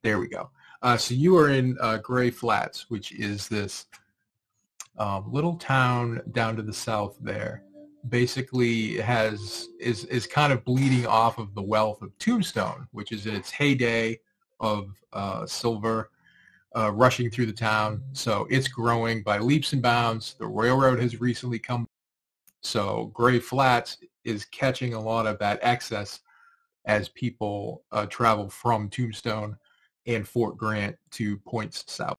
There we go. So you are in Gray Flats, which is this little town down to the south there. Basically is kind of bleeding off of the wealth of Tombstone, which is in its heyday of silver rushing through the town. So it's growing by leaps and bounds. The railroad has recently come. So Gray Flats is catching a lot of that excess as people travel from Tombstone and Fort Grant to points south.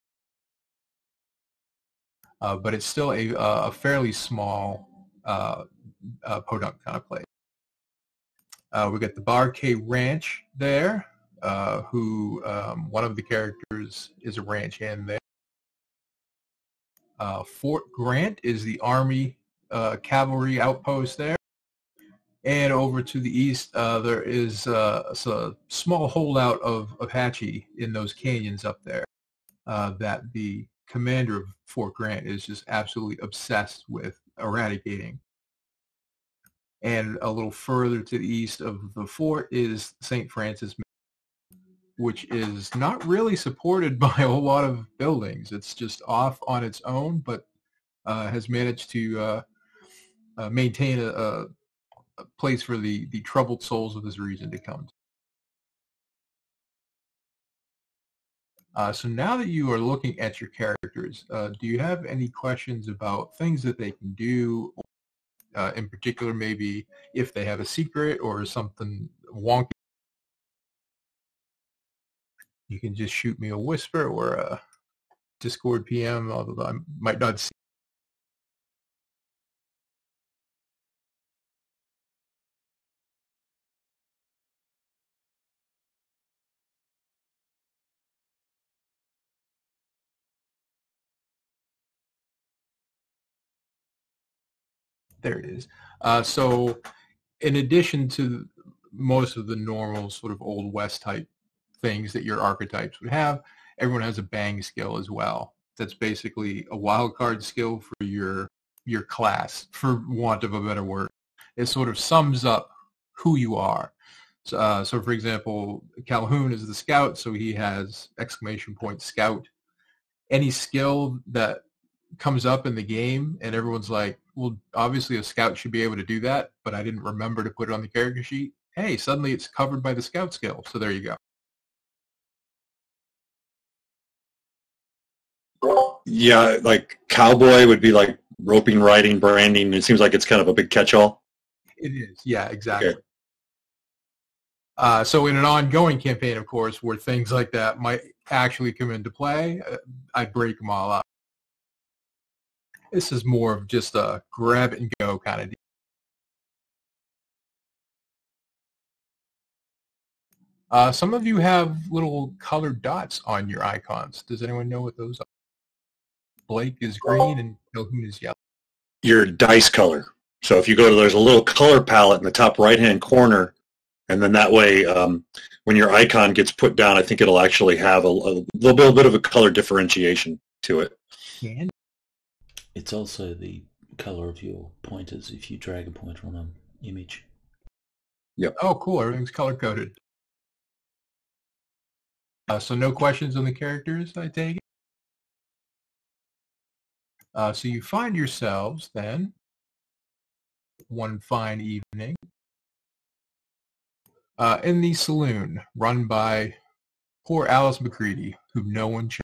But it's still a fairly small podunk kind of place. We got the Bar K Ranch there, who one of the characters is a ranch hand there. Fort Grant is the Army cavalry outpost there. And over to the east, there is a small holdout of Apache in those canyons up there that the commander of Fort Grant is just absolutely obsessed with eradicating. And a little further to the east of the fort is St. Francis, which is not really supported by a whole lot of buildings. It's just off on its own, but has managed to maintain a place for the troubled souls of this region to come to. So now that you are looking at your characters, do you have any questions about things that they can do? In particular, maybe if they have a secret or something wonky? You can just shoot me a whisper or a Discord PM, although I might not see. There it is. So in addition to most of the normal sort of Old West type things that your archetypes would have, everyone has a bang skill as well. That's basically a wild card skill for your class, for want of a better word. It sort of sums up who you are. So for example, Calhoun is the scout, so he has ! Scout. Any skill that comes up in the game and everyone's like, well, obviously a scout should be able to do that, but I didn't remember to put it on the character sheet. Hey, suddenly it's covered by the scout skill. So there you go. Yeah, like cowboy would be like roping, riding, branding. It seems like it's kind of a big catch-all. It is. Yeah, exactly. Okay. So in an ongoing campaign, of course, where things like that might actually come into play, I'd break them all up. This is more of just a grab and go kind of deal. Some of you have little colored dots on your icons. Does anyone know what those are? Blake is green and Calhoun is yellow. Your dice color. So if you go to, there's a little color palette in the top right-hand corner, and then that way when your icon gets put down, I think it'll actually have a little bit of a color differentiation to it. And it's also the color of your pointers if you drag a pointer on an image. Yep. Oh, cool. Everything's color-coded. So no questions on the characters, I take it? So you find yourselves, then, one fine evening, in the saloon run by poor Alice McCready, whom no one chose.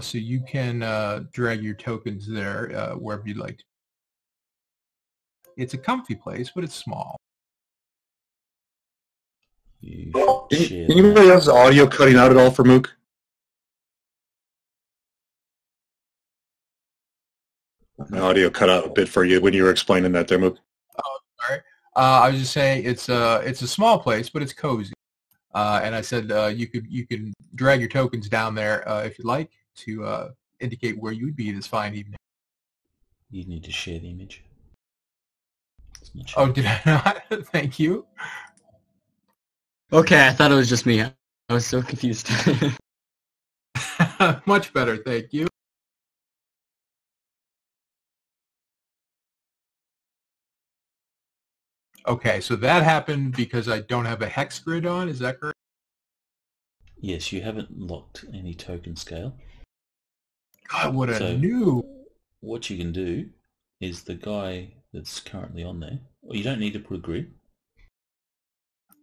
So you can drag your tokens there wherever you'd like to. It's a comfy place, but it's small. Can you have the audio cutting out at all for Mook? The audio cut out a bit for you when you were explaining that there, Mook. Oh, sorry. I was just saying it's a small place, but it's cozy. And I said you can drag your tokens down there if you'd like to indicate where you would be this fine evening. You need to share the image. Oh, did I not? Thank you. Okay, I thought it was just me. I was so confused. Much better, thank you. Okay, so that happened because I don't have a hex grid on. Is that correct? Yes, you haven't locked any token scale. God, what a So noob. what you can do is the guy that's currently on there, well, you don't need to put a grid.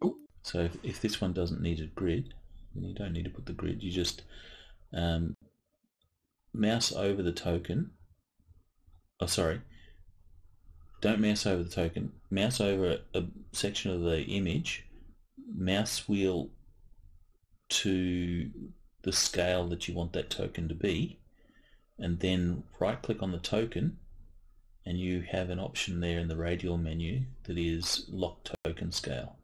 Ooh. So if this one doesn't need a grid, then you don't need to put the grid. You just mouse over the token. Oh, sorry. Don't mouse over the token. Mouse over a section of the image. Mouse wheel to the scale that you want that token to be, and then right click on the token, and you have an option there in the radial menu that is lock token scale.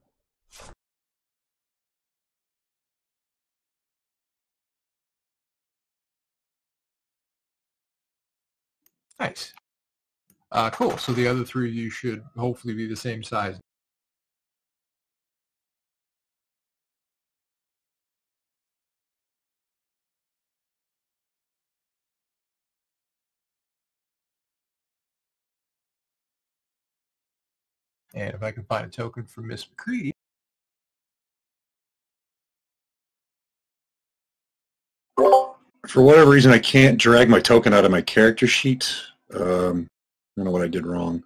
Nice. Cool. So the other three of you should hopefully be the same size. And if I can find a token for Miss McCready. For whatever reason, I can't drag my token out of my character sheet. I don't know what I did wrong.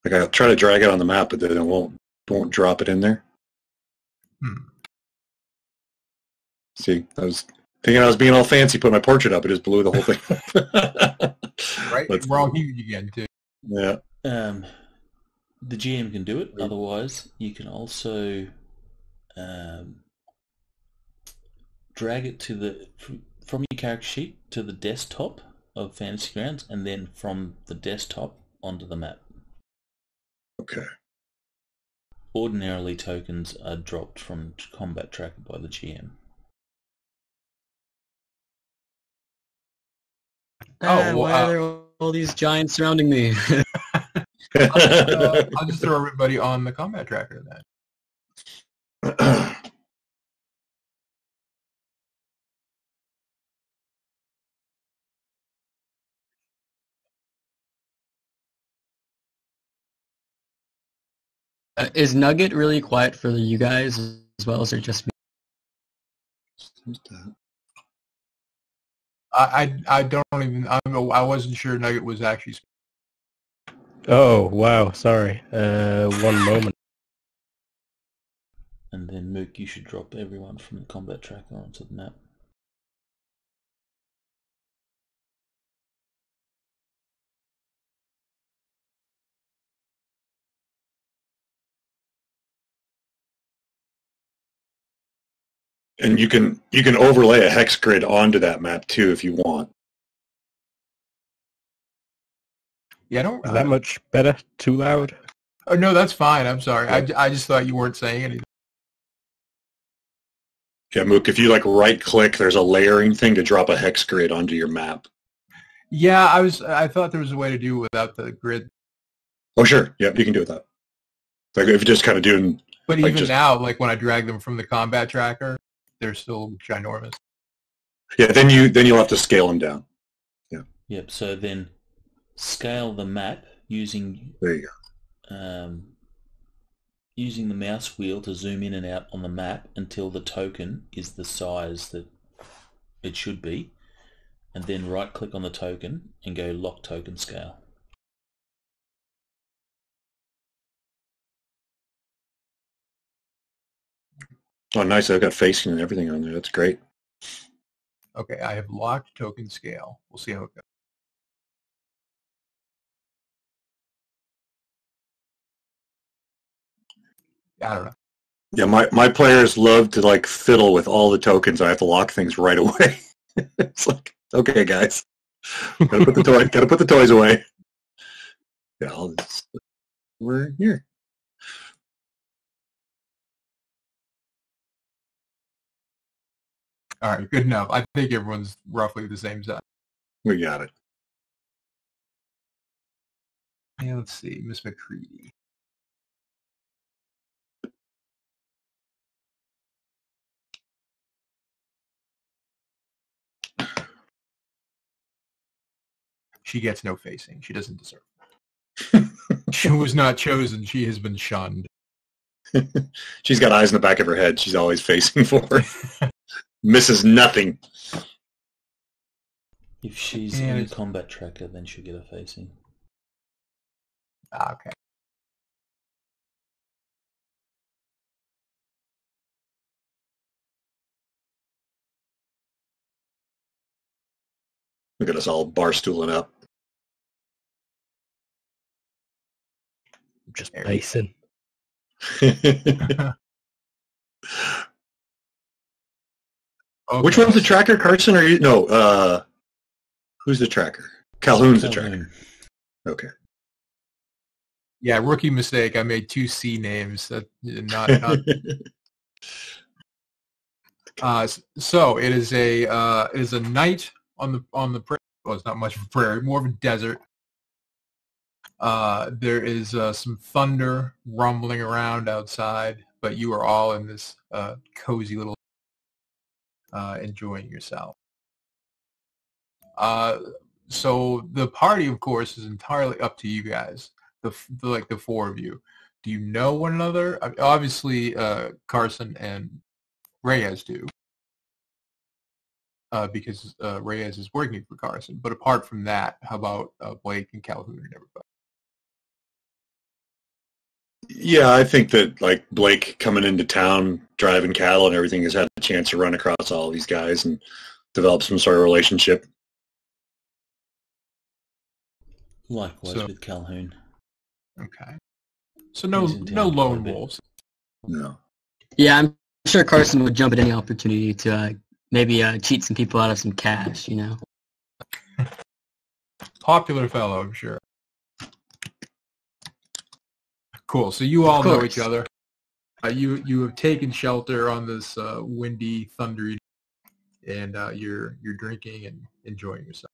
Like I'll try to drag it on the map, but then it won't drop it in there. See, I was thinking I was being all fancy, put my portrait up. It just blew the whole thing. Right? We're all huge again, too. Yeah. The GM can do it. Otherwise, you can also drag it to from your character sheet to the desktop of Fantasy Grounds, and then from the desktop onto the map. Okay. Ordinarily, tokens are dropped from Combat Tracker by the GM. Oh, why are there all these giants surrounding me? I'll just throw everybody on the combat tracker then. Is Nugget really quiet for you guys as well as or just me? I don't even, I wasn't sure Nugget was actually. Oh, wow, sorry. One moment. And then Mook, you should drop everyone from the combat tracker onto the map. And you can overlay a hex grid onto that map too if you want. Yeah, I don't. Is that much better? Too loud? Oh, no, that's fine. I'm sorry. Yeah. I just thought you weren't saying anything. Yeah, Mook, if you like right click, there's a layering thing to drop a hex grid onto your map. Yeah, I thought there was a way to do it without the grid. Oh, sure. Yep, you can do it that. Like if you're just kind of doing. But like even now, like when I drag them from the combat tracker, they're still ginormous. Yeah, then you'll have to scale them down. Yeah. Yep. So then scale the map using. There you go. Using the mouse wheel to zoom in and out on the map until the token is the size that it should be, and then right click on the token and go lock token scale. Oh, nice. I've got facing and everything on there. That's great. Okay, I have locked token scale. We'll see how it goes. I don't know. Yeah, my players love to like fiddle with all the tokens. I have to lock things right away. It's like, okay, guys, gotta put the toys away. Yeah, we're here. All right, good enough. I think everyone's roughly the same size. We got it. Yeah, let's see, Miss McCready. she gets no facing. She doesn't deserve it. She was not chosen. She has been shunned. She's got eyes in the back of her head. She's always facing forward. Misses nothing. If she's in a combat tracker, then she'll get a facing. Okay. Look at us all bar stooling up. Just pacing. Okay. Which one's the tracker, Carson? Or you? No. Who's the tracker? Calhoun's the tracker. Okay. Yeah, rookie mistake. I made 2 C names. That not. So it is a night on the prairie. Well, it's not much of a prairie, more of a desert. There is some thunder rumbling around outside, but you are all in this cozy little enjoying yourself. So the party, of course, is entirely up to you guys. The 4 of you. Do you know one another? I mean, obviously, Carson and Reyes do, because Reyes is working for Carson. But apart from that, how about Blake and Calhoun and everybody? Yeah, I think that like Blake coming into town, driving cattle and everything, has had a chance to run across all these guys and develop some sort of relationship. Likewise with Calhoun. Okay. So no lone wolves. No. Yeah, I'm sure Carson would jump at any opportunity to maybe cheat some people out of some cash, you know. Popular fellow, I'm sure. Cool. So you all know each other. You have taken shelter on this windy, thundery, and you're drinking and enjoying yourself.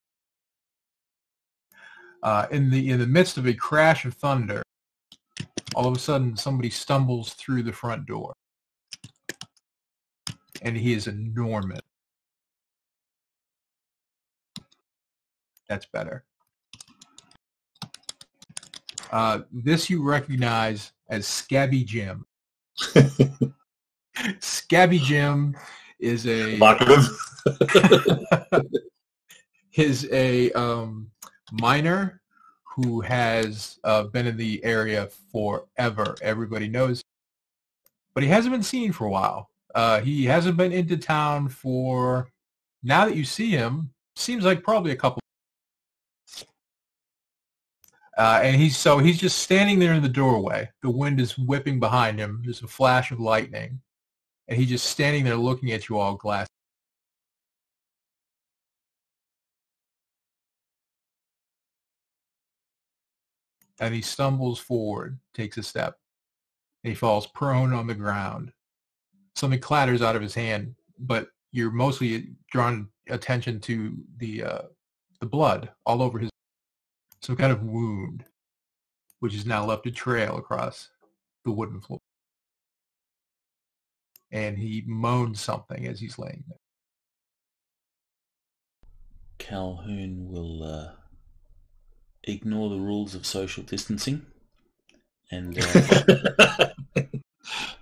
In the midst of a crash of thunder, all of a sudden somebody stumbles through the front door, and he is enormous. That's better. This you recognize as Scabby Jim. Scabby Jim is a miner who has been in the area forever. Everybody knows, but he hasn't been seen for a while. He hasn't been into town for, now that you see him, seems like probably a couple. And he's just standing there in the doorway. The wind is whipping behind him. There's a flash of lightning, and he's just standing there looking at you all glass. And he stumbles forward, takes a step, and he falls prone on the ground. Something clatters out of his hand, but you're mostly drawn attention to the blood all over his, some kind of wound, which has now left a trail across the wooden floor. And he moans something as he's laying there. Calhoun will ignore the rules of social distancing and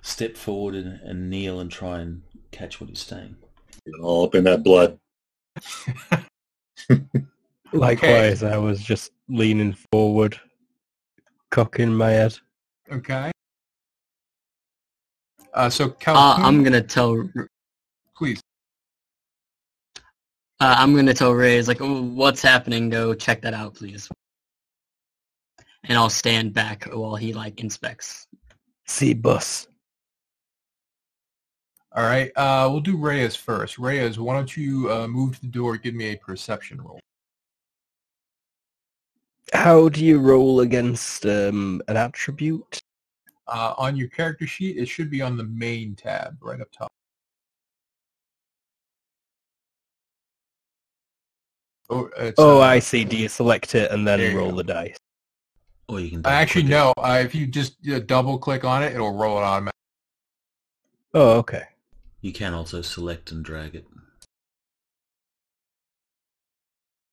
step forward and kneel and try and catch what he's saying. All up in that blood. Likewise, I was just leaning forward, cocking my head. Okay. So Calhoun, I'm gonna tell. please. I'm gonna tell Reyes, like, "Oh, what's happening? Go check that out, please." And I'll stand back while he like inspects. See bus. All right. We'll do Reyes first. Reyes, why don't you move to the door? Give me a perception roll. How do you roll against an attribute? On your character sheet, it should be on the main tab right up top. I see. Do you select it and then roll the dice? Or you can Actually, no. If you just double click on it, it'll roll it automatically. Oh, okay. You can also select and drag it.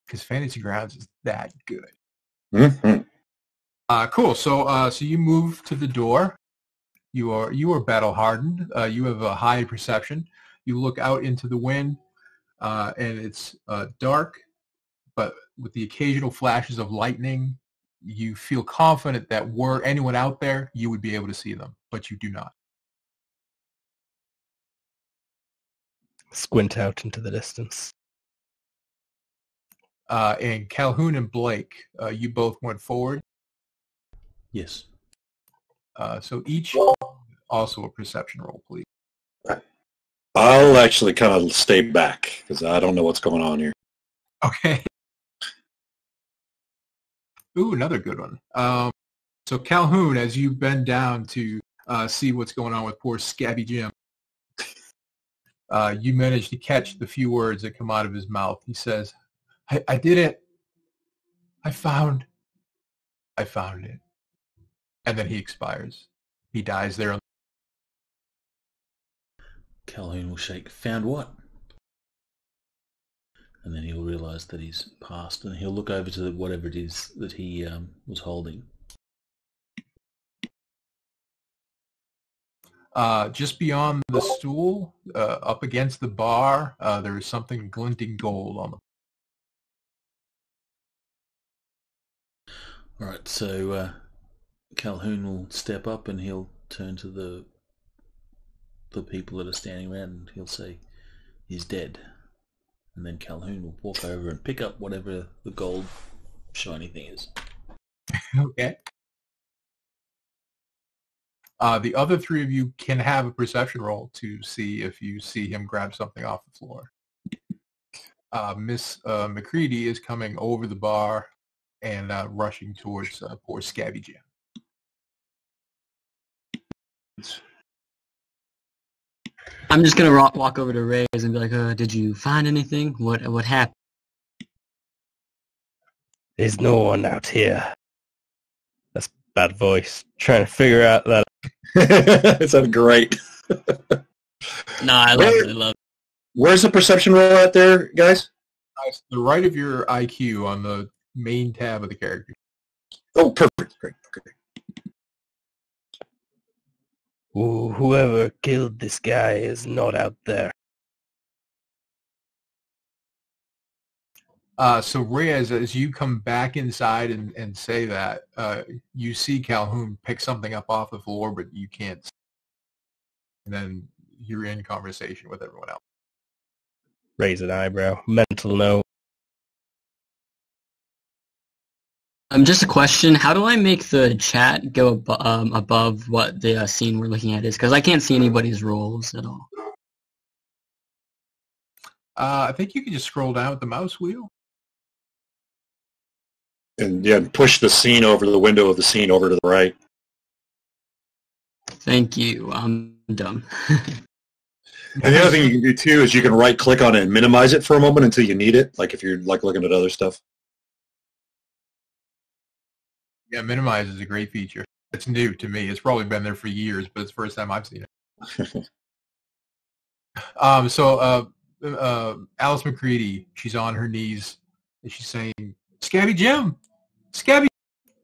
because Fantasy Grounds is that good. Mm-hmm. Cool. So you move to the door. You are battle hardened. You have a high perception. You look out into the wind, and it's dark, but with the occasional flashes of lightning, you feel confident that were anyone out there, you would be able to see them, but you do not. Squint out into the distance. And Calhoun and Blake, you both went forward. Yes. So each also a perception roll, please. I'll actually kind of stay back because I don't know what's going on here. Okay. Ooh, another good one. So Calhoun, as you bend down to see what's going on with poor Scabby Jim, you manage to catch the few words that come out of his mouth. He says, I did it. I found it. And then he expires. He dies there. Calhoun will shake. Found what? And then he'll realise that he's passed, and he'll look over to whatever it is that he was holding. Just beyond the stool, up against the bar, there is something glinting gold on the. All right, so Calhoun will step up and he'll turn to the people that are standing around and he'll say, "He's dead." And then Calhoun will walk over and pick up whatever the gold shiny thing is. Okay. The other three of you can have a perception roll to see if you see him grab something off the floor. Miss McCready is coming over the bar and rushing towards poor Scabby Jim. I'm just gonna walk over to Reyes and be like, "Did you find anything? What happened?" There's no one out here. That's bad voice. Trying to figure out that. It sounded great. No, I love it. I love it. Where's the perception roll at there, guys? To the right of your IQ on the main tab of the character. Oh, perfect. Great. Okay. Whoever killed this guy is not out there. So Reyes, as you come back inside and say that, you see Calhoun pick something up off the floor, but you can't. And then you're in conversation with everyone else. Raise an eyebrow. Mental note. Just a question. How do I make the chat go above what the scene we're looking at is? Because I can't see anybody's roles at all. I think you can just scroll down with the mouse wheel. And yeah, push the scene over to the window of the scene over to the right. Thank you. I'm dumb. And the other thing you can do too is you can right click on it and minimize it for a moment until you need it, like if you're like looking at other stuff. Yeah, minimize is a great feature. It's new to me. It's probably been there for years, but it's the first time I've seen it. Alice McCready, she's on her knees and she's saying, "Scabby Jim! Scabby!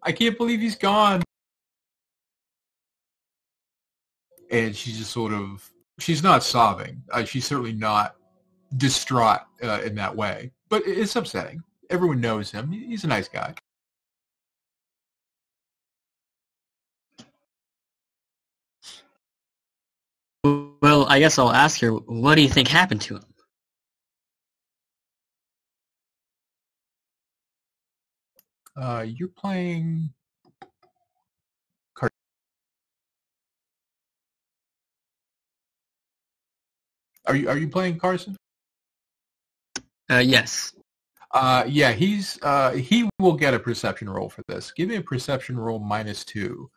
I can't believe he's gone." And she's just sort of, she's not sobbing. She's certainly not distraught in that way. But it's upsetting. Everyone knows him. He's a nice guy. Well, I guess I'll ask her, what do you think happened to him? You're playing... Are you playing Carson? Yes. Yeah, he will get a perception roll for this. Give me a perception roll -2.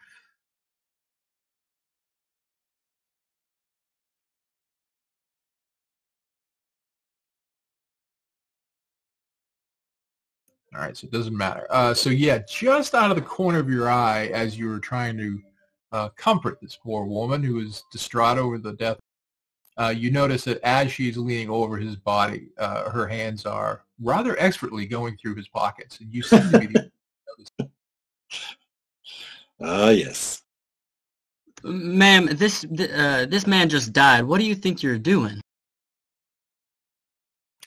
All right, so it doesn't matter. So yeah, just out of the corner of your eye, as you were trying to comfort this poor woman who is distraught over the death, you notice that as she's leaning over his body, her hands are rather expertly going through his pockets, and you seem to be the Yes. Ma'am, this man just died. What do you think you're doing?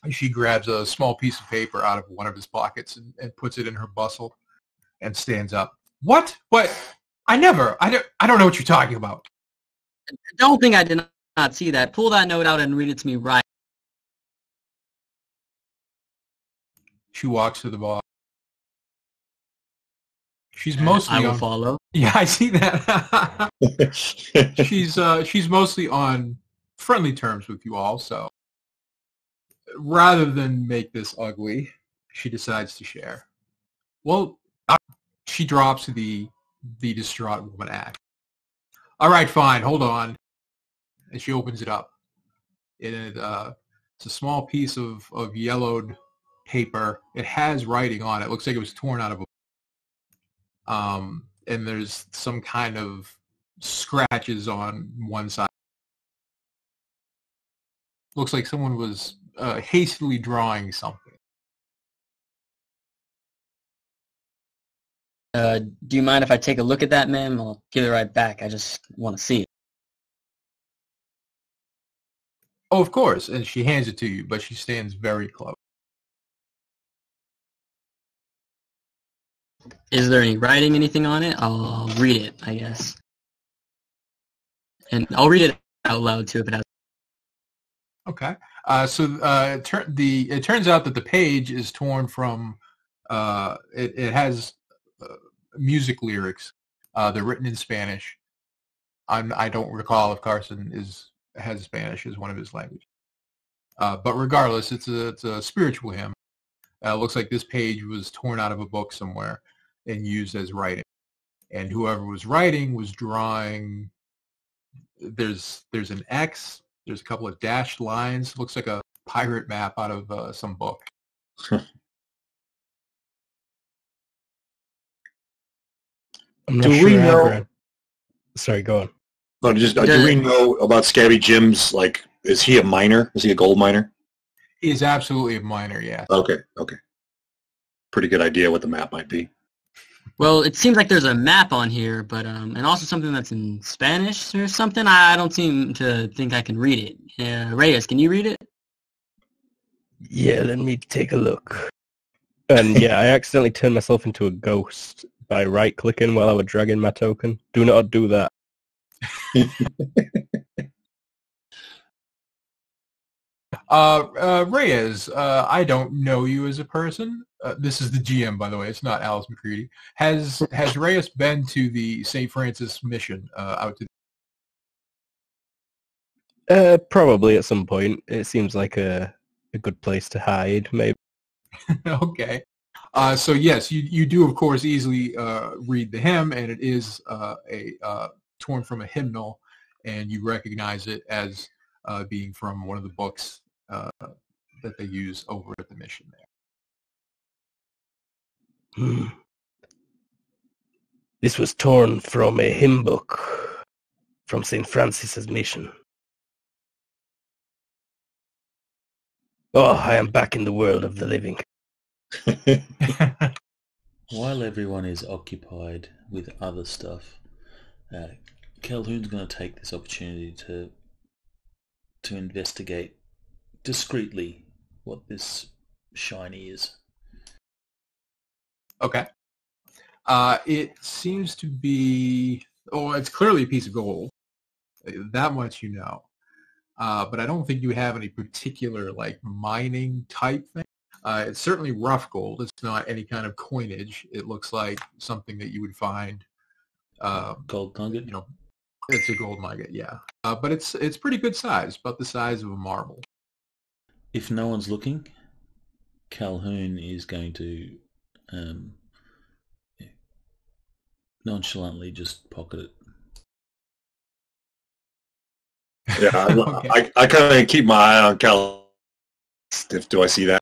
She grabs a small piece of paper out of one of his pockets and puts it in her bustle and stands up. What? What? I don't know what you're talking about. Don't think I did not see that. Pull that note out and read it to me right. She walks to the bar. She's mostly I will on... follow. Yeah, I see that. She's mostly on friendly terms with you all, so rather than make this ugly, she decides to share. Well, she drops the distraught woman act. All right, fine, hold on. And she opens it up. It's a small piece of yellowed paper. It has writing on it. It looks like it was torn out of a... and there's some kind of scratches on one side. Looks like someone was hastily drawing something. Do you mind if I take a look at that, ma'am? I'll give it right back. I just want to see it. Oh, of course. And she hands it to you, but she stands very close. Is there any writing, anything on it? I'll read it, I guess. And I'll read it out loud, too, if it has... Okay. It turns out that the page is torn from... It has music lyrics. They're written in Spanish. I don't recall if Carson has Spanish as one of his languages. But regardless, it's a spiritual hymn. Looks like this page was torn out of a book somewhere and used as writing. And whoever was writing was drawing... There's an X. There's a couple of dashed lines. Looks like a pirate map out of some book. I'm not Do sure we I know? read. Sorry, go on. No, do we know about Scabby Jim's? Like, is he a miner? Is he a gold miner? He is absolutely a miner, yeah. Okay. Pretty good idea what the map might be. Well, it seems like there's a map on here, but and also something that's in Spanish or something. I don't seem to think I can read it. Reyes, can you read it? Yeah, let me take a look. And yeah, I accidentally turned myself into a ghost by right-clicking while I was dragging my token. Do not do that. Reyes, I don't know you as a person. This is the GM, by the way. It's not Alice McCready. Has Reyes been to the St. Francis mission out to... Probably at some point. It seems like a good place to hide, maybe. Okay. So yes, you do, of course, easily read the hymn, and it is torn from a hymnal, and you recognize it as being from one of the books that they use over at the mission there. This was torn from a hymn book from St. Francis's mission. Oh, I am back in the world of the living. While everyone is occupied with other stuff, Calhoun's going to take this opportunity to investigate discreetly what this shiny is. Okay. It seems to be... Oh, it's clearly a piece of gold. That much you know. But I don't think you have any particular, like, mining type thing. It's certainly rough gold. It's not any kind of coinage. It looks like something that you would find... Gold nugget? You know, it's a gold nugget, yeah. But it's pretty good size, about the size of a marble. If no one's looking, Calhoun is going to nonchalantly just pocket it. Yeah, Okay. I kind of keep my eye on Cal. Do I see that?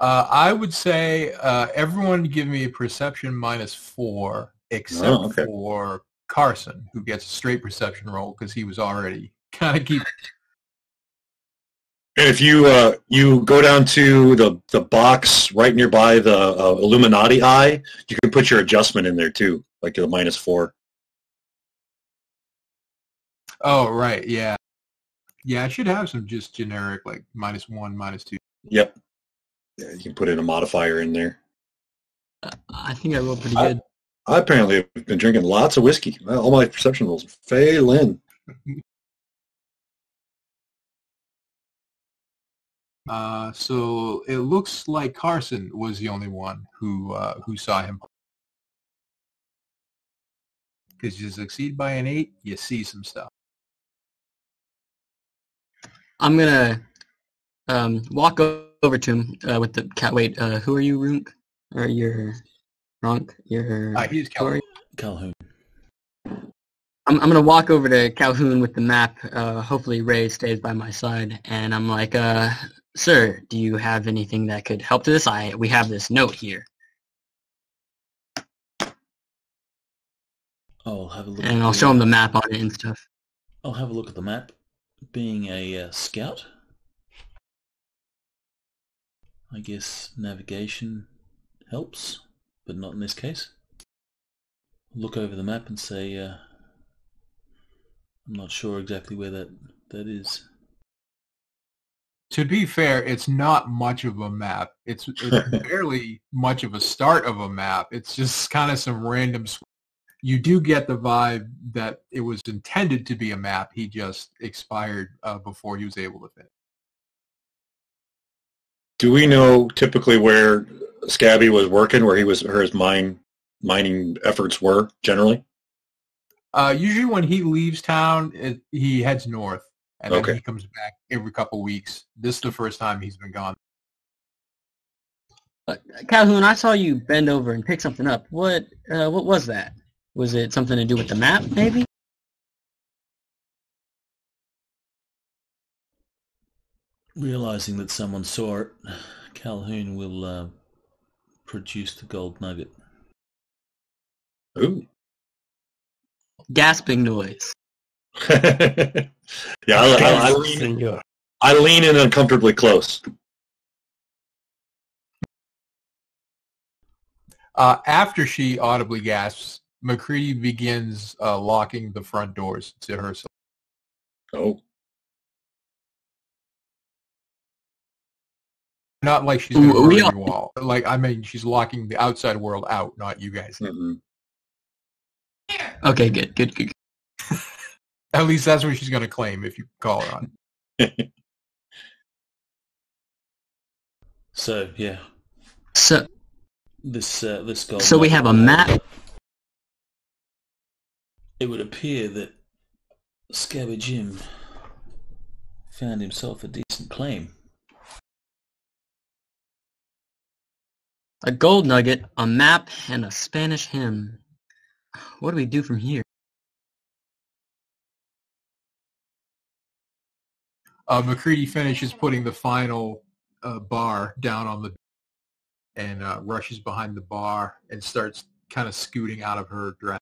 I would say everyone give me a perception -4, except for Carson, who gets a straight perception roll because he was already kind of keeping... And if you go down to the box right nearby the Illuminati eye, you can put your adjustment in there too, like the -4. Oh, right, yeah. Yeah, I should have some just generic, like -1, -2. Yep. Yeah, you can put in a modifier in there. I think I rolled pretty good. I apparently have been drinking lots of whiskey. Well, all my perception rolls are failing. So it looks like Carson was the only one who saw him. Because you succeed by an 8, you see some stuff. I'm gonna walk over to him with the cat. Wait, who are you, Runk? Or you're Runk? You're He's Calhoun. Calhoun. I'm gonna walk over to Calhoun with the map. Hopefully Ray stays by my side, and I'm like, sir, do you have anything that could help to this? We have this note here. I'll have a look. And I'll show him the map on it and stuff. I'll have a look at the map. Being a scout, I guess navigation helps, but not in this case. Look over the map and say, I'm not sure exactly where that is. To be fair, it's not much of a map. It's barely much of a start of a map. It's just kind of some random. You do get the vibe that it was intended to be a map. He just expired before he was able to finish. Do we know typically where Scabby was working, where his mining efforts were generally? Usually when he leaves town, he heads north, and then Okay. he comes back every couple weeks. This is the first time he's been gone. Calhoun, I saw you bend over and pick something up. What was that? Was it something to do with the map, maybe? Realizing that someone saw it, Calhoun will produce the gold nugget. Ooh. Gasping noise. Yeah, Senor. I lean in uncomfortably close. After she audibly gasps, McCready begins locking the front doors to herself. Oh. Not like she's going to We burn you all. Like, I mean, she's locking the outside world out, not you guys. Mm-hmm. Okay, good. At least that's what she's going to claim if you call her on it. So yeah, So this gold. So we have a map. It would appear that Scabby Jim found himself a decent claim. A gold nugget, a map, and a Spanish hymn. What do we do from here? McCready finishes putting the final bar down on the and rushes behind the bar and starts kind of scooting out of her dress.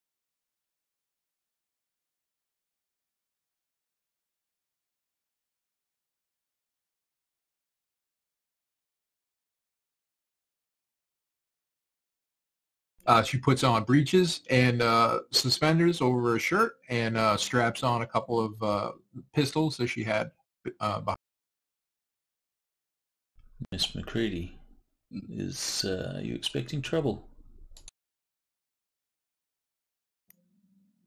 She puts on breeches and suspenders over her shirt and straps on a couple of pistols that she had behind. Miss McCready, are you expecting trouble?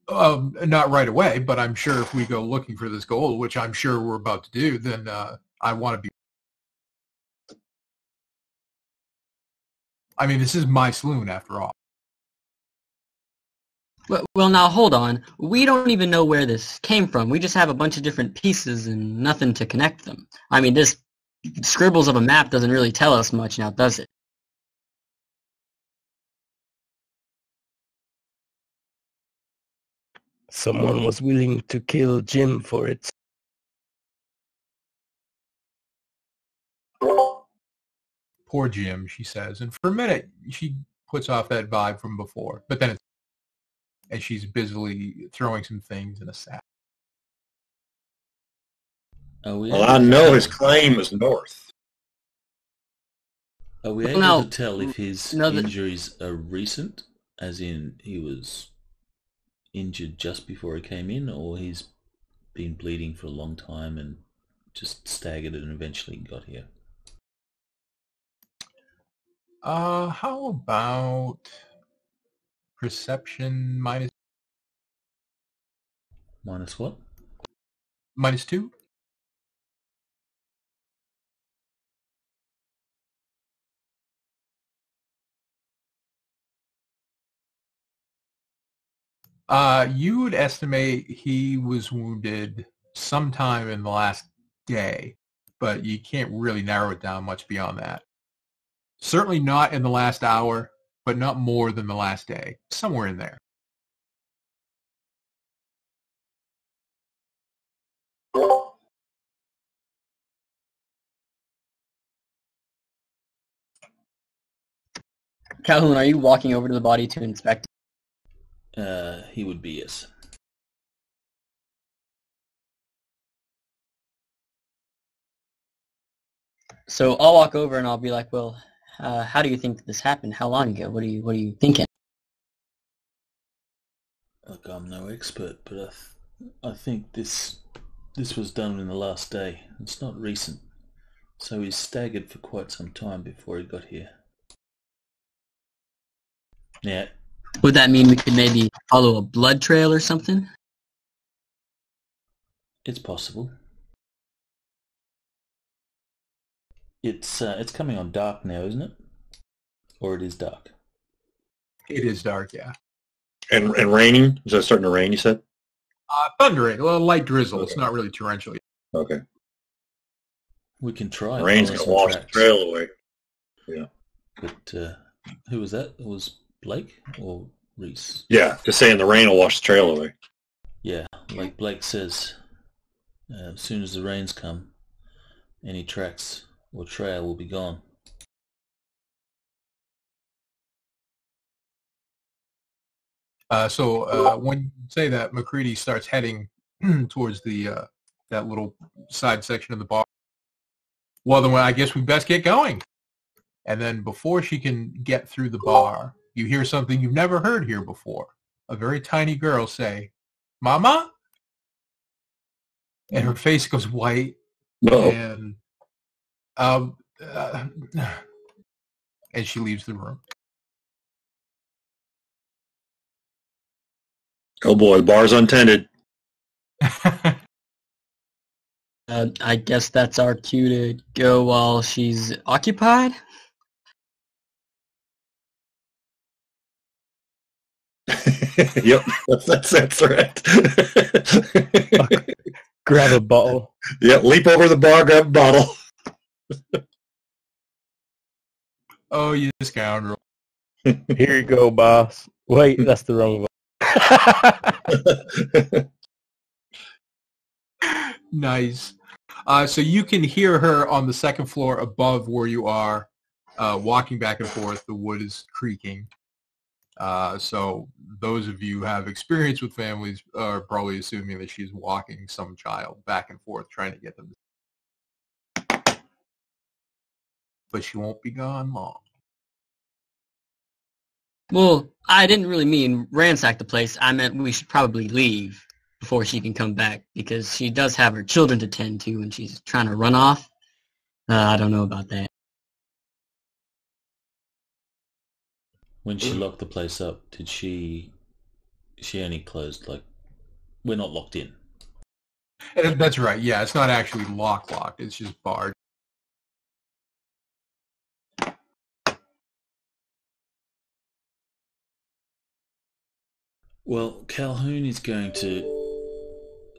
Not right away, but I'm sure if we go looking for this gold, which I'm sure we're about to do, then I want to be. I mean, this is my saloon after all. Well, now hold on. We don't even know where this came from. We just have a bunch of different pieces and nothing to connect them. I mean, this scribbles of a map doesn't really tell us much now, does it? Someone was willing to kill Jim for it. Poor Jim, she says. And for a minute, she puts off that vibe from before. But then and she's busily throwing some things in a sack. Well, I know his claim is north. Are we able No. to tell if his No, injuries are recent, as in he was injured just before he came in, or he's been bleeding for a long time and just staggered and eventually got here? How about perception Minus what? -2? You would estimate he was wounded sometime in the last day, but you can't really narrow it down much beyond that. Certainly not in the last hour, but not more than the last day. Somewhere in there. Calhoun, are you walking over to the body to inspect? He would be, yes. So I'll walk over and I'll be like, well, how do you think this happened? How long ago? What are you thinking? Look, I'm no expert, but I think this was done in the last day. It's not recent. So he's staggered for quite some time before he got here. Yeah. Would that mean we could maybe follow a blood trail or something? It's possible. It's coming on dark now, isn't it? Or it is dark? It is dark, yeah. And raining? Is that starting to rain, you said? Thundering, a little light drizzle. Okay. It's not really torrential. Okay. We can try. Rain's going to wash the trail away. Yeah. But who was that? It was Blake or Reese? Yeah, just saying the rain will wash the trail away. Yeah, like Blake says, as soon as the rains come, any tracks or trail will be gone. So when you say that, McCready starts heading towards the that little side section of the bar. Well, then I guess we best get going. And then before she can get through the bar, you hear something you've never heard here before. A very tiny girl say, "Mama?" And her face goes white. Uh-oh. And and she leaves the room. Oh boy, the bar's untended. I guess that's our cue to go while she's occupied. Yep, that's right. Grab a bottle. Yep, leap over the bar, grab a bottle. Oh, you scoundrel. Here you go, boss. Wait, that's the wrong one. Nice. So you can hear her on the second floor above where you are, walking back and forth. The wood is creaking. So those of you who have experience with families are probably assuming that she's walking some child back and forth, trying to get them. But she won't be gone long. Well, I didn't really mean ransack the place. I meant we should probably leave before she can come back, because she does have her children to tend to and she's trying to run off. I don't know about that. When she locked the place up, did she only closed, like, we're not locked in? That's right. Yeah, it's not actually locked. It's just barred. Well, Calhoun is going to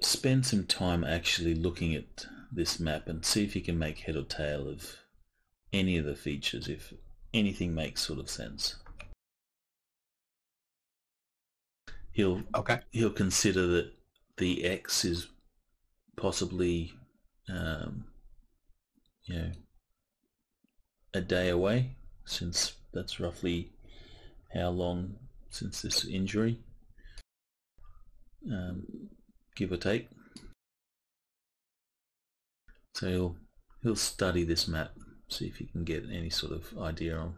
spend some time actually looking at this map and see if he can make head or tail of any of the features, if anything makes sort of sense. He'll consider that the X is possibly, a day away, since that's roughly how long since this injury, give or take. So he'll study this map, see if he can get any sort of idea on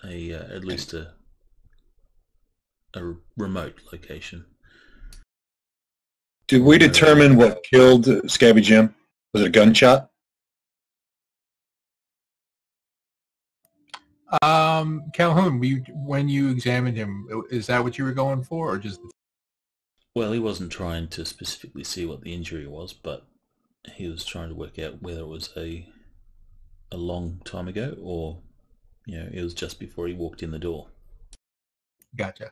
at least a remote location. Did we determine what killed Scabby Jim? Was it a gunshot? Calhoun, when you examined him, is that what you were going for, or just? Well, he wasn't trying to specifically see what the injury was, but he was trying to work out whether it was a long time ago or, it was just before he walked in the door. Gotcha.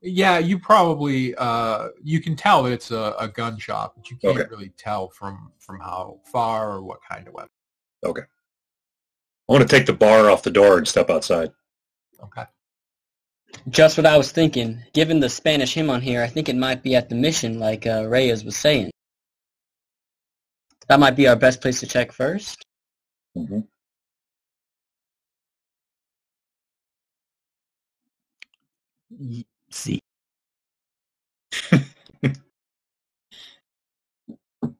Yeah, you probably you can tell that it's a gun shop, but you can't really tell from how far or what kind of weapon. Okay. I want to take the bar off the door and step outside. Okay. Just what I was thinking. Given the Spanish hymn on here, I think it might be at the mission, like Reyes was saying. That might be our best place to check first. Mm-hmm. See.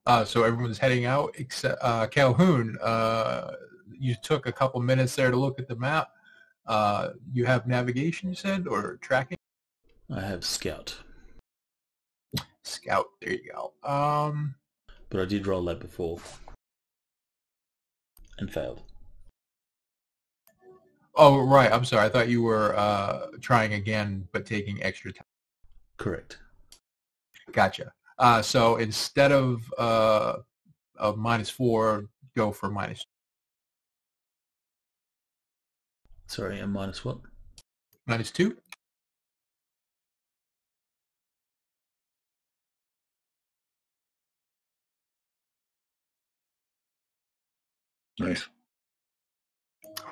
So everyone's heading out except Calhoun. You took a couple minutes there to look at the map. You have navigation, you said, or tracking? I have Scout. Scout, there you go. But I did roll that before and failed. Oh, right. I'm sorry. I thought you were trying again, but taking extra time. Correct. Gotcha. So instead of -4, go for -2. Sorry, and minus what? -2. Nice.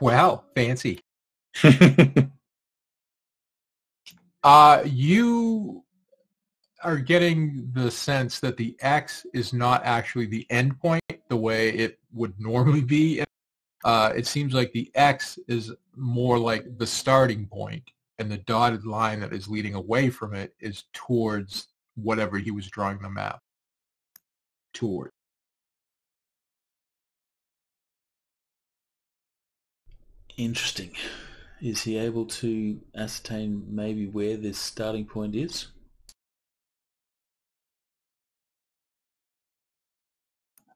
Wow, fancy. You are getting the sense that the X is not actually the end point the way it would normally be. It seems like the X is more like the starting point, and the dotted line that is leading away from it is towards whatever he was drawing the map toward. Interesting. Is he able to ascertain maybe where this starting point is?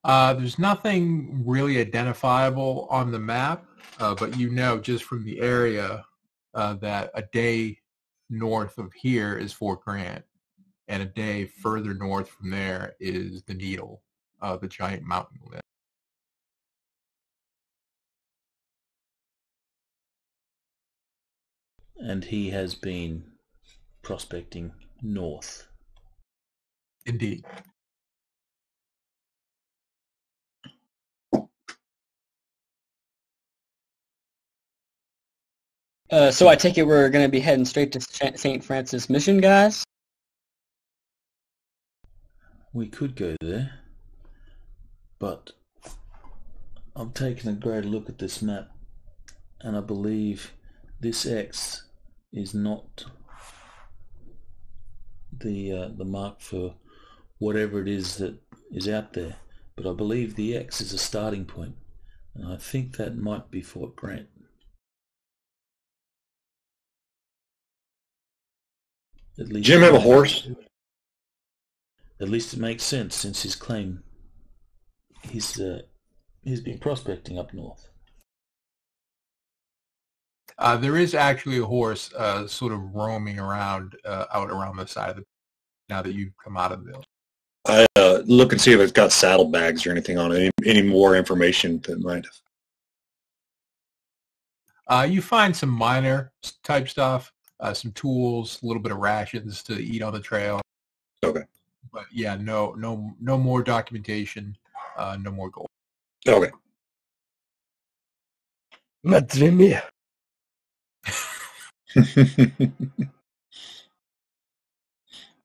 There's nothing really identifiable on the map, but just from the area that a day north of here is Fort Grant, and a day further north from there is the Needle, the giant mountain lid. And he has been prospecting north. Indeed. So I take it we're going to be heading straight to St. Francis Mission, guys? We could go there, but I've taken a greater look at this map, and I believe this X is not the mark for whatever it is that is out there, but I believe the X is a starting point, and I think that might be Fort Grant. At least Jim have a horse? At least it makes sense since his claim he's been prospecting up north. There is actually a horse sort of roaming around out around the side of the now that you've come out of the village. I look and see if it's got saddlebags or anything on it. Any more information that might have. You find some minor type stuff, some tools, a little bit of rations to eat on the trail. Okay. But yeah, no more documentation, no more gold. Okay. Madre mia.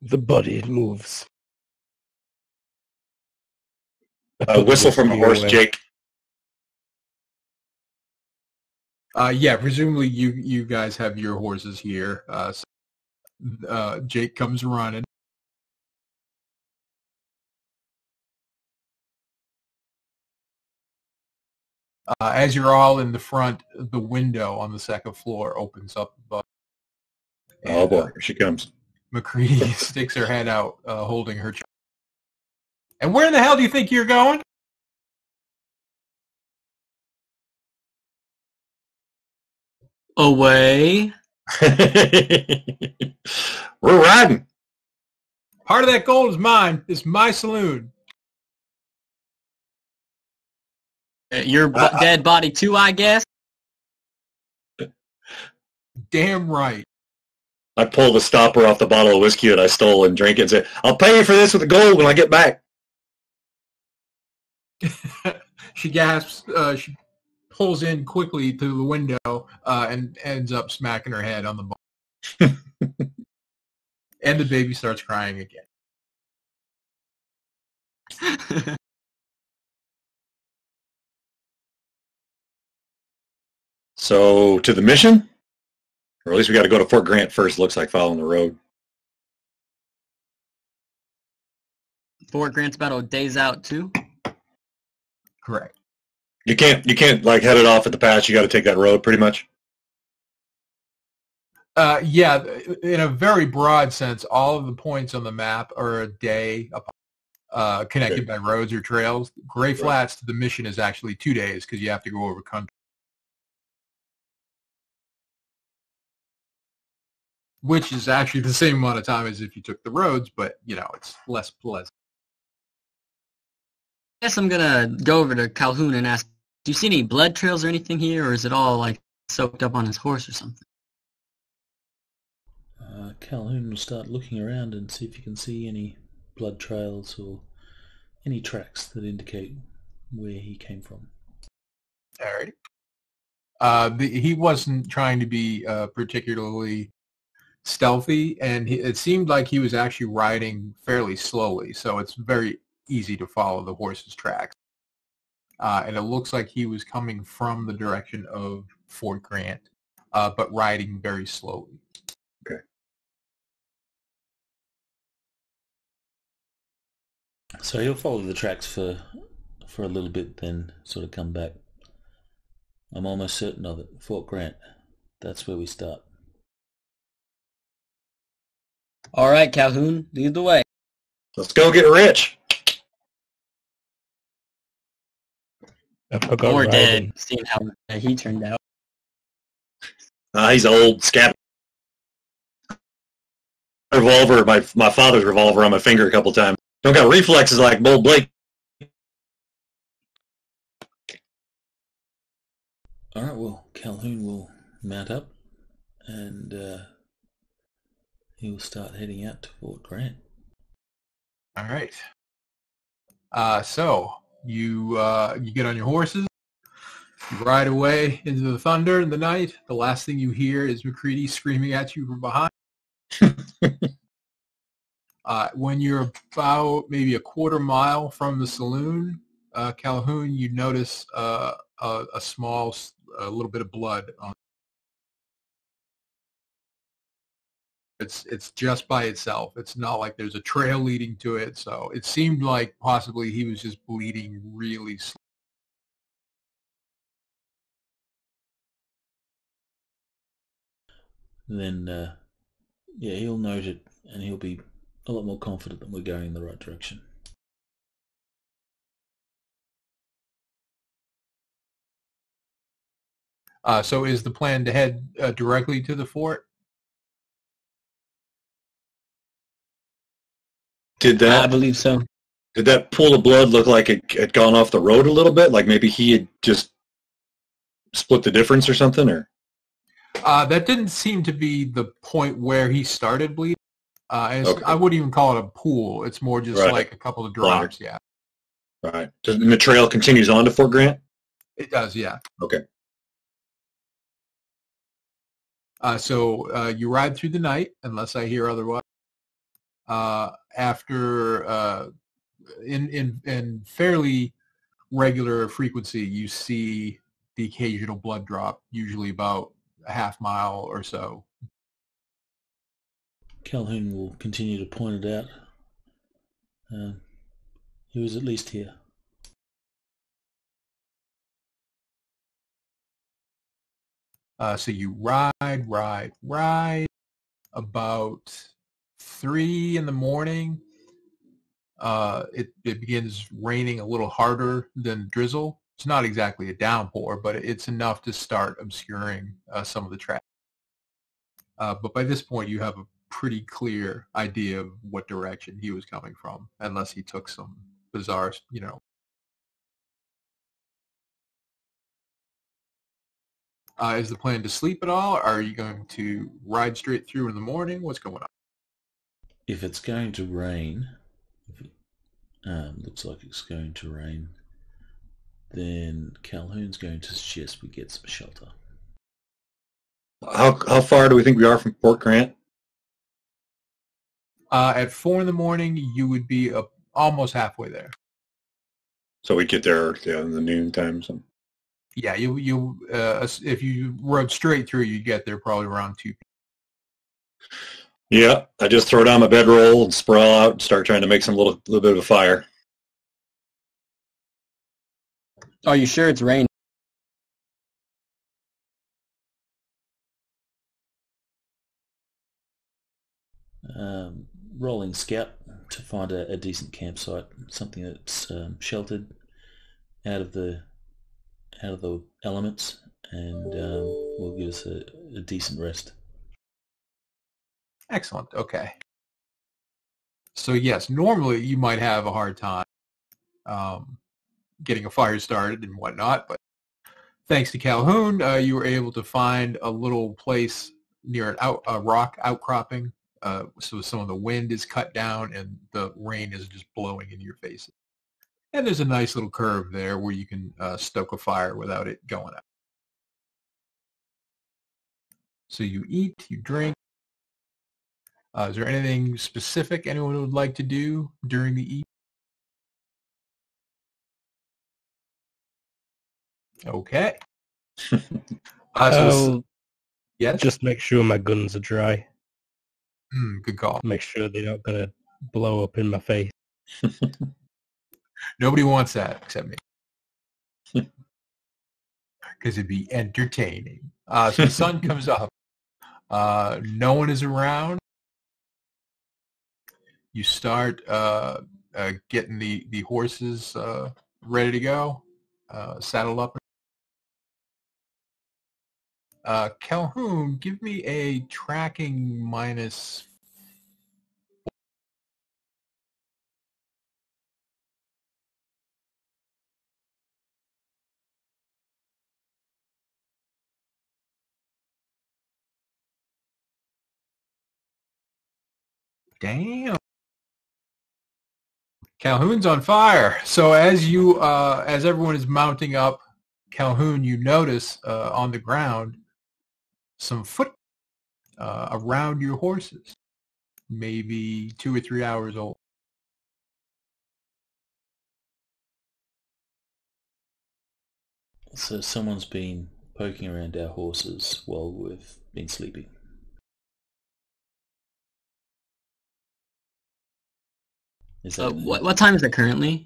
The body, it moves. Whistle from a horse, Jake. Yeah, presumably you guys have your horses here. Jake comes running. As you're all in the front, the window on the second floor opens up above. Oh boy, here she comes. McCready sticks her head out, holding her child. And where in the hell do you think you're going? Away. We're riding. Part of that gold is mine. It's my saloon. Your dead body too, I guess? Damn right. I pull the stopper off the bottle of whiskey that I stole and drink it and say, I'll pay you for this with the gold when I get back. She gasps. She pulls in quickly to the window and ends up smacking her head on the bar. And the baby starts crying again. So, to the mission? Or at least we got to go to Fort Grant first. Looks like following the road. Fort Grant's about a days out too. Correct. You can't like head it off at the pass. You got to take that road pretty much. Yeah, in a very broad sense, all of the points on the map are a day connected by roads or trails. Gray Flats to the mission is actually 2 days because you have to go over country. Which is actually the same amount of time as if you took the roads, but, you know, it's less pleasant. I guess I'm gonna go over to Calhoun and ask, do you see any blood trails or anything here, or is it all, like, soaked up on his horse or something? Calhoun will start looking around and see if you can see any blood trails or any tracks that indicate where he came from. Alrighty. He wasn't trying to be particularly stealthy, and it seemed like he was actually riding fairly slowly, so it's very easy to follow the horse's tracks. And it looks like he was coming from the direction of Fort Grant, but riding very slowly. Okay. So he'll follow the tracks for a little bit, then sort of come back. I'm almost certain of it. Fort Grant. That's where we start. All right, Calhoun, lead the way. Let's go get rich. Or dead, seeing how he turned out. He's old, scab. Revolver, my father's revolver on my finger a couple times. Don't got reflexes like Bold Blake. All right, well, Calhoun will mount up and he will start heading out to Fort Grant. All right. So you get on your horses, you ride away into the thunder in the night. The last thing you hear is McCready screaming at you from behind. When you're about maybe a quarter mile from the saloon, Calhoun, you notice a little bit of blood on. It's just by itself. It's not like there's a trail leading to it. So it seemed like possibly he was just bleeding really slow. Then, yeah, he'll note it and he'll be a lot more confident that we're going in the right direction. So is the plan to head directly to the fort? I believe so. Did that pool of blood look like it had gone off the road a little bit? Like maybe he had just split the difference or something? Or that didn't seem to be the point where he started bleeding. Okay. I wouldn't even call it a pool. It's more just like a couple of drops. Yeah. Right. And the trail continues on to Fort Grant? It does, yeah. Okay. So you ride through the night, unless I hear otherwise. After in fairly regular frequency, you see the occasional blood drop, usually about a half mile or so. Calhoun will continue to point it out. He was at least here. So you ride. About 3 in the morning, it begins raining a little harder than drizzle. It's not exactly a downpour, but it's enough to start obscuring some of the traffic. But by this point, you have a pretty clear idea of what direction he was coming from, unless he took some bizarre, Is the plan to sleep at all? Are you going to ride straight through in the morning? What's going on? If it's going to rain, looks like it's going to rain, then Calhoun's going to suggest we get some shelter. How far do we think we are from Port Grant? At 4 in the morning, you would be almost halfway there. So we get there in the noon time. So. Yeah, you if you rode straight through, you'd get there probably around 2 p.m. Yeah, I just throw down my bedroll and sprawl out and start trying to make some little bit of a fire. Are you sure it's raining? Rolling scout to find a decent campsite, something that's sheltered out of the elements, and will give us a decent rest. Excellent. Okay. So yes, normally you might have a hard time getting a fire started and whatnot, but thanks to Calhoun, you were able to find a little place near a rock outcropping. So some of the wind is cut down and the rain is just blowing into your face. And there's a nice little curve there where you can stoke a fire without it going out. So you eat, you drink. Is there anything specific anyone would like to do during the eat? Okay. Yes? Just make sure my guns are dry. Good call. Make sure they're not going to blow up in my face. Nobody wants that except me. Because it'd be entertaining. So the sun comes up. No one is around. You start getting the horses ready to go, saddle up. Calhoun, give me a tracking minus. Damn. Calhoun's on fire. So as everyone is mounting up, Calhoun, you notice on the ground some foot around your horses, maybe 2 or 3 hours old. So someone's been poking around our horses while we've been sleeping. Is that what time is it currently?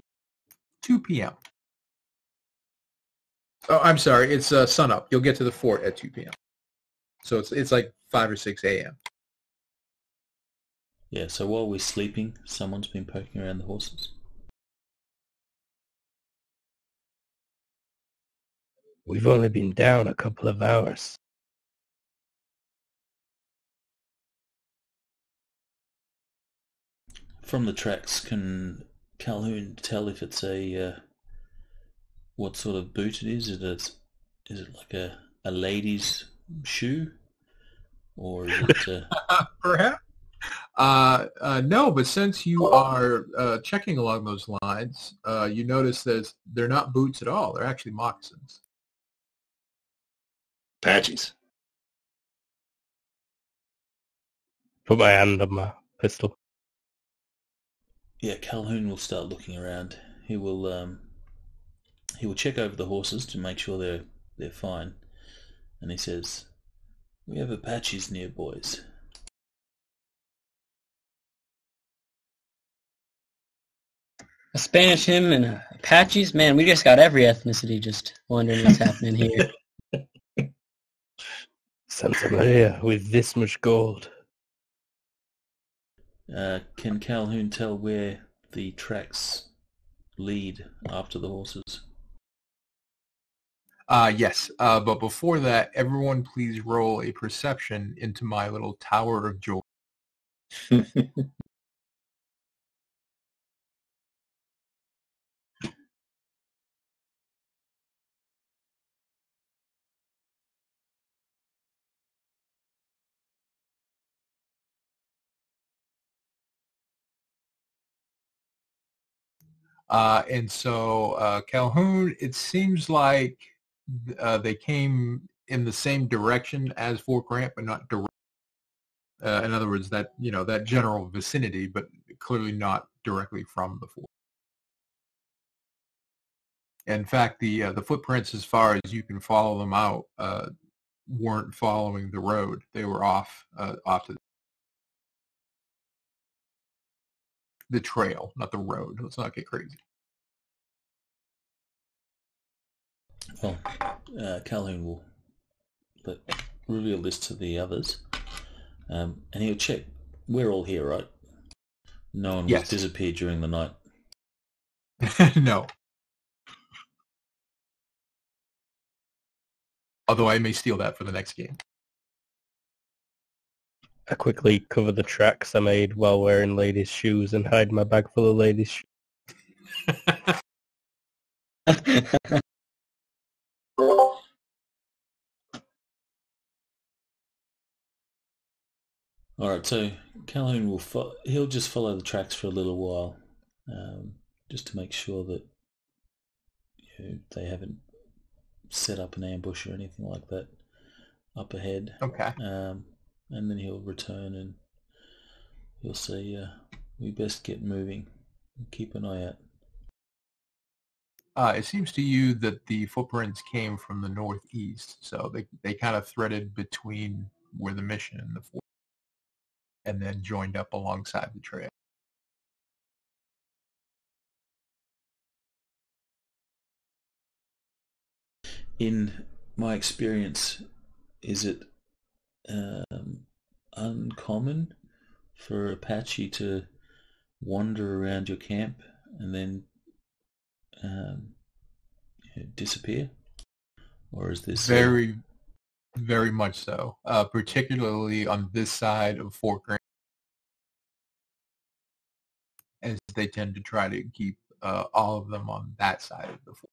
2 p.m. Oh, I'm sorry. It's sun up. You'll get to the fort at 2 p.m. So it's like 5 or 6 a.m. Yeah, so while we're sleeping, someone's been poking around the horses. We've only been down a couple of hours. From the tracks, can Calhoun tell if it's what sort of boot it is? Is it like a lady's shoe, or is it? Perhaps. No, but since you are checking along those lines, you notice that they're not boots at all. They're actually moccasins. Apaches. Put my hand on my pistol. Yeah, Calhoun will start looking around. He will check over the horses to make sure they're fine, and he says, "We have Apaches near, boys." A Spanish hymn and Apaches? Man, we just got every ethnicity just wondering what's happening here. Santa Maria, with this much gold. Can Calhoun tell where the tracks lead after the horses? Yes, but before that, everyone please roll a perception into my little Tower of Joy. And so Calhoun, it seems like they came in the same direction as Fort Grant, but not direct. In other words, that that general vicinity, but clearly not directly from the fort. In fact, the footprints, as far as you can follow them out, weren't following the road. They were off to the trail, not the road. Let's not get crazy. Well, Calhoun will reveal this to the others, and he'll check. We're all here, right? No one was disappeared during the night. No. Although I may steal that for the next game. I quickly cover the tracks I made while wearing ladies' shoes and hide my bag full of ladies' shoes. All right, so Calhoun will he'll just follow the tracks for a little while, just to make sure that they haven't set up an ambush or anything like that up ahead. Okay. And then he'll return and he'll say, "We best get moving. Keep an eye out." It seems to you that the footprints came from the northeast, so they kind of threaded between where the mission and the fort, and then joined up alongside the trail. In my experience, is it uncommon for Apache to wander around your camp and then disappear? Or is this very, very much so, particularly on this side of Fort Grant, as they tend to try to keep all of them on that side of the fort.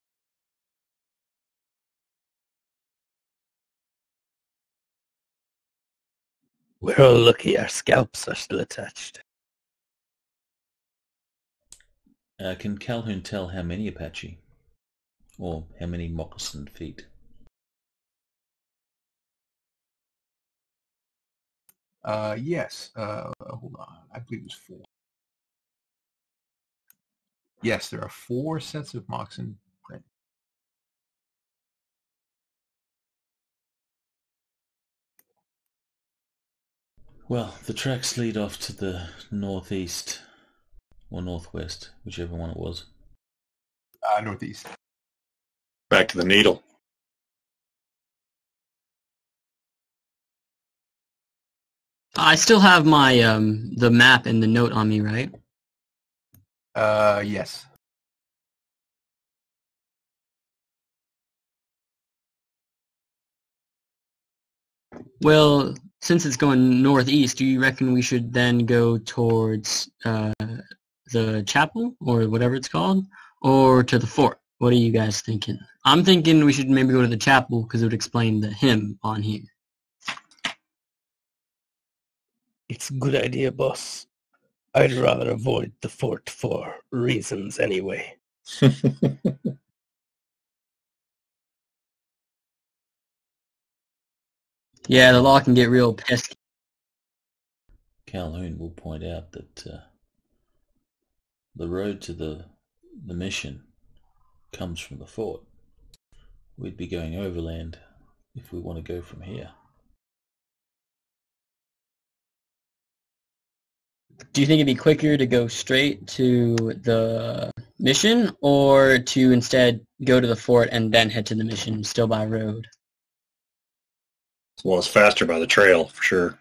We're all lucky our scalps are still attached. Can Calhoun tell how many Apache? Or how many moccasined feet? Yes. Hold on. I believe it was 4. Yes, there are 4 sets of moccasin print. Well, the tracks lead off to the northeast or northwest, whichever one it was. Northeast. Back to the needle. I still have my the map and the note on me, right? Yes. Well, since it's going northeast, do you reckon we should then go towards the chapel or whatever it's called, or to the fort? What are you guys thinking? I'm thinking we should maybe go to the chapel because it would explain the hymn on here. It's a good idea, boss. I'd rather avoid the fort for reasons anyway. Yeah, the law can get real pesky. Calhoun will point out that the road to the mission comes from the fort. We'd be going overland if we want to go from here. Do you think it'd be quicker to go straight to the mission, or to instead go to the fort and then head to the mission still by road? Well, it's faster by the trail, for sure.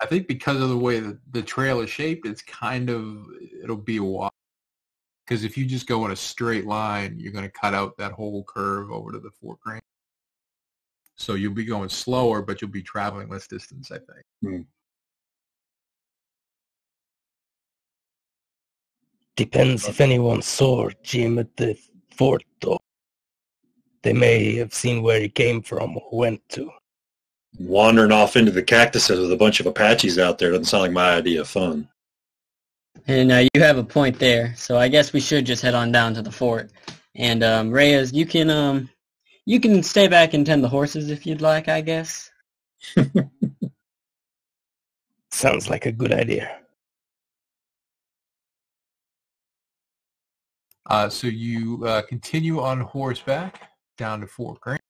I think because of the way that the trail is shaped, it'll be a while. Because if you just go in a straight line, you're going to cut out that whole curve over to the Fort Grant. So you'll be going slower, but you'll be traveling less distance, I think. Hmm. Depends if anyone saw Jim at the fort, though. They may have seen where he came from or went to. Wandering off into the cactuses with a bunch of Apaches out there doesn't sound like my idea of fun. And you have a point there, so I guess we should just head on down to the fort. And Reyes, you can stay back and tend the horses if you'd like, I guess. Sounds like a good idea. So you continue on horseback down to Fort Grant.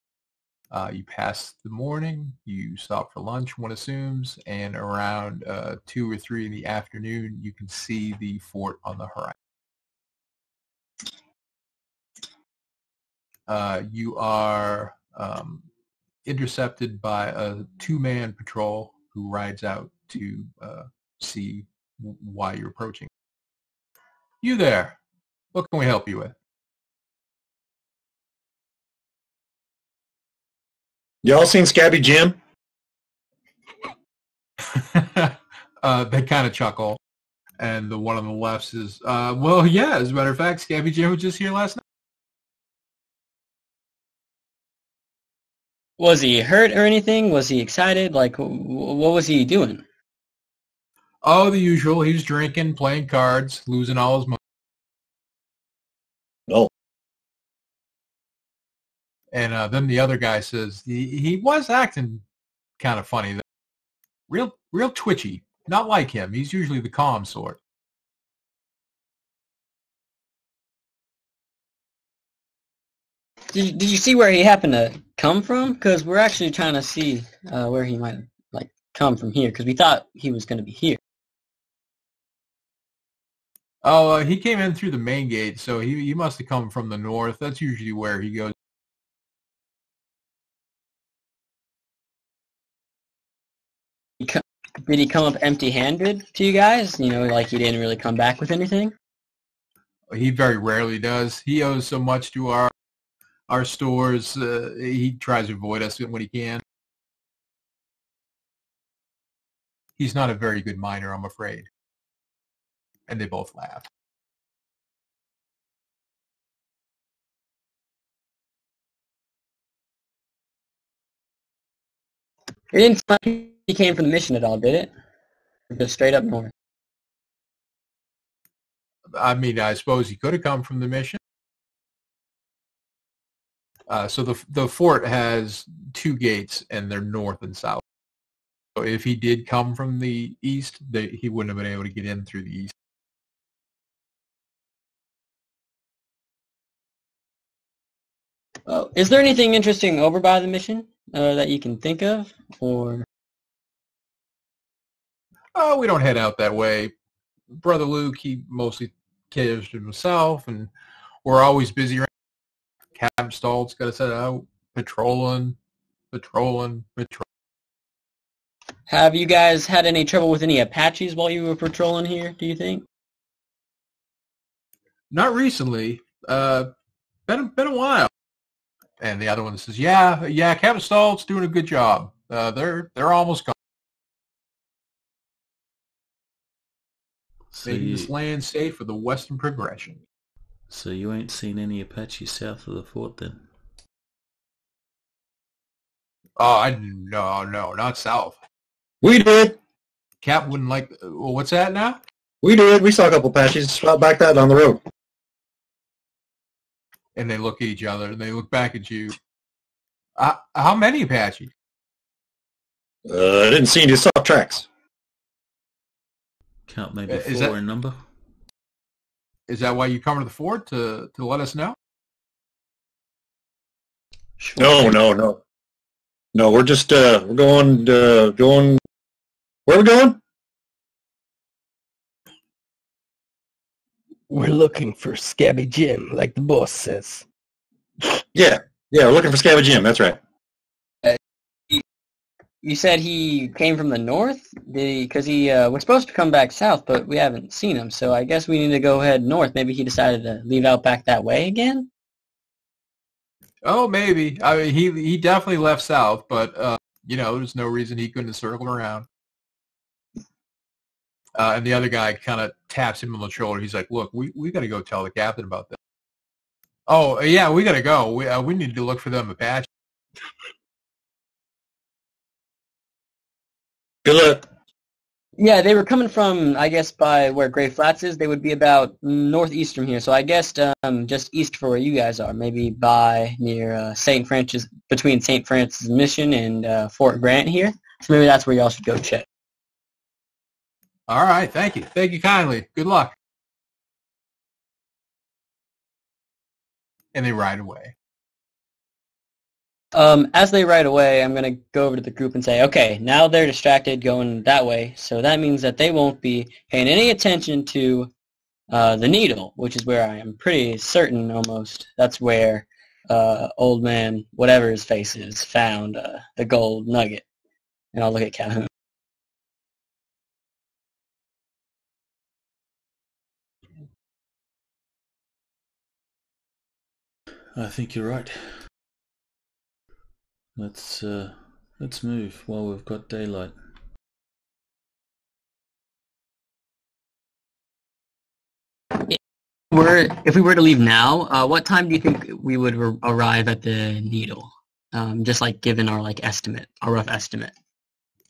You pass the morning, you stop for lunch, one assumes, and around 2 or 3 in the afternoon, you can see the fort on the horizon. You are intercepted by a 2-man patrol who rides out to see why you're approaching. You there. What can we help you with? Y'all seen Scabby Jim? They kind of chuckle. And the one on the left says, well, yeah, as a matter of fact, Scabby Jim was just here last night. Was he hurt or anything? Was he excited? Like, what was he doing? Oh, the usual. He was drinking, playing cards, losing all his money. No. And then the other guy says, he was acting kind of funny. Real twitchy. Not like him. He's usually the calm sort. Did you see where he happened to come from? Because we're actually trying to see where he might come from here. Because we thought he was going to be here. Oh, he came in through the main gate, so he must have come from the north. That's usually where he goes. Did he come up empty-handed to you guys? You know, like he didn't really come back with anything? He very rarely does. He owes so much to our stores. He tries to avoid us when he can. He's not a very good miner, I'm afraid. And they both laugh. It didn't sound like he came from the mission at all, did it? Or just straight up north? I mean, I suppose he could have come from the mission. So the fort has 2 gates, and they're north and south. So if he did come from the east, he wouldn't have been able to get in through the east. Is there anything interesting over by the mission that you can think of, or? Oh, we don't head out that way. Brother Luke, he mostly cares to himself, and we're always busy around. Captain Stall's got to set out patrolling. Have you guys had any trouble with any Apaches while you were patrolling here, do you think? Not recently. Been a while. And the other one says, yeah, Captain Stall's doing a good job. They're almost gone. So Making this land safe for the Western progression. So you ain't seen any Apaches south of the fort then? Oh, no, not south. We did. Cap wouldn't like. Well, what's that now? We did. We saw a couple Apaches back that down the road. And they look at each other, and they look back at you. How many Apaches? I didn't see any soft tracks. Count maybe 4 in number? Is that why you come to the fort to let us know? Sure. No. No, we're just we're going. Where are we going? We're looking for Scabby Jim, like the boss says. Yeah, we're looking for Scab Jim. That's right. You said he came from the north? Because he was supposed to come back south, but we haven't seen him. So I guess we need to go head north. Maybe he decided to leave out back that way again? Oh, maybe. I mean, he definitely left south, but there's no reason he couldn't have circled around. And the other guy kind of taps him on the shoulder. He's like, "Look, we got to go tell the captain about this." Oh, yeah, we got to go. We need to look for them Apache. Good luck. Yeah, they were coming from, I guess, by where Gray Flats is. They would be about northeast from here. So I guess just east for where you guys are, maybe by near St. Francis, between St. Francis Mission and Fort Grant here. So maybe that's where y'all should go check. All right, thank you. Thank you kindly. Good luck. And they ride away. As they ride away, I'm going to go over to the group and say, okay, now they're distracted going that way, so that means that they won't be paying any attention to the needle, which is where I am pretty certain almost that's where old man, whatever his face is, found the gold nugget. And I'll look at Calhoun. I think you're right. Let's move while we've got daylight. If we were to leave now, what time do you think we would arrive at the needle? Just like given our estimate, our rough estimate.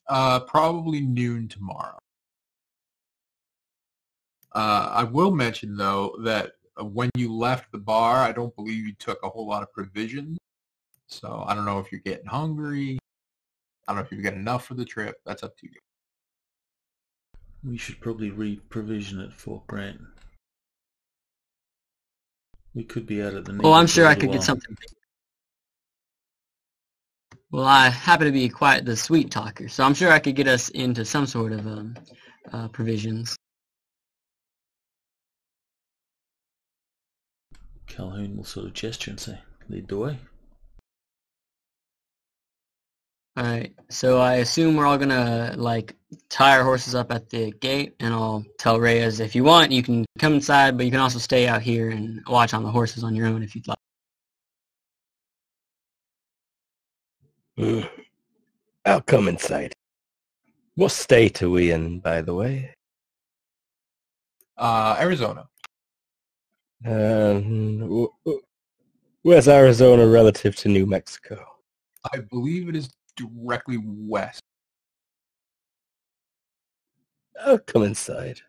Probably noon tomorrow. I will mention though that when you left the bar, I don't believe you took a whole lot of provisions. So I don't know if you're getting hungry. I don't know if you've got enough for the trip. That's up to you. We should probably re-provision it for Grant. We could be out at the needle. Oh, I'm sure I could get something. Well, I happen to be quite the sweet talker, so I'm sure I could get us into some sort of provisions. Calhoun will sort of gesture and say, lead the way. Alright, so I assume we're all gonna tie our horses up at the gate, and I'll tell Reyes, if you want, you can come inside, but you can also stay out here and watch on the horses on your own if you'd like. I'll come inside. What state are we in, by the way? Arizona. Where's Arizona relative to New Mexico? I believe it is directly west. I'll come inside.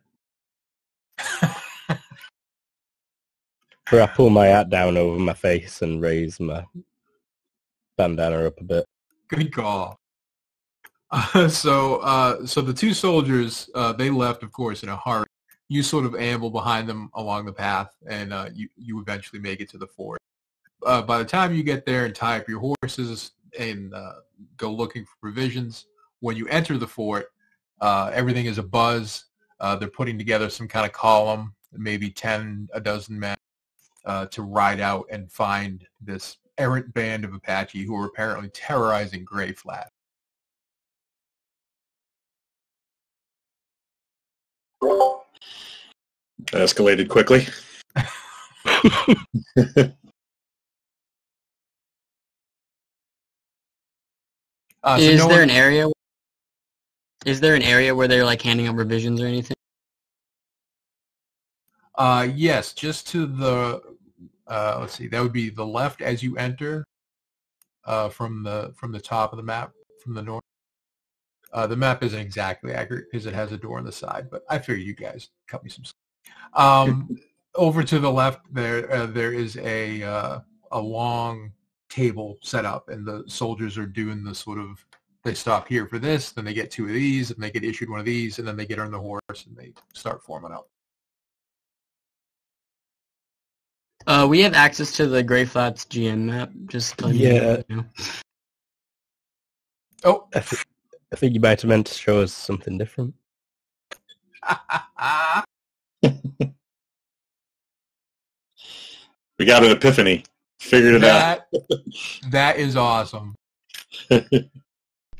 Or I pull my hat down over my face and raise my bandana up a bit. Good call. So the two soldiers, they left, of course, in a hurry. You sort of amble behind them along the path, and you eventually make it to the fort. By the time you get there and tie up your horses and go looking for provisions, when you enter the fort, everything is abuzz. They're putting together some kind of column, maybe a dozen men, to ride out and find this errant band of Apache who are apparently terrorizing Gray Flat. That escalated quickly. Is there an area where they're handing out provisions or anything? Yes, just to the let's see, that would be the left as you enter from the top of the map from the north. The map isn't exactly accurate because it has a door on the side, but I figured you guys cut me some. Over to the left, there is a long table set up, and the soldiers are doing the sort of, they stop here for this, then they get two of these, and they get issued one of these, and then they get on the horse and they start forming up. We have access to the Gray Flats GM map. Just Yeah. You know. Oh, I think you might have meant to show us something different. We got an epiphany. Figured it out. That is awesome.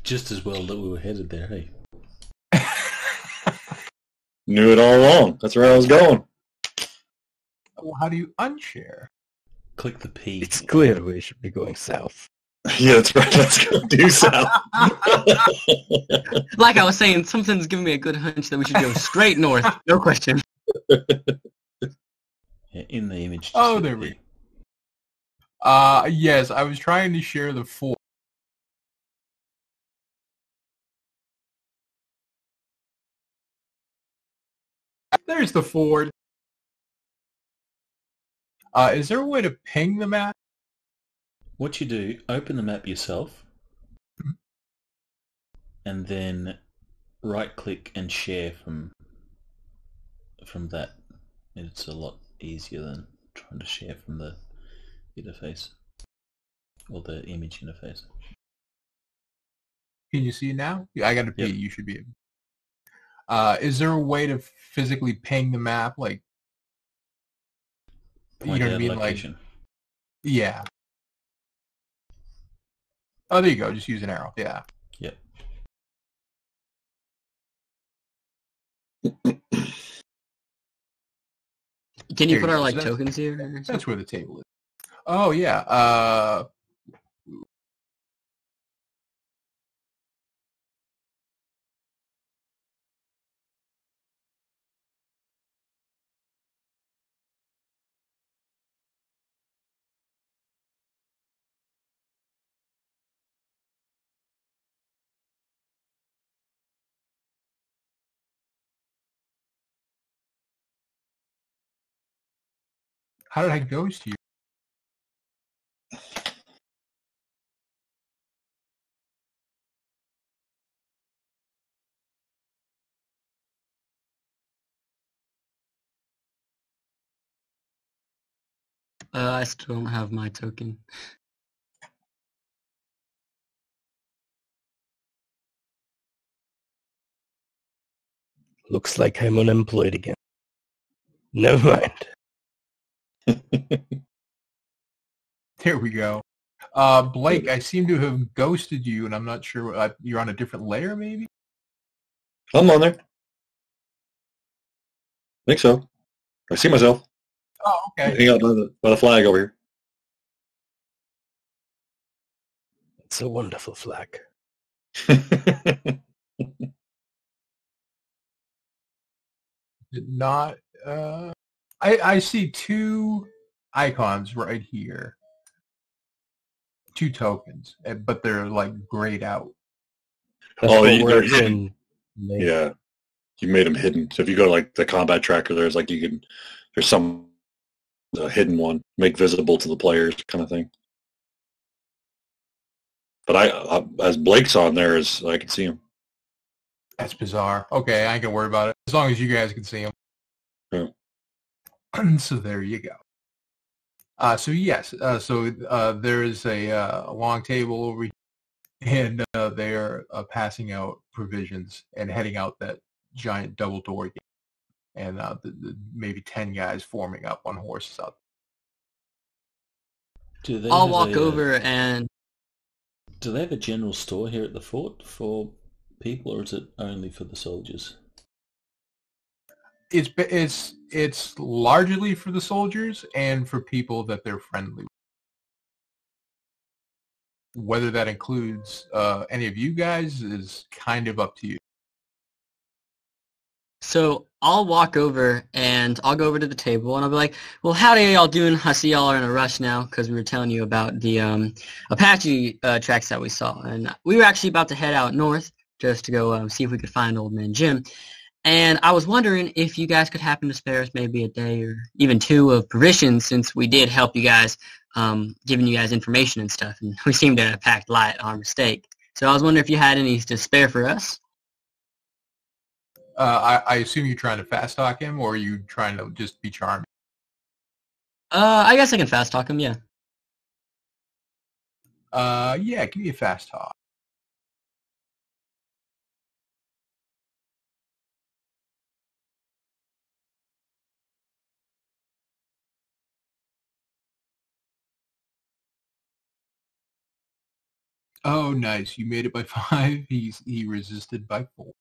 Just as well that we were headed there, hey? Knew it all along. That's where I was going. Well, how do you unshare? Click the P. It's clear we should be going south. Yeah, that's right. Let's go due south. Like I was saying, something's giving me a good hunch that we should go straight north. No question. Yeah, in the image. just Oh, hit there the we P. go. Yes, I was trying to share the fort. There's the ford. Is there a way to ping the map? What you do, open the map yourself, and then right-click and share from that. It's a lot easier than trying to share from the interface or the image interface. Can you see it now? Yeah, I got to pee. Yep. You should be able. Is there a way to physically ping the map? Like, Point you know what I out mean? location. Like, yeah. Oh, there you go. Just use an arrow. Yeah. Yep. Can you There put you our go. like So tokens here? Or something? That's where the table is. Oh yeah. How did I ghost you? I still don't have my token. Looks like I'm unemployed again. Never mind. There we go. Blake, I seem to have ghosted you, and I'm not sure. You're on a different layer, maybe? I'm on there. Think so. I see myself. Oh, okay. Hang out by the flag over here. It's a wonderful flag. Did not. I see two icons right here. Two tokens, but they're like grayed out. That's Oh, what they're we're hidden. in. Mate. Yeah, you made them hidden. So if you go to like the combat tracker, there's like there's some hidden one, make visible to the players kind of thing. But I as Blake's on there, as I can see him. That's bizarre. Okay, I ain't gonna worry about it as long as you guys can see them. Yeah. So there you go. So yes, there is a long table over here, and they are passing out provisions and heading out that giant double door gate, and maybe 10 guys forming up on horses out. Do they I'll have walk a, over and Do they have a general store here at the fort for people, or is it only for the soldiers? It's largely for the soldiers and for people that they're friendly with. Whether that includes any of you guys is kind of up to you. so I'll walk over and I'll go over to the table and I'll be like, well, howdy y'all doing? I see y'all are in a rush now because we were telling you about the Apache tracks that we saw. And we were actually about to head out north just to go see if we could find Old Man Jim. And I was wondering if you guys could happen to spare us maybe a day or even two of provisions since we did help you guys, giving you guys information and stuff. And we seem to have packed light on our mistake. So I was wondering if you had any to spare for us. I assume you're trying to fast talk him, or are you trying to just be charming? I guess I can fast talk him, yeah. Yeah, give me a fast talk. Oh, nice. You made it by 5. He resisted by 4.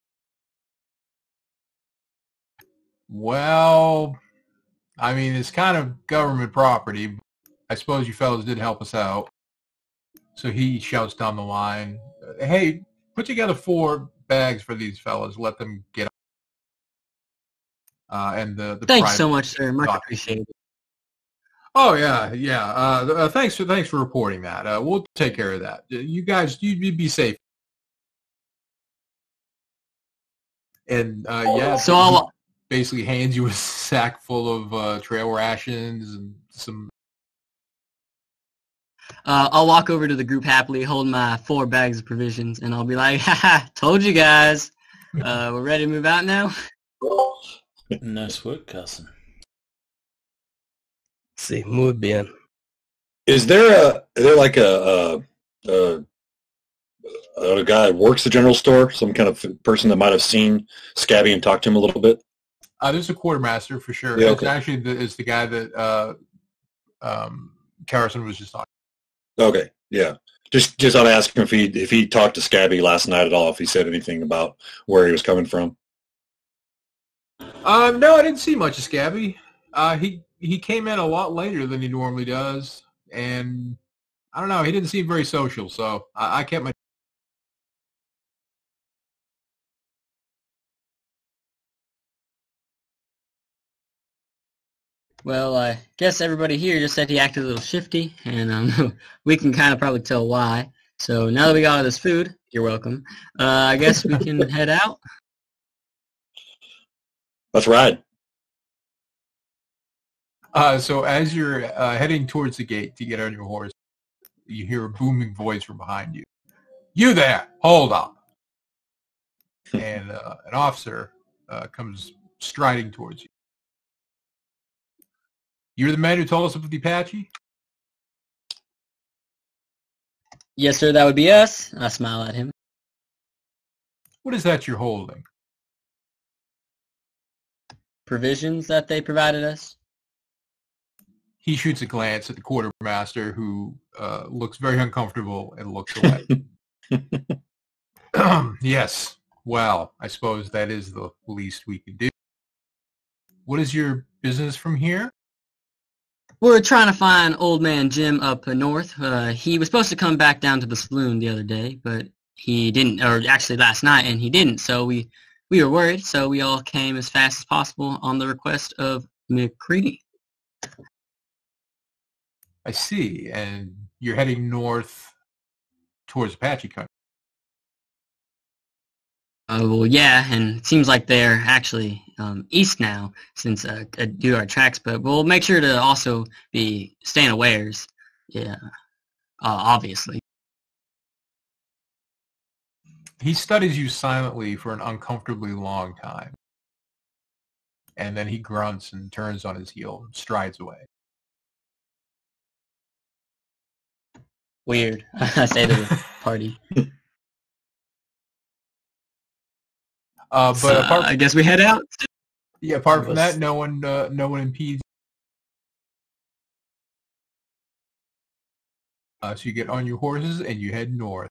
Well, I mean, it's kind of government property. I suppose you fellas did help us out. So he shouts down the line, hey, put together 4 bags for these fellas. Let them get and the Thanks so private much, sir. Much doc- appreciated. Oh, yeah. Thanks for reporting that. We'll take care of that. You guys, you be safe. And, yeah, So he I'll basically hands you a sack full of trail rations and some... I'll walk over to the group happily, holding my 4 bags of provisions, and I'll be like, haha, told you guys. We're ready to move out now? Nice work, cousin. Sí, muy bien. Is there like a guy that works the general store, some kind of person that might have seen Scabby and talked to him a little bit? There's a quartermaster for sure. Yeah, It's okay. actually it's the guy that Carrison was just talking. Okay, yeah. Just I'd ask him if he talked to Scabby last night at all, if he said anything about where he was coming from. No, I didn't see much of Scabby. He came in a lot later than he normally does, and I don't know. He didn't seem very social, so I kept my. Well, I guess everybody here just said he acted a little shifty, and we can kind of probably tell why. So now that we got all this food, you're welcome. I guess we can head out. Let's ride. So as you're heading towards the gate to get on your horse, you hear a booming voice from behind you. You there! Hold up! And an officer comes striding towards you. You're the man who told us about the Apache? Yes, sir, that would be us. I smile at him. What is that you're holding? Provisions that they provided us. He shoots a glance at the quartermaster, who looks very uncomfortable and looks away. Yes. Well, I suppose that is the least we can do. What is your business from here? We're trying to find old man Jim up north. He was supposed to come back down to the saloon the other day, but he didn't, or actually last night, and he didn't. So we were worried, so we all came as fast as possible on the request of McCready. I see. And you're heading north towards Apache country. Well, yeah, and it seems like they're actually east now since due to our tracks, but we'll make sure to also be staying awares, yeah, obviously. He studies you silently for an uncomfortably long time. And then he grunts and turns on his heel and strides away. Weird, I say to the party. But So, apart I guess we head out. Yeah, apart from that, no one impedes. So you get on your horses and you head north.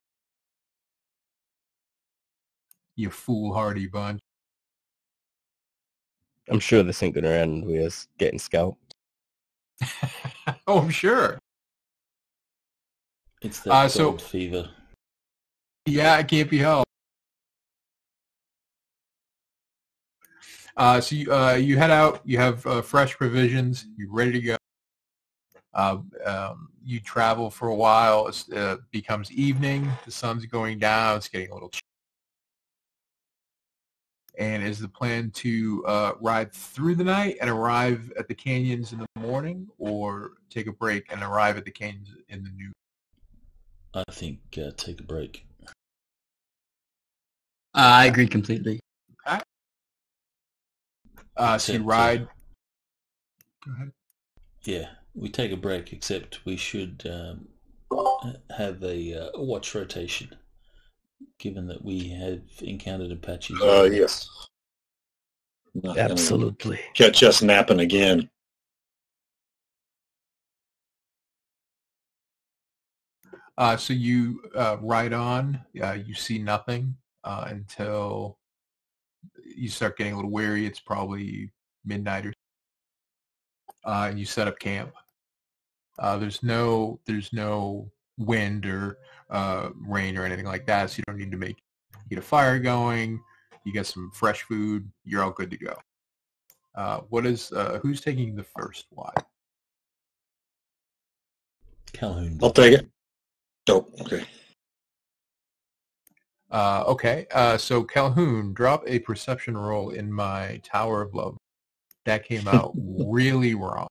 You foolhardy bunch. I'm sure this ain't gonna end with us getting scalped. Oh, I'm sure. It's that so- gold fever. Yeah, it can't be helped. So you head out. You have fresh provisions. You're ready to go. You travel for a while. It becomes evening. The sun's going down. It's getting a little chilly. And is the plan to ride through the night and arrive at the canyons in the morning, or take a break and arrive at the canyons in the noon? I think take a break. I agree completely. So you ride. Go ahead. Yeah, we take a break, except we should have a watch rotation, given that we have encountered Apaches. Yes. Not gonna Absolutely. catch us napping again. So you ride on. You see nothing until you start getting a little weary. It's probably midnight or and you set up camp. There's no wind or rain or anything like that, so you don't need to get a fire going. You get some fresh food. You're all good to go. Who's taking the first watch? Calhoun. I'll take it. Dope. Okay. Okay. So Calhoun, drop a perception roll in my Tower of Love. That came out really wrong.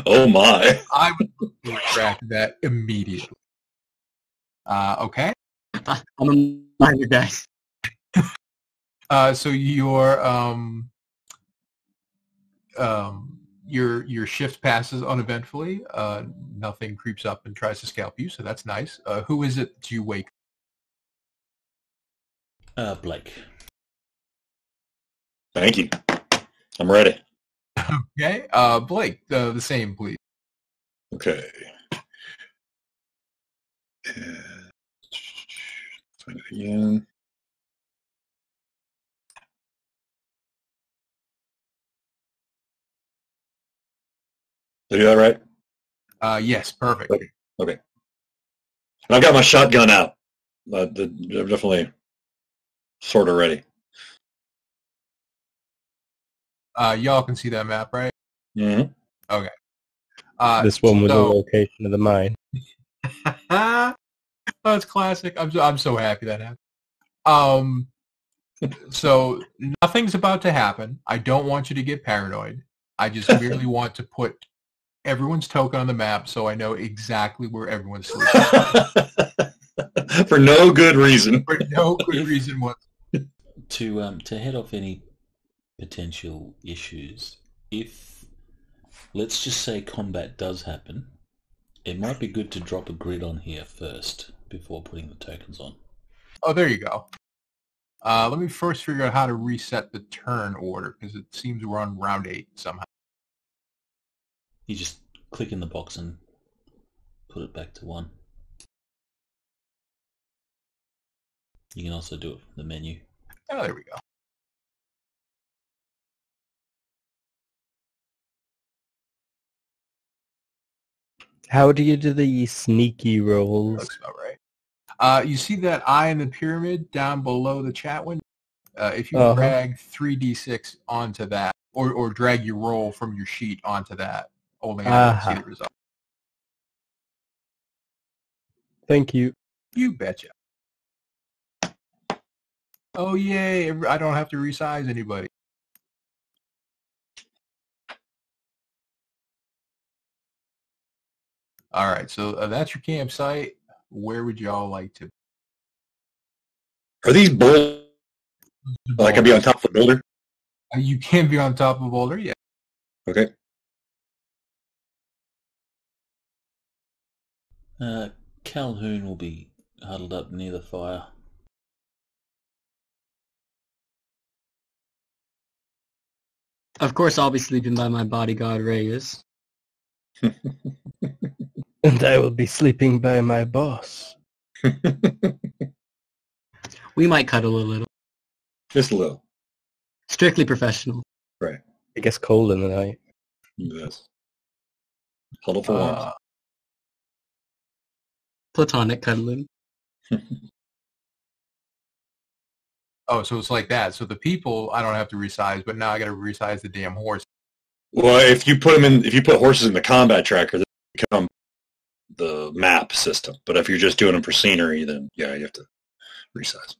Oh my. I would retract that immediately. Okay. I'm a minor dice. So your shift passes uneventfully. Nothing creeps up and tries to scalp you, so that's nice. Who is it that you wake? Blake. Thank you. I'm ready. Okay. Blake, the same, please. Okay. Find it again. Did I do that right? Yes, perfect. Okay. Okay. I've got my shotgun out. I'm definitely sort of ready. Y'all can see that map, right? Mm-hmm. Okay. This one was the location of the mine. Oh, it's classic. I'm so happy that happened. So nothing's about to happen. I don't want you to get paranoid. I just merely want to put everyone's token on the map so I know exactly where everyone's sleeping. For no good reason. For no good reason whatsoever. To head off any potential issues, if let's just say combat does happen, it might be good to drop a grid on here first before putting the tokens on. Oh, there you go. Let me first figure out how to reset the turn order because it seems we're on round 8 somehow. You just click in the box and put it back to 1. You can also do it from the menu. Oh, there we go. How do you do the sneaky rolls? Looks about right. You see that eye in the pyramid down below the chat window? If you drag 3d6 onto that, or drag your roll from your sheet onto that, only I will see the result. Thank you. You betcha. Oh, yay. I don't have to resize anybody. All right, so that's your campsite. Where would y'all like to? Are these boulders? Like, I'd be on top of a boulder? You can be on top of a boulder, yeah. Okay. Calhoun will be huddled up near the fire. Of course, I'll be sleeping by my bodyguard Reyes. And I will be sleeping by my boss. We might cuddle a little. Just a little. Strictly professional. Right. It gets cold in the night. Yes. Huddle for warmth. Platonic cuddling. Oh, so it's like that. So the people I don't have to resize, but now I got to resize the damn horse. Well, if you put horses in the combat tracker, they become the map system. But if you're just doing them for scenery, then yeah, you have to resize.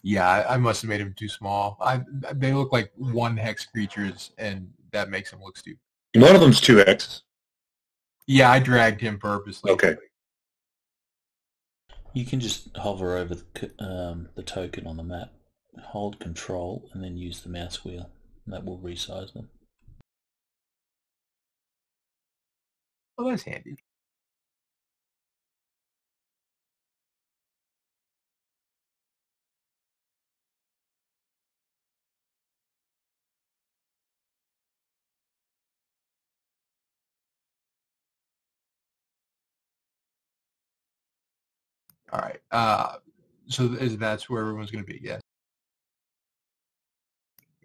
Yeah, I must have made them too small. They look like 1 hex creatures, and that makes them look stupid. One of them's 2x. Yeah, I dragged him purposely. Okay. You can just hover over the token on the map, hold control, and then use the mouse wheel. And that will resize them. Oh, that's handy. All right. So that's where everyone's going to be, yes.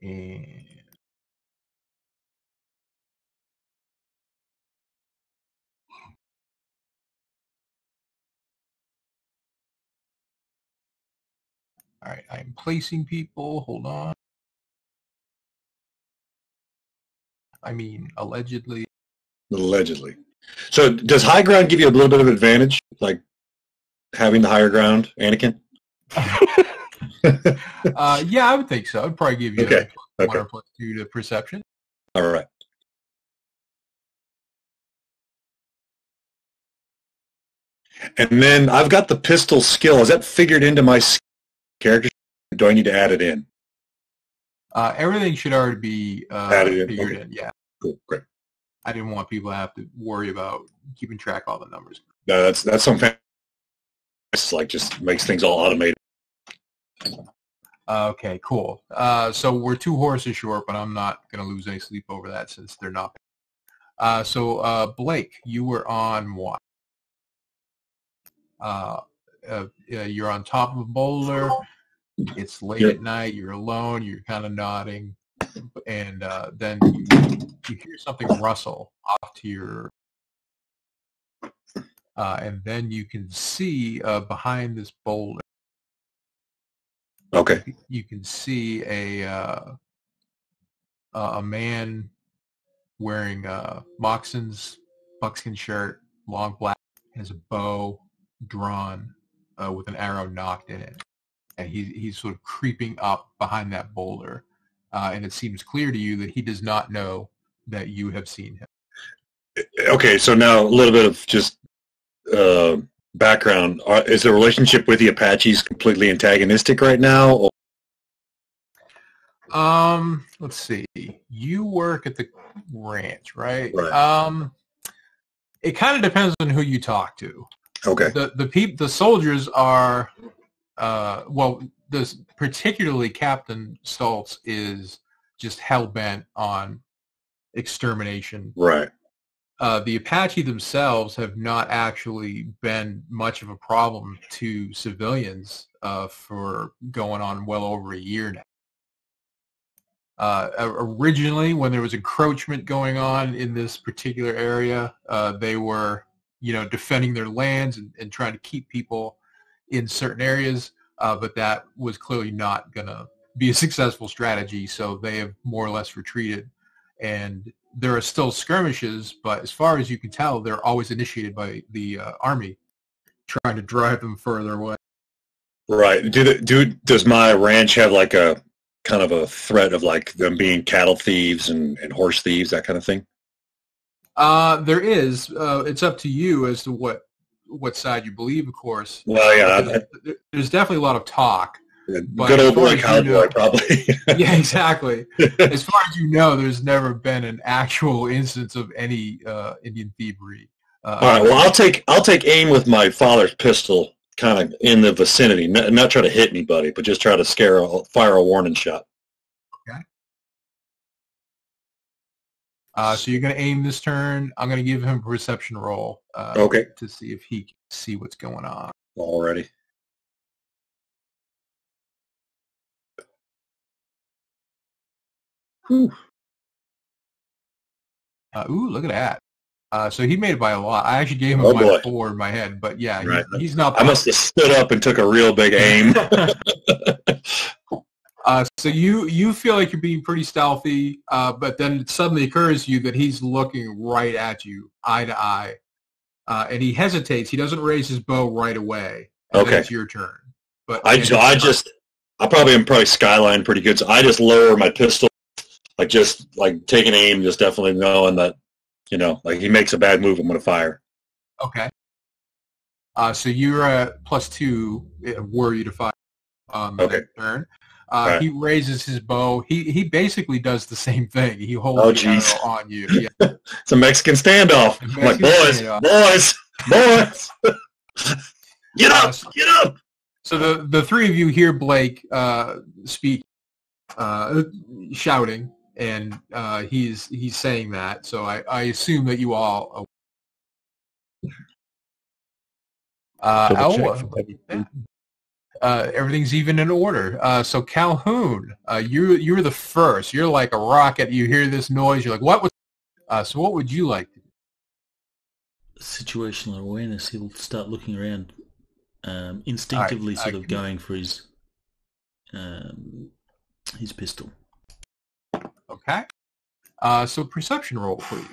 And all right, I'm placing people. Hold on. I mean, allegedly. Allegedly. So does high ground give you a little bit of advantage, like having the higher ground, Anakin? Yeah, I would think so. I'd probably give you Okay. a +1 or +2 to perception. All right. And then I've got the pistol skill. Is that figured into my character? Do I need to add it in? Everything should already be Added figured in. in. Yeah. Cool. Great. I didn't want people to have to worry about keeping track of all the numbers. No, that's something. It's like just makes things all automated. Okay, cool. So we're 2 horses short, but I'm not going to lose any sleep over that since they're not. So Blake, you were on what? You're on top of a boulder. It's late at night. You're alone. You're kind of nodding, and then you hear something rustle off to your, and then you can see behind this boulder. Okay. You can see a man wearing moccasins, buckskin shirt, long black, has a bow drawn with an arrow knocked in it, and he's sort of creeping up behind that boulder, and it seems clear to you that he does not know that you have seen him. Okay, so now a little bit of just background. Is the relationship with the Apaches completely antagonistic right now? Or? Let's see. You work at the ranch, right? Right. It kind of depends on who you talk to. Okay. The soldiers are, well, this particularly Captain Stoltz is just hell bent on extermination. Right. The Apache themselves have not actually been much of a problem to civilians for going on well over a year now. Originally, when there was encroachment going on in this particular area, they were, defending their lands and trying to keep people in certain areas, but that was clearly not going to be a successful strategy, so they have more or less retreated. And there are still skirmishes, but as far as you can tell, they're always initiated by the Army, trying to drive them further away. Right. Does my ranch have like a kind of a threat of like them being cattle thieves and horse thieves, that kind of thing? There is. It's up to you as to what side you believe, of course. Well, yeah. There's definitely a lot of talk. Good old boy cowboy, probably. Yeah, exactly. As far as you know, there's never been an actual instance of any Indian thievery. All right. Well, I'll take aim with my father's pistol, kind of in the vicinity. Not try to hit anybody, but just try to fire a warning shot. Okay. So you're going to aim this turn. I'm going to give him a perception roll. Okay. To see if he can see what's going on. Alrighty. Ooh, look at that. So he made it by a lot. I actually gave him a 4 in my head, but yeah, right. he's not. I must have stood up and took a real big aim. So you feel like you're being pretty stealthy, but then it suddenly occurs to you that he's looking right at you, eye to eye, and he hesitates. He doesn't raise his bow right away. And Okay, then it's your turn. But I probably am skyline pretty good, so I just lower my pistol, like just like taking aim, just definitely knowing that, like he makes a bad move, I'm going to fire. Okay. So you're at +2, were you to fire on the turn. Right. He raises his bow. He basically does the same thing. He holds the arrow on you. Yeah. It's a Mexican standoff. I'm like, boys, get up, get up. So the three of you hear Blake speak, shouting, and he's saying that. So I assume that you all. Double check Oh, for everything. everything's even in order. So Calhoun, you're the first. You're like a rocket. You hear this noise. You're like, what was? So what would you like to do? Situational awareness. He'll start looking around, instinctively, sort of going for his pistol. Okay. So perception roll, please.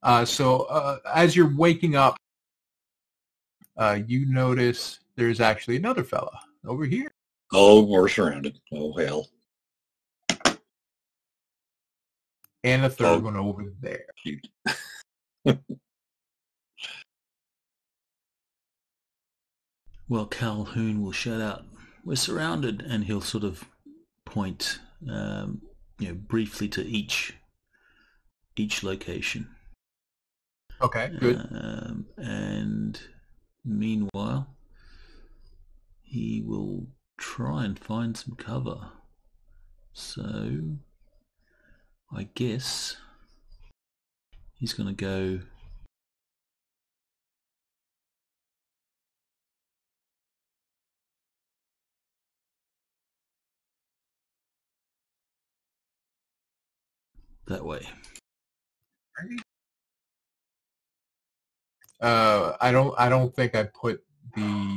As you're waking up, you notice there's actually another fella over here. Oh, we're surrounded. Oh, hell. And a third one over there. Cute. Well, Calhoun will shout out, "We're surrounded," and he'll sort of point, briefly to each location. Okay, good. And meanwhile, he will try and find some cover. So, I guess he's going to go that way. I don't think I put the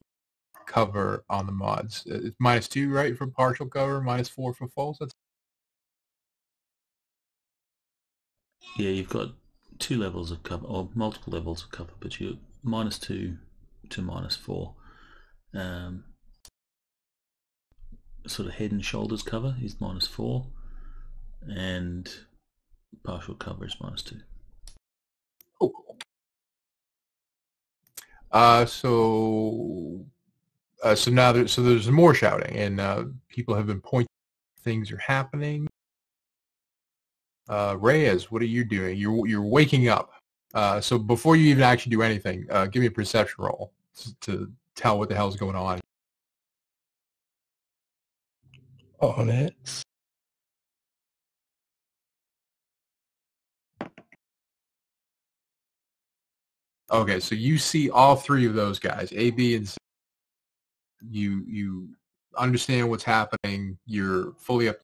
cover on the mods. It's -2, right, for partial cover, -4 for false. Yeah, you've got 2 levels of cover, or multiple levels of cover, but you're -2 to -4. Sort of head and shoulders cover is -4, and partial cover is -2. Oh, cool. So now there's more shouting, and people have been pointing. Things are happening. Reyes, what are you doing? You're waking up. So before you even actually do anything, give me a perception roll to tell what the hell's going on. On it. Okay, so you see all 3 of those guys, A, B, and C. You understand what's happening. You're fully up.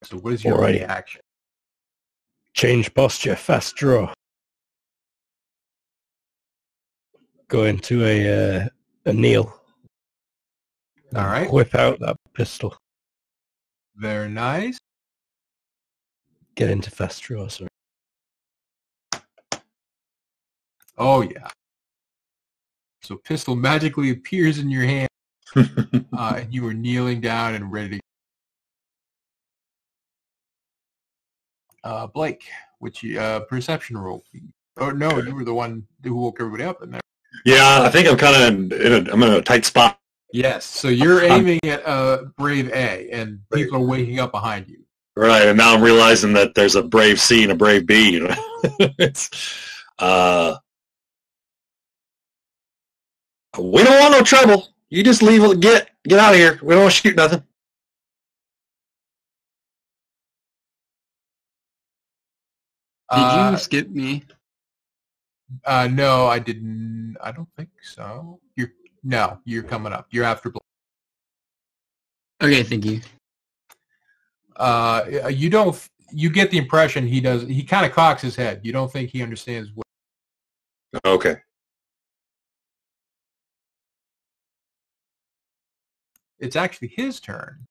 So what is your Alrighty. reaction? Change posture, fast draw. Go into a kneel. All right. Whip out that pistol. Very nice. Get into fast draw, sorry. Oh, yeah. So pistol magically appears in your hand, and you are kneeling down and ready to... Blake, which perception roll, please. Oh, no, you were the one who woke everybody up in there. Yeah, I think I'm kind of I'm in a tight spot. Yes, so you're aiming at Brave A, and people are waking up behind you. Right, and now I'm realizing that there's a Brave C and a Brave B. You know? We don't want no trouble. You just leave. Get out of here. We don't want to shoot nothing. Did you skip me? No, I didn't. I don't think so. You're coming up. You're after Blake. Okay, thank you. You don't. You get the impression he does. He kind of cocks his head. You don't think he understands what. Okay. It's actually his turn.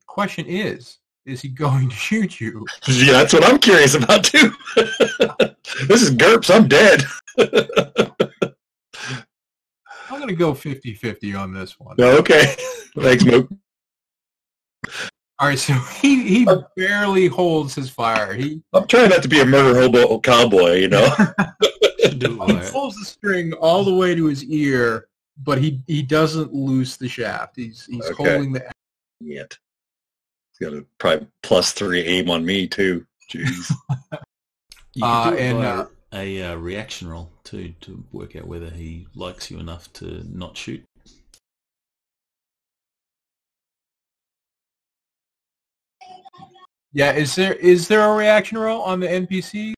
Question is he going to shoot you? Yeah, that's what I'm curious about too. This is GURPS. I'm dead. I'm going to go 50-50 on this one. Okay. Thanks, Mook. All right, so he barely holds his fire. I'm trying not to be a murder hobo cowboy, you know. He pulls the string all the way to his ear, but he doesn't loose the shaft. He's Okay. holding the... Yet. He's got a probably +3 aim on me too. Jeez. You could do and a reaction roll too to work out whether he likes you enough to not shoot. Yeah, is there a reaction roll on the NPC?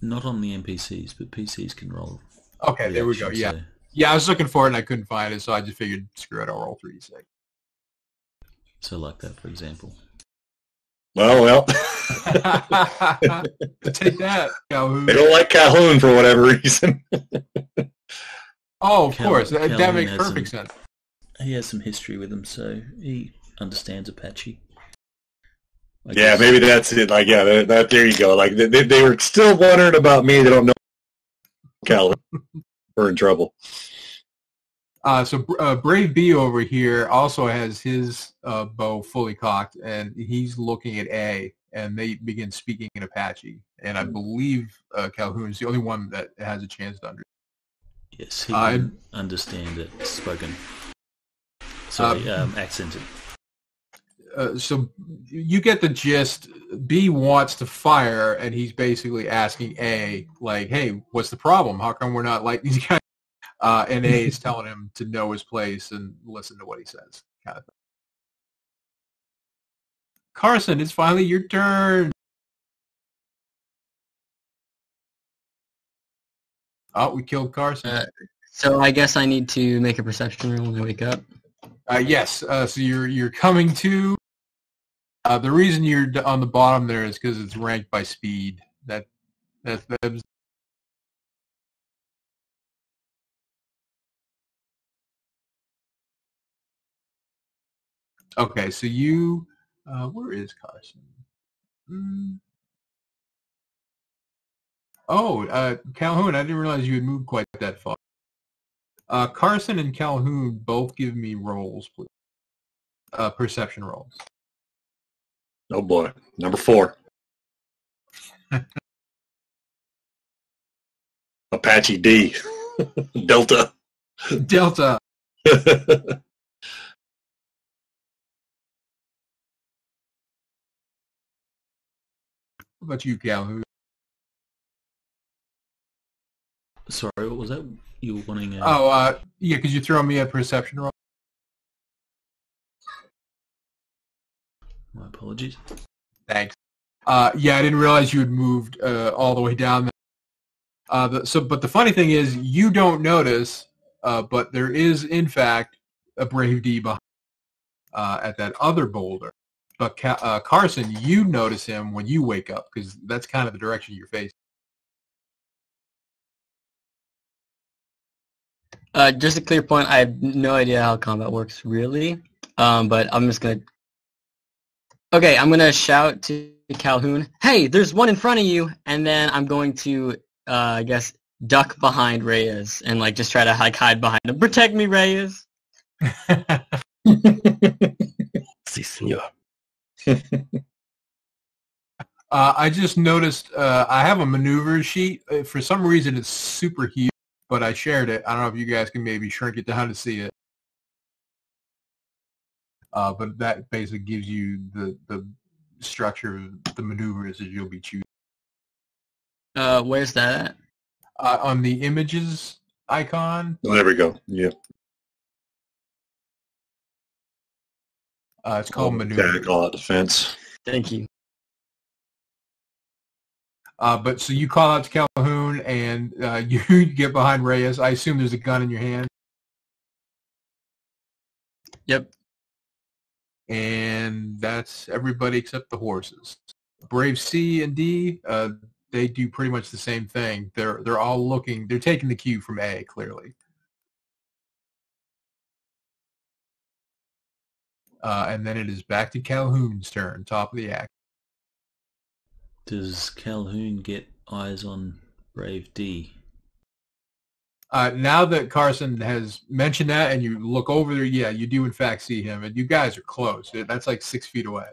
Not on the NPCs, but PCs can roll. Okay, there we go. reaction, Yeah. so- Yeah, I was looking for it and I couldn't find it, so I just figured, screw it, I'll roll 3d6. So like that, for example. Well. Take that, Calhoun. They don't like Calhoun for whatever reason. Oh, of course. That Calhoun makes has perfect some- sense. He has some history with him, so he understands Apache. I Yeah, guess. maybe that's it. Like, yeah, that there you go. Like, they were still wondering about me. They don't know Calhoun. We're in trouble. So Brave B over here also has his bow fully cocked, and he's looking at A, and they begin speaking in Apache. And I believe Calhoun's the only one that has a chance to understand. Yes, he can understand it spoken. Sorry, accented. So you get the gist. B wants to fire, and he's basically asking A, like, hey, what's the problem? How come we're not like these guys? And A is telling him to know his place and listen to what he says. Kind of thing. Carson, it's finally your turn. Oh, we killed Carson. So I guess I need to make a perception roll when I wake up. Yes. So you're coming to. The reason you're on the bottom there is because it's ranked by speed. That's okay. So you, where is Carson? Oh, Calhoun. I didn't realize you had moved quite that far. Carson and Calhoun both give me rolls, please. Perception rolls. Oh boy, number 4. Apache D. Delta. Delta. What about you, Calhoun? Sorry, what was that? You were wanting a... Oh, yeah, because you throw me a perception roll. My apologies. Thanks. Yeah, I didn't realize you had moved all the way down there. But the funny thing is, you don't notice, but there is, in fact, a Brave D behind at that other boulder. But Carson, you notice him when you wake up, because that's kind of the direction you're facing. Just a clear point, I have no idea how combat works, really. But I'm just going to... Okay, I'm going to shout to Calhoun, hey, there's one in front of you! And then I'm going to, I guess, duck behind Reyes and, like, just try to hide behind him. Protect me, Reyes! Si, senor. I just noticed I have a maneuver sheet. For some reason, it's super huge, but I shared it. I don't know if you guys can maybe shrink it down to see it. But that basically gives you the structure of the maneuvers that you'll be choosing. Where's that at? On the images icon, Oh, there we go. Yeah. it's called maneuver. Okay, call out defense. Thank you. But so you call out to Calhoun and you get behind Reyes. I assume there's a gun in your hand. Yep. And that's everybody except the horses. Brave C and D, they do pretty much the same thing. They're all looking. They're taking the cue from A, clearly. And then it is back to Calhoun's turn, top of the act. Does Calhoun get eyes on Brave D? Now that Carson has mentioned that and you look over there, yeah, you do in fact see him. And you guys are close. That's like 6 feet away.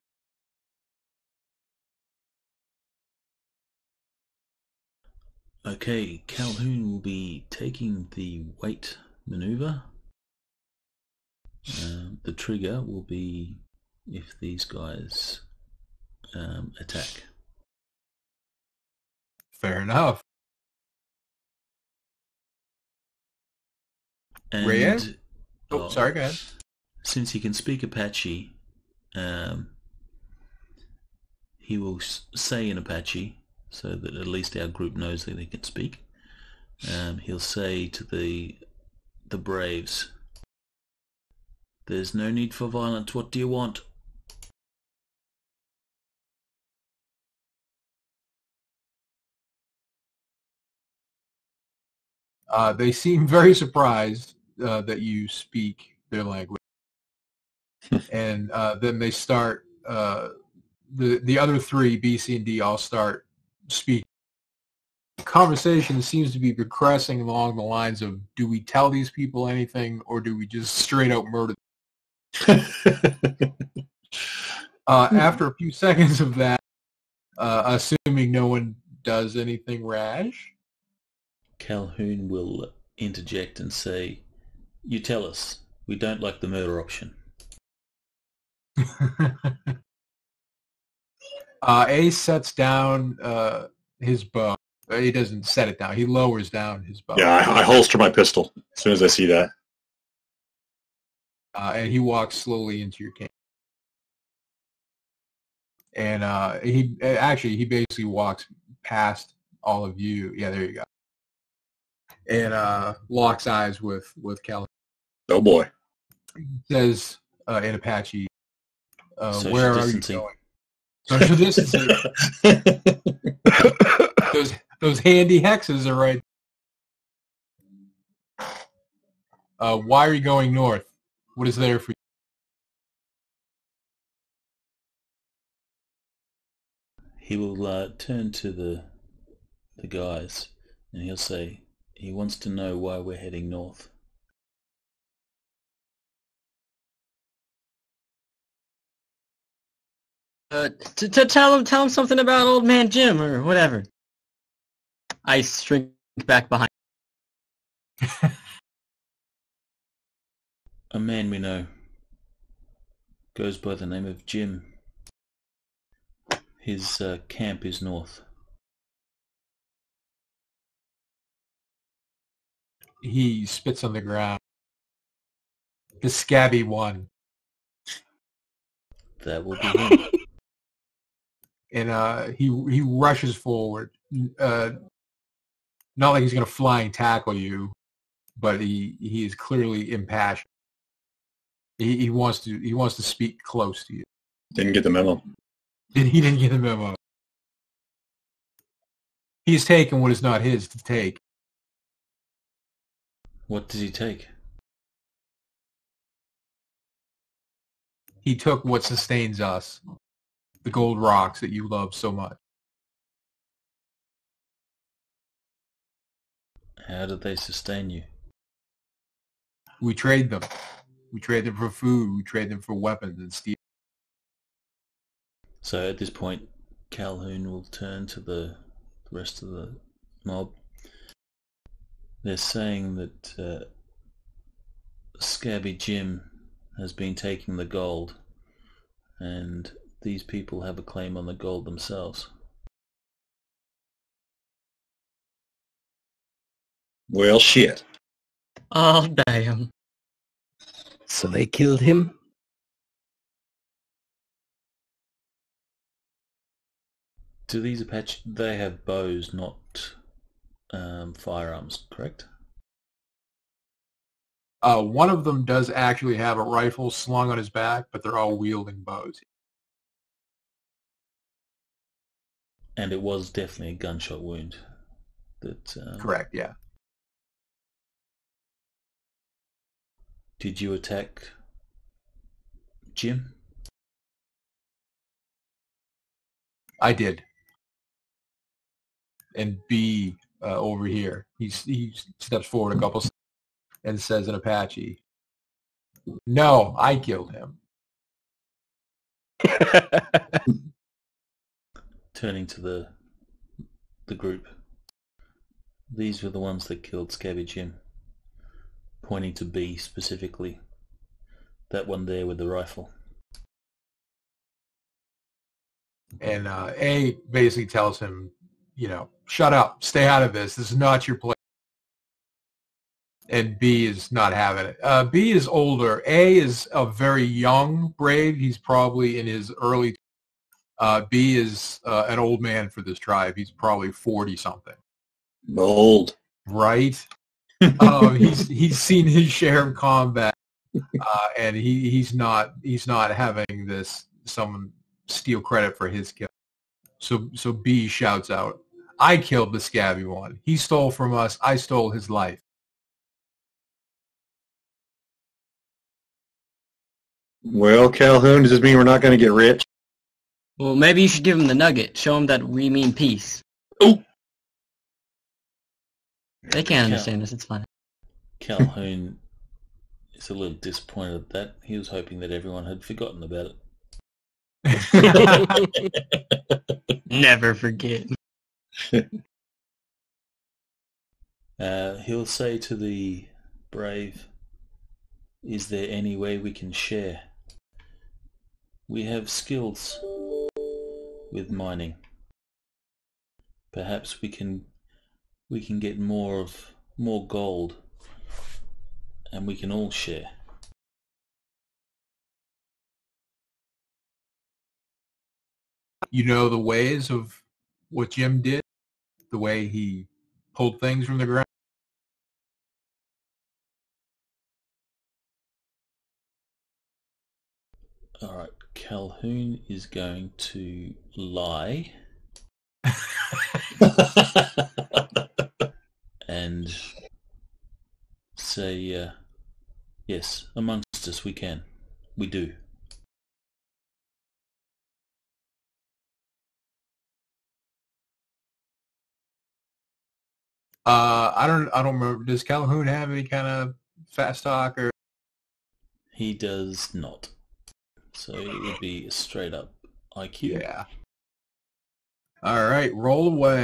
Okay, Calhoun will be taking the wait maneuver. The trigger will be if these guys attack. Fair enough. And, Reyes? Oh, sorry, go ahead. Since he can speak Apache, he will say in Apache, so that at least our group knows that they can speak. He'll say to the Braves, "There's no need for violence. What do you want?" They seem very surprised that you speak their language. And then they start, the other three, B, C, and D, all start speaking. The conversation seems to be progressing along the lines of, do we tell these people anything, or do we just straight out murder them? After a few seconds of that, assuming no one does anything rash, Calhoun will interject and say, "You tell us. We don't like the murder option." A sets down his bow. He doesn't set it down. He lowers down his bow. Yeah, I holster my pistol as soon as I see that. And he walks slowly into your camp. And he basically walks past all of you. Yeah, there you go. And locks eyes with Kelly. Oh boy. Says in Apache, Social "Where are you distancing. going?" Social distancing. those handy hexes are right. Why are you going north? What is there for you? He will turn to the guys and he'll say he wants to know why we're heading north. To tell him something about old man Jim or whatever. I shrink back behind. A man we know goes by the name of Jim. His camp is north. He spits on the ground. The scabby one. That will be him. And he rushes forward. Not like he's going to flying tackle you, but he is clearly impassioned. He wants to speak close to you. Didn't get the memo. He didn't get the memo. He's taken what is not his to take. What does he take? He took what sustains us, the gold rocks that you love so much. How did they sustain you? We trade them. We trade them for food. We trade them for weapons and steel. So at this point, Calhoun will turn to the rest of the mob. They're saying that Scabby Jim has been taking the gold, and these people have a claim on the gold themselves. Well, shit. Oh, damn. So they killed him? Do these Apache, they have bows, not firearms, correct? One of them does actually have a rifle slung on his back, but they're all wielding bows. And it was definitely a gunshot wound. That Correct, yeah. Did you attack Jim? I did. And B over here, he steps forward a couple steps and says in Apache, "No, I killed him." Turning to the group. These were the ones that killed Scabby Jim. Pointing to B specifically. That one there with the rifle. And A basically tells him, shut up, stay out of this. This is not your place. And B is not having it. B is older. A is a very young brave. He's probably in his early. B is an old man for this tribe. He's probably 40-something. Old. Right? He's seen his share of combat, and he's not having someone steal credit for his kill. So B shouts out, "I killed the scabby one. He stole from us. I stole his life." Well, Calhoun, does this mean we're not going to get rich? Well, maybe you should give him the nugget. Show him that we mean peace. Oh. They can't understand us. It's fine. Calhoun is a little disappointed at that. He was hoping that everyone had forgotten about it. Never forget. He'll say to the brave, "Is there any way we can share? We have skills with mining. Perhaps we can get more gold, and we can all share." You know the ways of what Jim did, the way he pulled things from the ground. All right, Calhoun is going to lie and say, yes, amongst us we can. We do. I don't remember. Does Calhoun have any kind of fast talk or? He does not. So it would be a straight up IQ. Yeah. All right, roll away.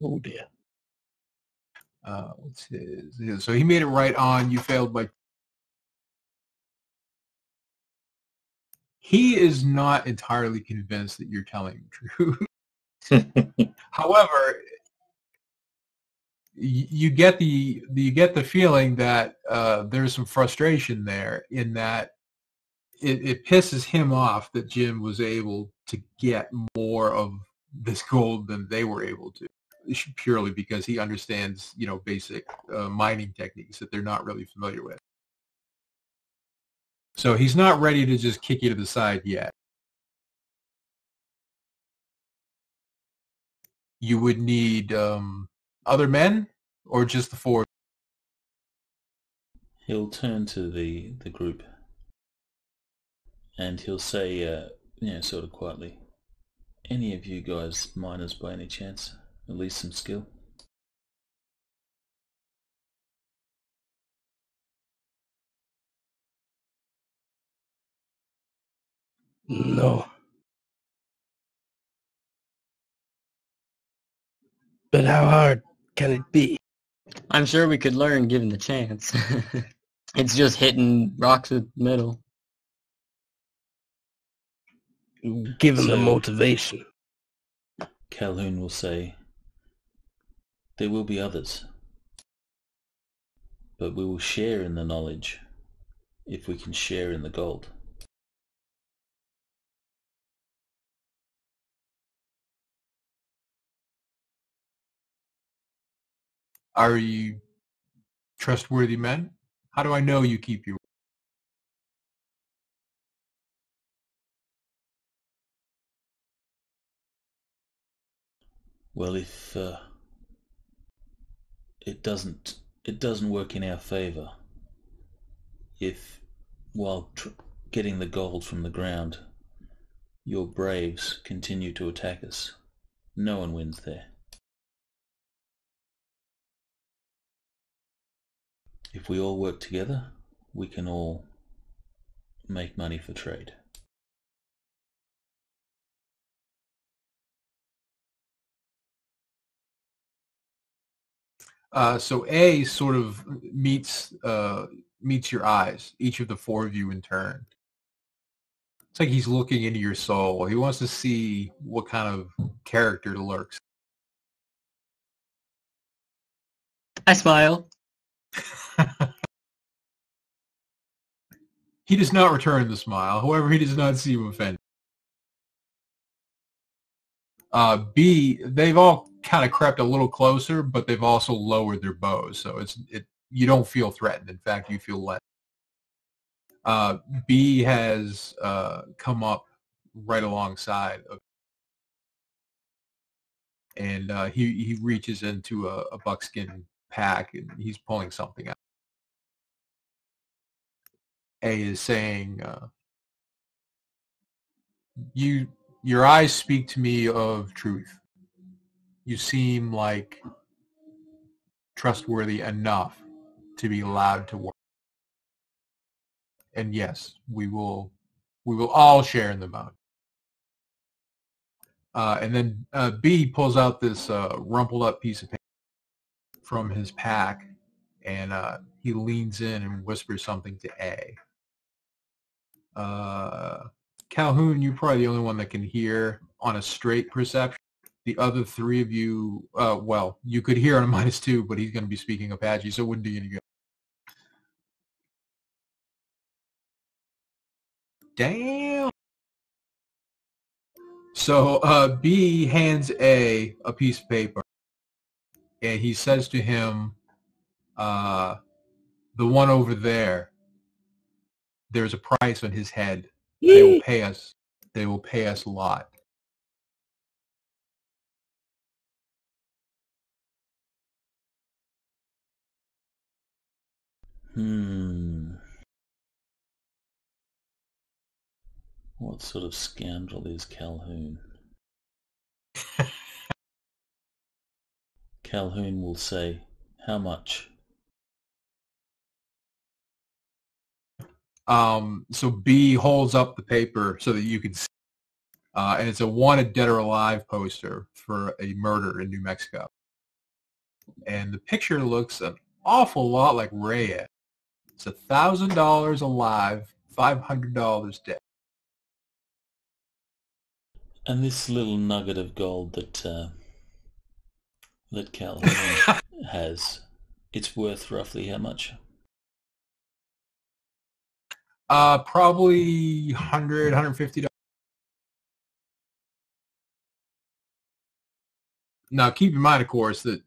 Oh dear. What's his? So he made it right on. You failed by. He is not entirely convinced that you're telling the truth. However, you get the feeling that there's some frustration there in that it pisses him off that Jim was able to get more of this gold than they were able to, purely because he understands, basic mining techniques that they're not really familiar with. So he's not ready to just kick you to the side yet. You would need other men or just the four? He'll turn to the group and he'll say, sort of quietly, "Any of you guys miners by any chance? At least some skill?" No. But how hard can it be? I'm sure we could learn given the chance. It's just hitting rocks with metal. Given the So- motivation. Calhoun will say, "There will be others, but we will share in the knowledge if we can share in the gold." Are you trustworthy men? How do I know you keep your? Well, if it doesn't work in our favor, if while getting the gold from the ground, your braves continue to attack us, no one wins there. If we all work together, we can all make money for trade. So A sort of meets your eyes, each of the four of you in turn. It's like he's looking into your soul. He wants to see what kind of character lurks. I smile. He does not return the smile. However, he does not seem offended. B, they've all kind of crept a little closer, but they've also lowered their bows, so you don't feel threatened. In fact, you feel less. B has come up right alongside of, and he reaches into a buckskin pack and he's pulling something out. A is saying, your eyes speak to me of truth. You seem like trustworthy enough to be allowed to work. And yes, we will all share in the bounty. And then B pulls out this rumpled up piece of paper from his pack, and he leans in and whispers something to A. Calhoun, you're probably the only one that can hear on a straight perception. The other three of you, well, you could hear on a -2, but he's going to be speaking Apache, so it wouldn't do you any good. Damn. So B hands A piece of paper, and he says to him, the one over there, there's a price on his head. They will pay us. They will pay us a lot. What sort of scoundrel is Calhoun? Calhoun will say, how much? So B holds up the paper so that you can see. And it's a wanted dead or alive poster for a murder in New Mexico. And the picture looks an awful lot like Reyes. It's $1,000 alive, $500 dead. And this little nugget of gold that Calhoun has, it's worth roughly how much? Probably $100, $150. Now, keep in mind, of course, that,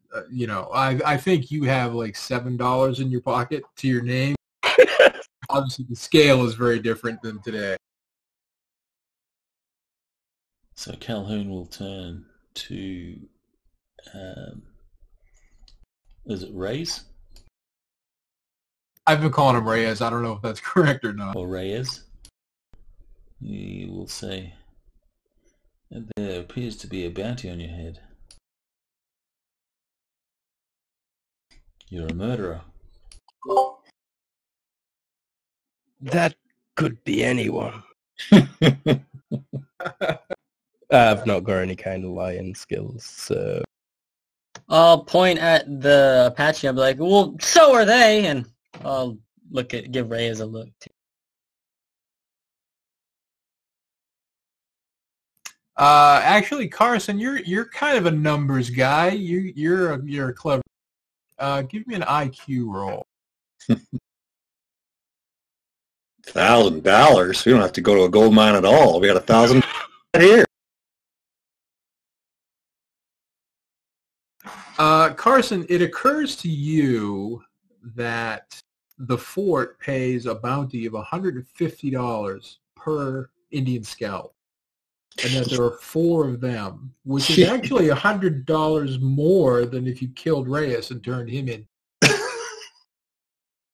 I think you have like $7 in your pocket to your name. Obviously, the scale is very different than today. So Calhoun will turn to, is it Reyes? I've been calling him Reyes. I don't know if that's correct or not. Or Reyes. He will say, there appears to be a bounty on your head. You're a murderer. That could be anyone. I've not got any kind of lying skills, so... I'll point at the Apache. I'll be like, well, so are they, and I'll give Reyes a look too. Actually, Carson, you're kind of a numbers guy. You're a clever. Give me an IQ roll. $1,000. We don't have to go to a gold mine at all. We got $1,000 here. Carson, it occurs to you that the fort pays a bounty of $150 per Indian scalp, and that there are 4 of them, which is actually $100 more than if you killed Reyes and turned him in.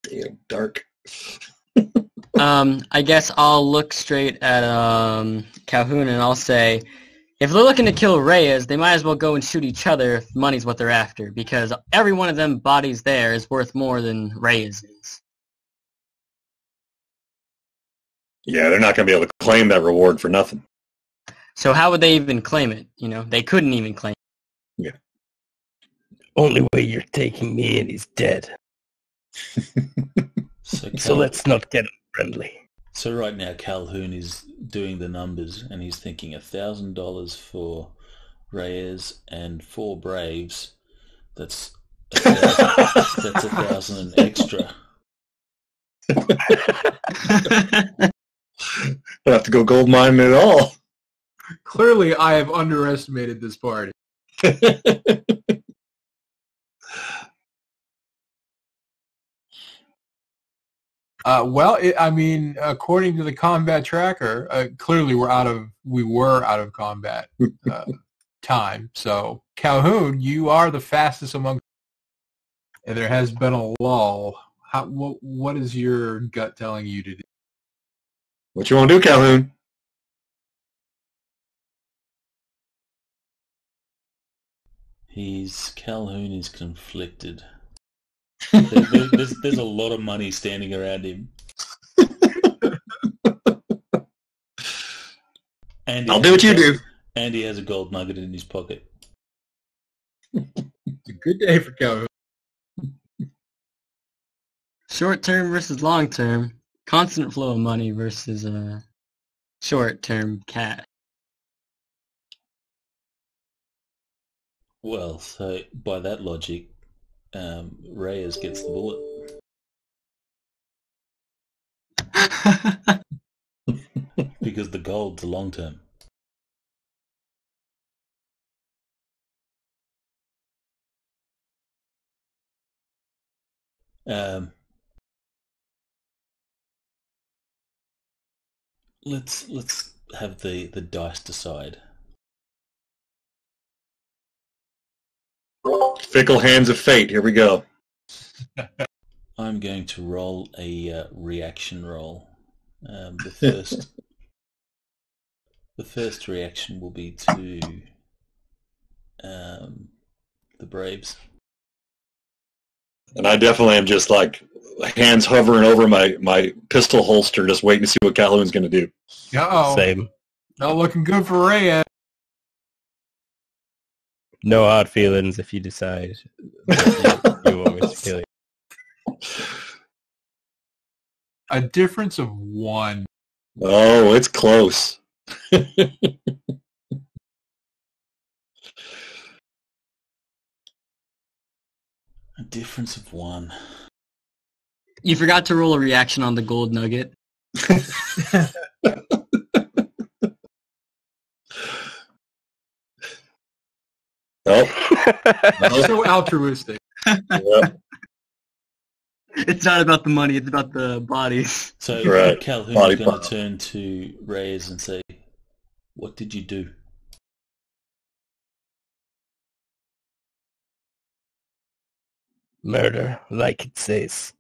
Damn, dark. I guess I'll look straight at Calhoun and I'll say, if they're looking to kill Reyes, they might as well go and shoot each other if money's what they're after, because every one of them bodies there is worth more than Reyes is. Yeah, they're not going to be able to claim that reward for nothing. So how would they even claim it? They couldn't even claim it. Yeah. Only way you're taking me in is dead. So let's not get friendly. So right now Calhoun is doing the numbers and he's thinking $1,000 for Reyes and 4 Braves. That's 1,000 extra. Don't have to go gold mining at all. Clearly, I have underestimated this party. I mean, according to the combat tracker, clearly we were out of combat time. So, Calhoun, you are the fastest among, and there has been a lull. What is your gut telling you to do? What you want to do, Calhoun? Calhoun is conflicted. There's a lot of money standing around him. I'll do what you do. And he has a gold nugget in his pocket. It's a good day for Calhoun. Short term versus long term. Constant flow of money versus short term cash. Well, so by that logic, Reyes gets the bullet. Because the gold's the long term. Let's have the dice decide. Fickle hands of fate. Here we go. I'm going to roll a reaction roll. The first reaction will be to the Braves. And I definitely am just like hands hovering over my pistol holster, just waiting to see what Calhoun's going to do. Uh-oh. Same. Not looking good for Reyes. No hard feelings if you decide that you want me to kill you. A difference of 1. Oh, it's close. A difference of 1. You forgot to roll a reaction on the gold nugget. Oh. So altruistic. Yep. It's not about the money, it's about the bodies. So Right. Calhoun's going to turn to Reyes and say, "What did you do?" Murder, like it says.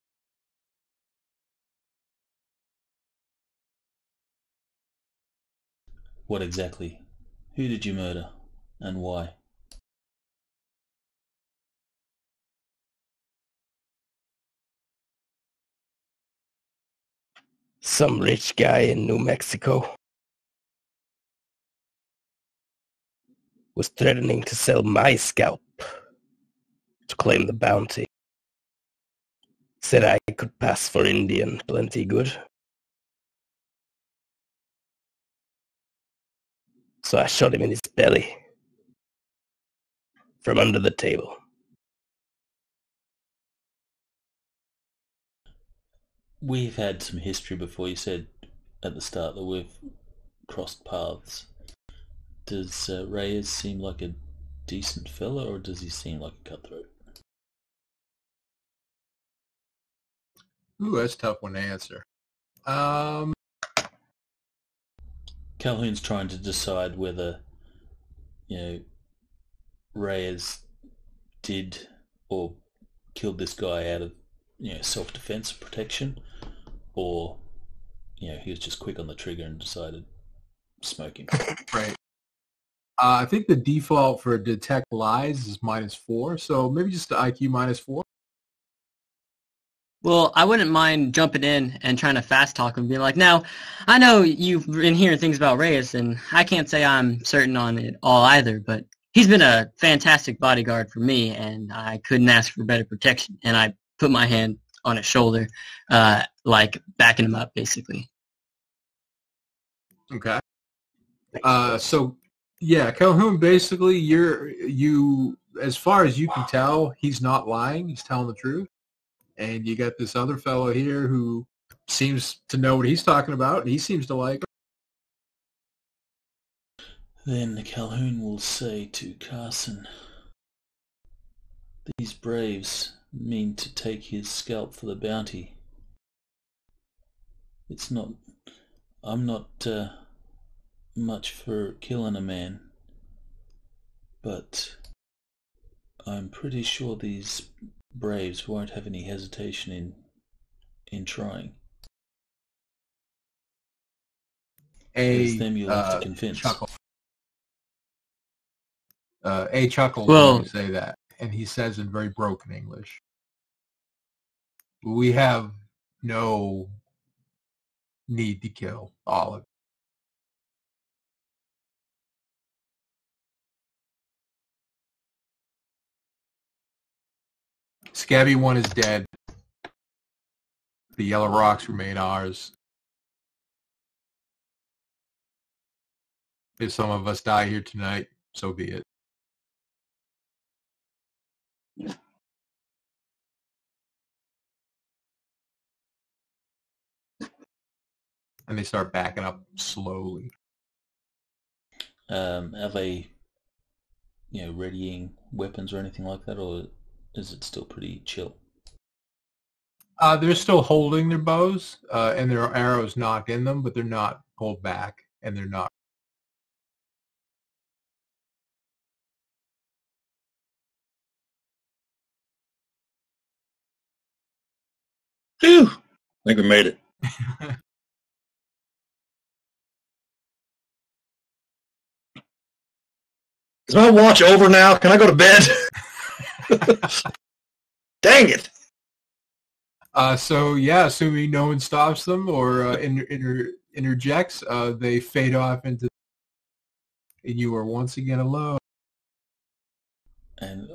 What exactly? Who did you murder? And why? Some rich guy in New Mexico was threatening to sell my scalp to claim the bounty. Said I could pass for Indian plenty good. So I shot him in his belly from under the table. We've had some history before. You said at the start that we've crossed paths. Does Reyes seem like a decent fella, or does he seem like a cutthroat? Ooh, that's a tough one to answer. Calhoun's trying to decide whether, Reyes did or killed this guy out of, self-defense protection, or, he was just quick on the trigger and decided smoke him. Right. I think the default for detect lies is -4, so maybe just the IQ -4. Well, I wouldn't mind jumping in and trying to fast talk and being like, now, I know you've been hearing things about Reyes, and I can't say I'm certain on it all either, but he's been a fantastic bodyguard for me, and I couldn't ask for better protection. And I put my hand on his shoulder, like backing him up, basically. Okay. So, yeah, Calhoun, basically, you, as far as you can tell, he's not lying. He's telling the truth. And you got this other fellow here who seems to know what he's talking about, and he seems to like her. Then Calhoun will say to Carson, "These braves mean to take his scalp for the bounty. I'm not much for killing a man, but I'm pretty sure these braves won't have any hesitation in trying. It's them you'll have to convince." Chuckle. A chuckles Well- when you say that, and he says in very broken English, "We have no need to kill all of you." Scabby one is dead. The yellow rocks remain ours. If some of us die here tonight, so be it. And they start backing up slowly. Are they, readying weapons or anything like that, or is it still pretty chill? They're still holding their bows, and their arrows knock in them, but they're not pulled back, and they're not. Phew. I think we made it. Is my watch over now? Can I go to bed? Dang it. So yeah, assuming no one stops them or interjects, they fade off into, and you are once again alone. And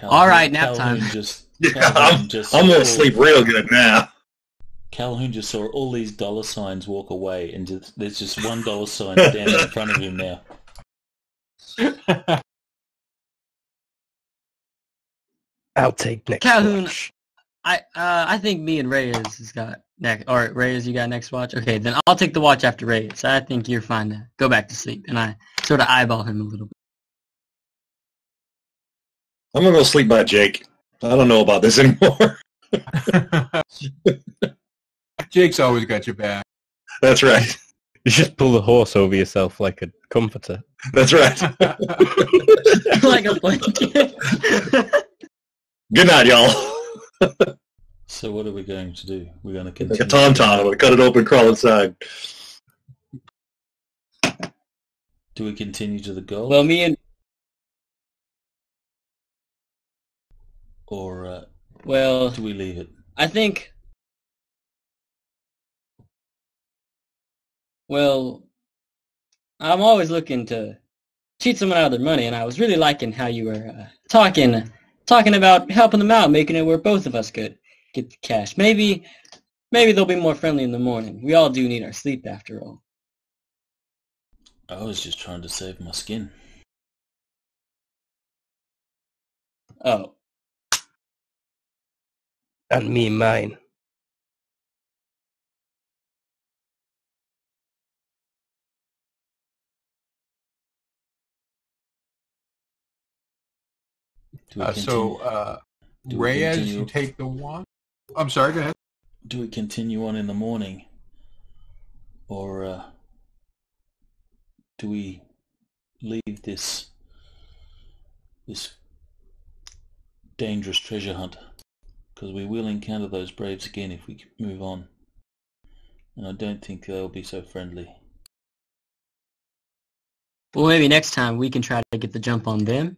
All right, nap time. I'm going to sleep real good now. Calhoun just saw all these dollar signs walk away, and there's just $1 sign standing in front of him now. I'll take next Calhoun, watch. I think me and Reyes has got next. All right, Reyes, you got next watch. Okay, then I'll take the watch after Reyes. I think you're fine to go back to sleep, and I sort of eyeball him a little bit. I'm going to go sleep by Jake. I don't know about this anymore. Jake's always got your back. That's right. You just pull the horse over yourself like a comforter. That's right. Like a blanket. Good night, y'all. So what are we going to do? We're going to Like continue. a tauntaun. I'm going to cut it open, crawl inside. Do we continue to the goal, Well, me and or well, do we leave it? I think. Well, I'm always looking to cheat someone out of their money, and I was really liking how you were talking about helping them out, making it where both of us could get the cash. Maybe they'll be more friendly in the morning. We all do need our sleep after all. I was just trying to save my skin. Oh, And me mine. Do we do we Reyes, continue? you take the one. I'm sorry, go ahead. Do we continue on in the morning, or do we leave this dangerous treasure hunt? Because we will encounter those braves again if we move on, and I don't think they'll be so friendly. well, maybe next time we can try to get the jump on them.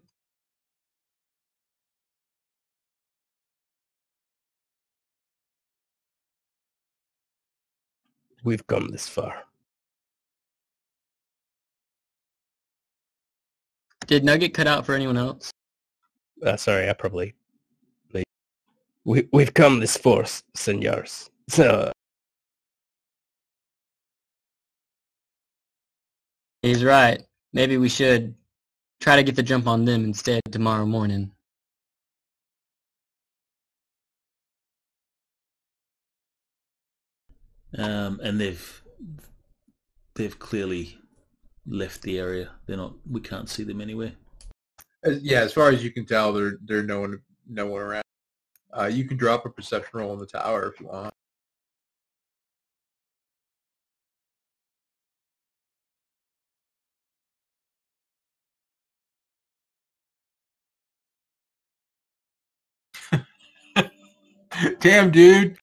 We've come this far. Did Nugget cut out for anyone else? Sorry, I probably... We've come this far, senors. So, He's right. Maybe we should try to get the jump on them instead tomorrow morning. And they've clearly left the area. They're not. We can't see them anywhere. Yeah, as far as you can tell, they're no one around. You can drop a perception roll on the tower if you want. Damn, dude.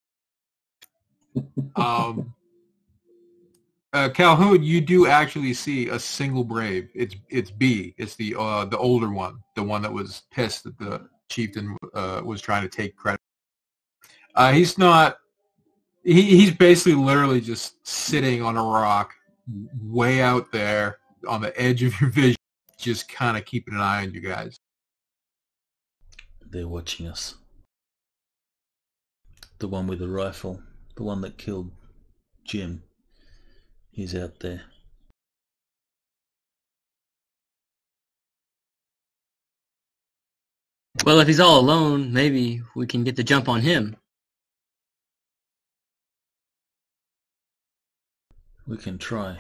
Calhoun, you do actually see a single brave. It's B. It's the older one, the one that was pissed that the chieftain was trying to take credit. He's not. He's basically literally just sitting on a rock, way out there on the edge of your vision, just kind of keeping an eye on you guys. They're watching us. The one with the rifle, the one that killed Jim, he's out there. Well, if he's all alone, maybe we can get the jump on him. We can try,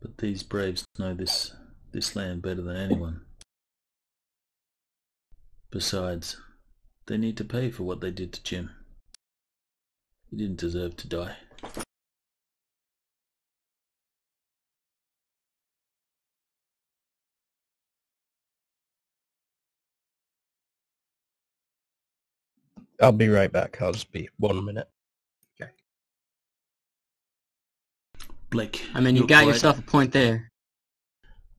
but these braves know this land better than anyone. Besides, they need to pay for what they did to Jim. He didn't deserve to die. I'll be right back. I'll just be 1 minute. Okay. Blake, I mean, you got yourself a point there.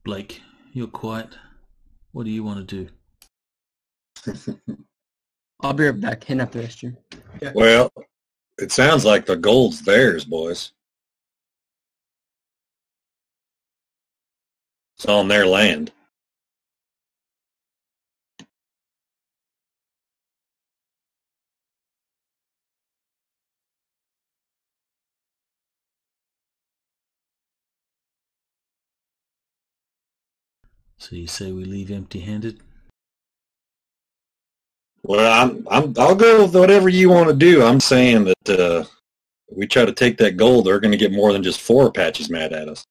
Blake, you're quiet. What do you want to do? I'll be right back. Hitting up the restroom. Yeah. Well, it sounds like the gold's theirs, boys. It's on their land. So you say we leave empty-handed? Well, I'll go with whatever you want to do. I'm saying that we try to take that gold, they're going to get more than just 4 Apaches mad at us.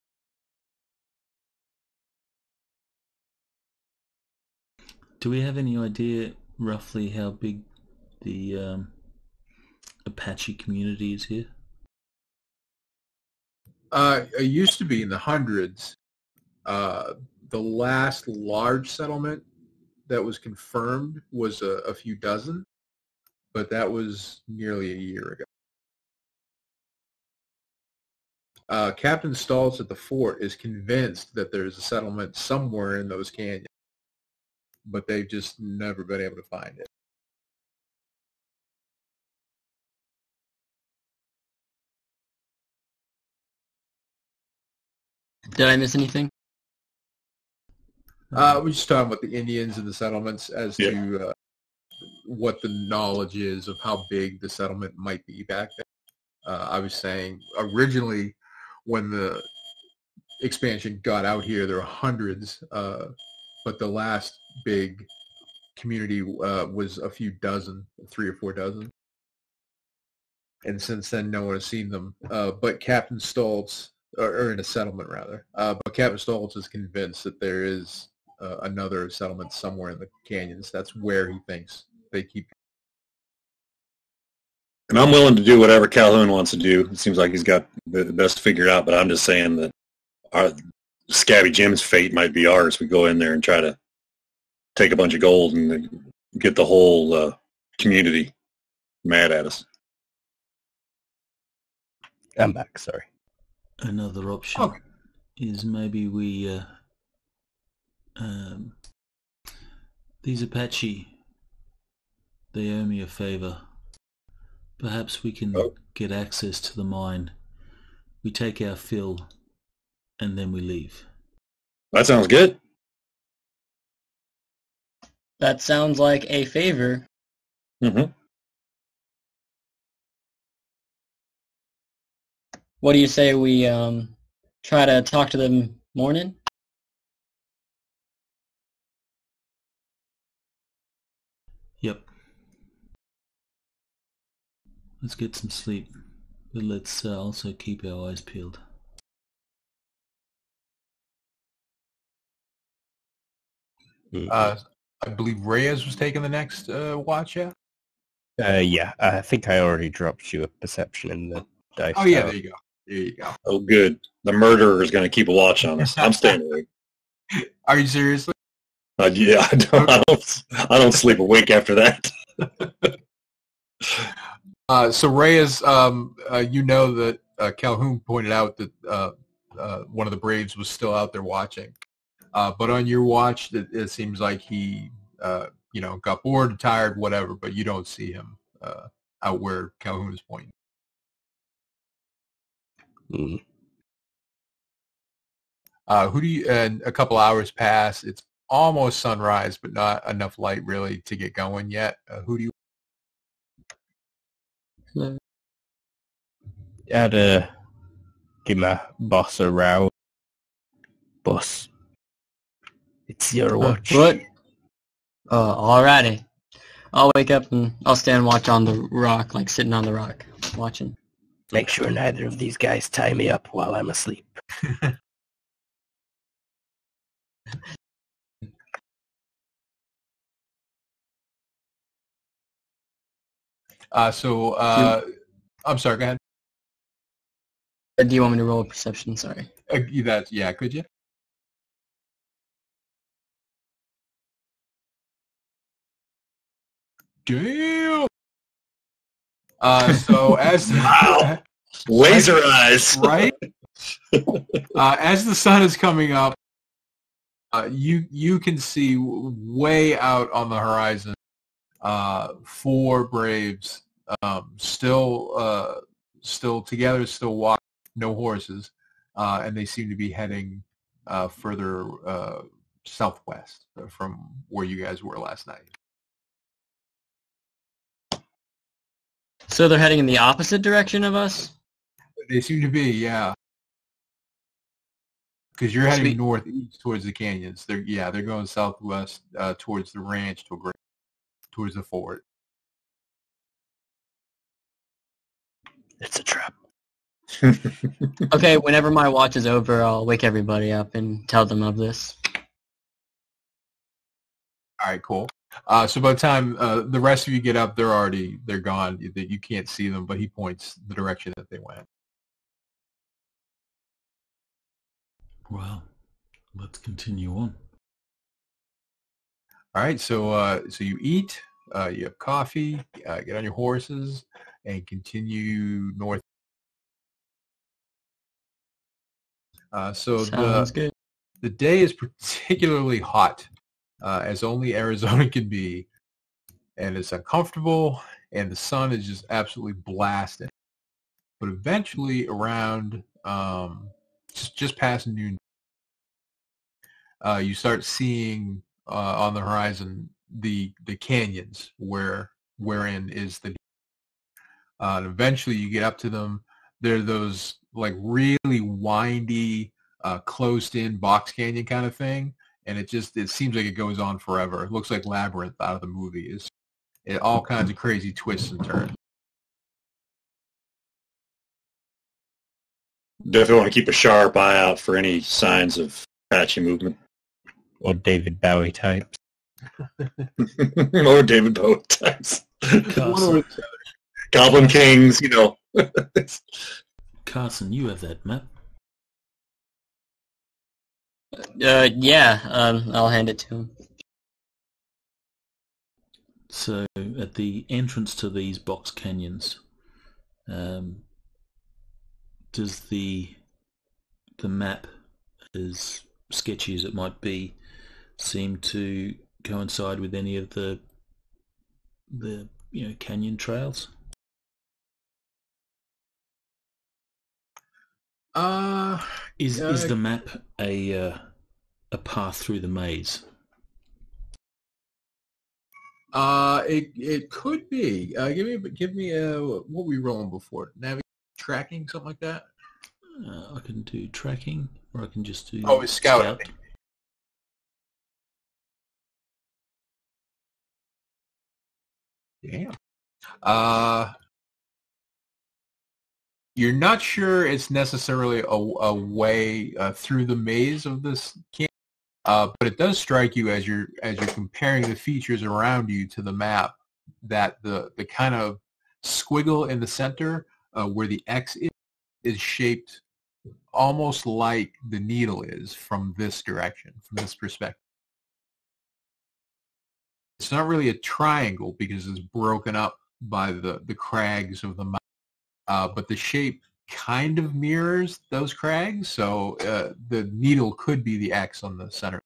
Do we have any idea roughly how big the Apache community is here? It used to be in the hundreds. The last large settlement that was confirmed was a few dozen, but that was nearly a year ago. Captain Stoltz at the fort is convinced that there's a settlement somewhere in those canyons, but they've just never been able to find it. Did I miss anything? We're just talking about the Indians and the settlements as Yeah. to what the knowledge is of how big the settlement might be back then. I was saying originally when the expansion got out here, there were hundreds, but the last big community was a few dozen, 3 or 4 dozen. And since then, no one has seen them. But Captain Stoltz, or in a settlement rather, but Captain Stoltz is convinced that there is another settlement somewhere in the canyons. That's where he thinks they keep. And I'm willing to do whatever Calhoun wants to do. It seems like he's got the best figured out, but I'm just saying that our Scabby Jim's fate might be ours. We go in there and try to take a bunch of gold and get the whole community mad at us. I'm back, sorry. Another option Okay. is maybe we these Apache, they owe me a favor. Perhaps we can get access to the mine. We take our fill and then we leave. That sounds good. That sounds like a favor. Mm-hmm. What do you say we try to talk to them morning? Yep. Let's get some sleep But let's also keep our eyes peeled. I believe Reyes was taking the next watch out. Yeah, I think I already dropped you a perception in the dice Oh yeah, tower. there you go. There you go. Oh, good. The murderer is going to keep a watch on us. I'm staying awake. Are you seriously? Yeah, I don't sleep a wink after that. So Reyes, you know that Calhoun pointed out that one of the Braves was still out there watching. But on your watch, it seems like he, got bored, tired, whatever. But you don't see him out where Calhoun is pointing. Mm. Who do you? And a couple hours pass. It's almost sunrise, but not enough light really to get going yet. Who do you? I'd give my boss a row. Boss, it's your watch. What? Alrighty. I'll wake up and I'll stand watch on the rock, like sitting on the rock, watching. Make sure neither of these guys tie me up while I'm asleep. I'm sorry. Go ahead. Do you want me to roll a perception? Sorry. Yeah. Could you? Damn. So as Wow. Laser eyes. right, as the sun is coming up, you can see way out on the horizon 4 Braves still together, still walking, no horses, and they seem to be heading further southwest from where you guys were last night. So they're heading in the opposite direction of us? They seem to be, yeah. Because you're heading Sweet. northeast towards the canyons. They're going southwest towards the ranch, towards the fort. It's a trap. Okay, whenever my watch is over, I'll wake everybody up and tell them of this. All right, cool. So by the time the rest of you get up, they're gone. You can't see them, but he points the direction that they went. Well, let's continue on. All right, so you eat, you have coffee, get on your horses, and continue north. Sounds good. The day is particularly hot, as only Arizona can be, and it's uncomfortable, and the sun is just absolutely blasting. But eventually, around just past noon, you start seeing on the horizon the canyons wherein is the. And eventually, you get up to them. They're those like really windy, closed-in box canyon kind of thing, and it seems like it goes on forever. It looks like Labyrinth out of the movie. It all kinds of crazy twists and turns. Definitely want to keep a sharp eye out for any signs of patchy movement. Or David Bowie types. Or David Bowie types. Carson, Goblin Kings, Carson, you have that map. Yeah, I'll hand it to him. So at the entrance to these box canyons, does the map, as sketchy as it might be, seem to coincide with any of the canyon trails? Is the map a path through the maze? It could be. Give me what were we rolling before? Tracking, something like that. I can do tracking, or I can just do. Oh, it's scout. Damn. You're not sure it's necessarily a way through the maze of this camp, but it does strike you as you're comparing the features around you to the map that the kind of squiggle in the center where the X is shaped almost like the needle is from this direction, from this perspective. It's not really a triangle because it's broken up by the crags of the mountain, but the shape kind of mirrors those crags, so the needle could be the X on the center.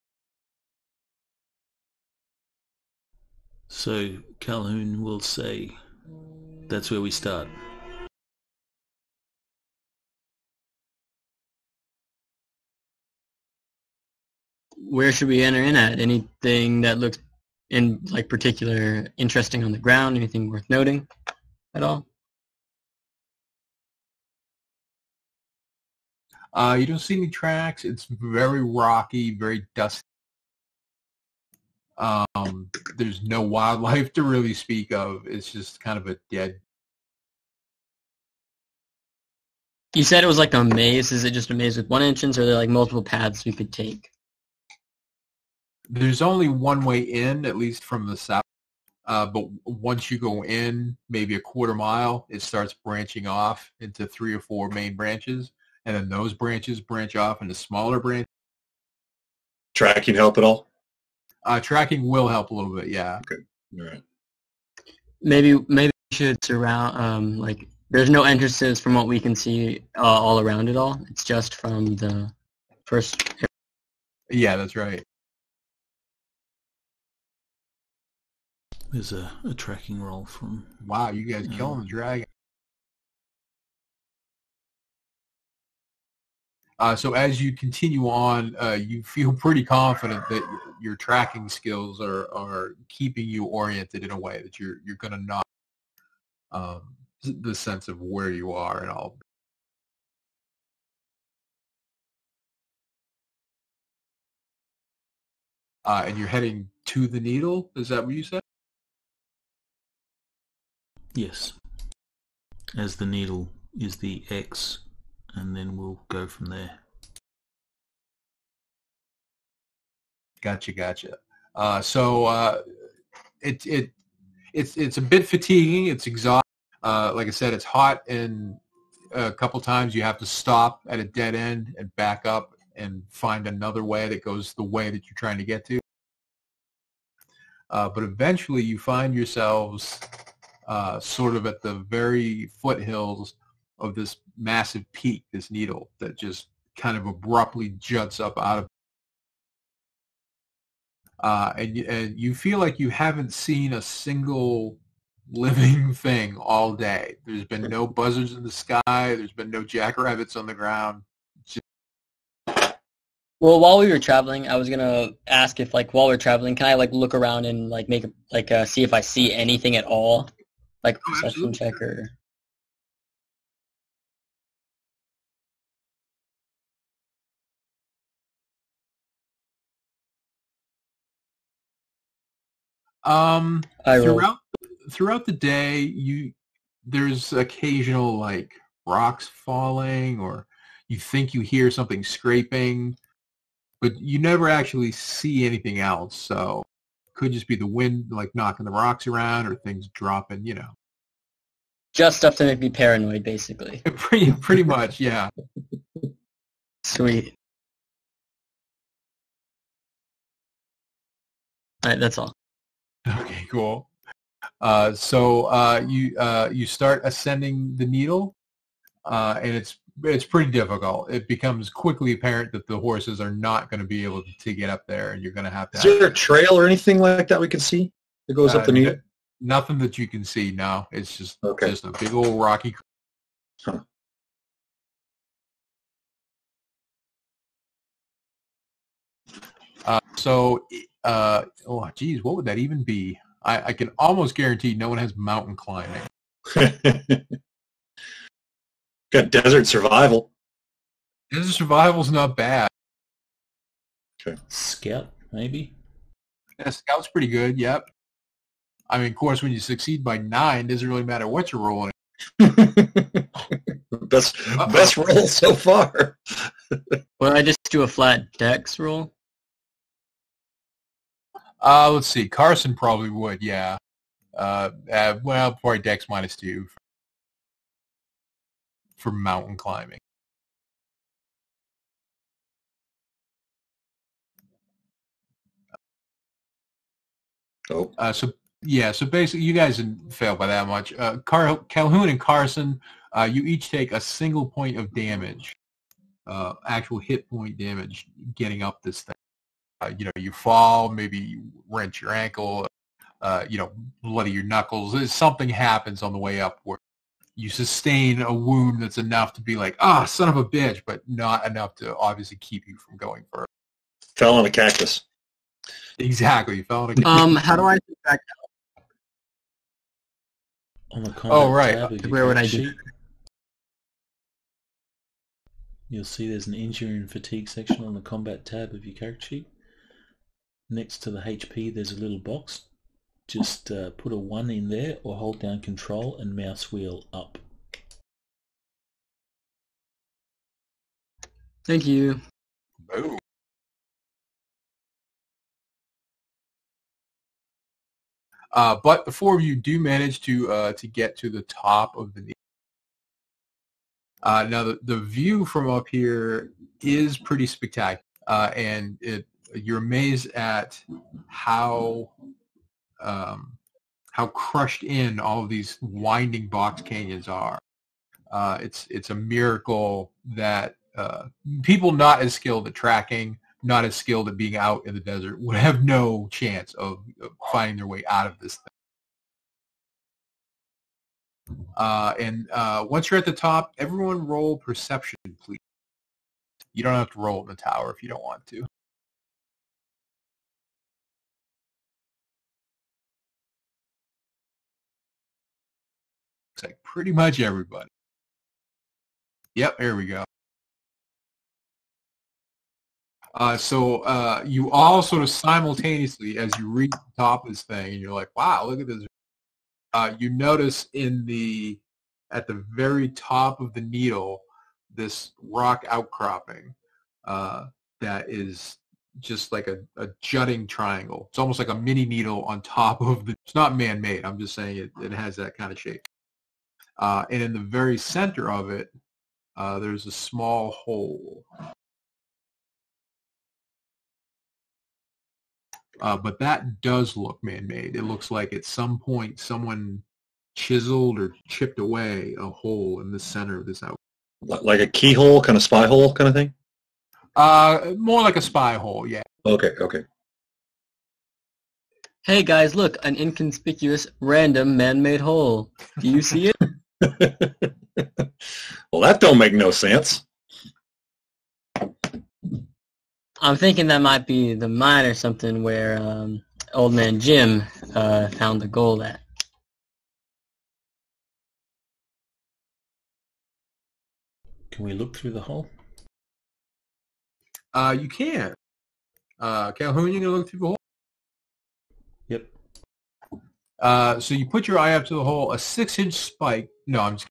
So Calhoun will say, that's where we start. Where should we enter in at? Anything that looks in like particular interesting on the ground? Anything worth noting at all? You don't see any tracks. It's very rocky, very dusty. There's no wildlife to really speak of. It's just kind of a dead. You said it was like a maze. Is it just a maze with one entrance, or are there like multiple paths we could take? There's only one way in, at least from the south. But once you go in, maybe a quarter mile, it starts branching off into 3 or 4 main branches, and then those branches branch off into smaller branches. Tracking help at all? Tracking will help a little bit, yeah. Okay. All right. Maybe we should surround like there's no entrances from what we can see all around it all. It's just from the first. Yeah, that's right. There's a tracking roll from... Wow, you guys killing the dragon. So as you continue on, you feel pretty confident that your tracking skills are keeping you oriented in a way that you're going to not the sense of where you are and all. And you're heading to the needle? Is that what you said? Yes. As the needle is the X, and then we'll go from there. Gotcha. So it's a bit fatiguing. It's exhausting. Like I said, it's hot, and a couple times you have to stop at a dead end and back up and find another way that goes the way that you're trying to get to. But eventually you find yourselves sort of at the very foothills of this massive peak, this needle that just kind of abruptly juts up out of and you feel like you haven't seen a single living thing all day. There's been no buzzards in the sky. There's been no jackrabbits on the ground. Well, while we were traveling, I was gonna ask if, like, while we're traveling, can I like look around and like make see if I see anything at all, like a perception check or? Throughout the day, there's occasional like rocks falling, or you think you hear something scraping, but you never actually see anything else. So it could just be the wind like knocking the rocks around, or things dropping, Just stuff to make me paranoid, basically. Pretty much, yeah. Sweet. All right, that's all. Okay, cool. So you start ascending the needle, and it's pretty difficult. It becomes quickly apparent that the horses are not going to be able to get up there, and you're going to have to. Is there a trail or anything like that we can see that goes up the needle? Nothing that you can see. No, it's just a big old rocky. Huh. Oh geez, what would that even be? I can almost guarantee no one has mountain climbing. Got desert survival. Desert survival's not bad. Okay. Scout, maybe? Yeah, Scout's pretty good, yep. I mean, of course, when you succeed by 9, it doesn't really matter what you're rolling. best roll so far. Well, I just do a flat dex roll. Let's see. Carson probably would, yeah. Well, probably Dex -2 for mountain climbing. Oh. So basically, you guys didn't fail by that much. Calhoun and Carson, you each take a single point of damage, actual hit point damage, getting up this thing. You fall, maybe you wrench your ankle, bloody your knuckles. Something happens on the way up where you sustain a wound that's enough to be like, son of a bitch, but not enough to obviously keep you from going further. Fell on a cactus. Exactly, you fell on a cactus. How do I get back On the combat tab of your Where would I character do sheet, you'll see there's an injury and fatigue section on the combat tab of your character sheet. Next to the HP, there's a little box. Just put a 1 in there or hold down Control and mouse wheel up. Thank you. Boom. But the four of you do manage to get to the top of the knee. Now the view from up here is pretty spectacular, and you're amazed at how crushed in all of these winding box canyons are. It's a miracle that people not as skilled at tracking, not as skilled at being out in the desert, would have no chance of finding their way out of this thing. And once you're at the top, everyone roll perception, please. You don't have to roll in the tower if you don't want to. It's like pretty much everybody. Yep, here we go. So you all sort of simultaneously, as you reach the top of this thing, and you're like, wow, look at this. You notice at the very top of the needle, this rock outcropping that is just like a jutting triangle. It's almost like a mini needle on top of it's not man-made. I'm just saying it has that kind of shape. And in the very center of it, there's a small hole. But that does look man-made. It looks like at some point someone chiseled or chipped away a hole in the center of this out. Like a keyhole, kind of spy hole kind of thing? More like a spy hole, yeah. Okay. Hey guys, look, an inconspicuous, random, man-made hole. Do you see it? Well, that don't make no sense. I'm thinking that might be the mine or something where old man Jim found the gold at. Can we look through the hole? You can. Calhoun, you gonna look through the hole? Yep. So you put your eye up to the hole, a 6-inch spike. No, I'm just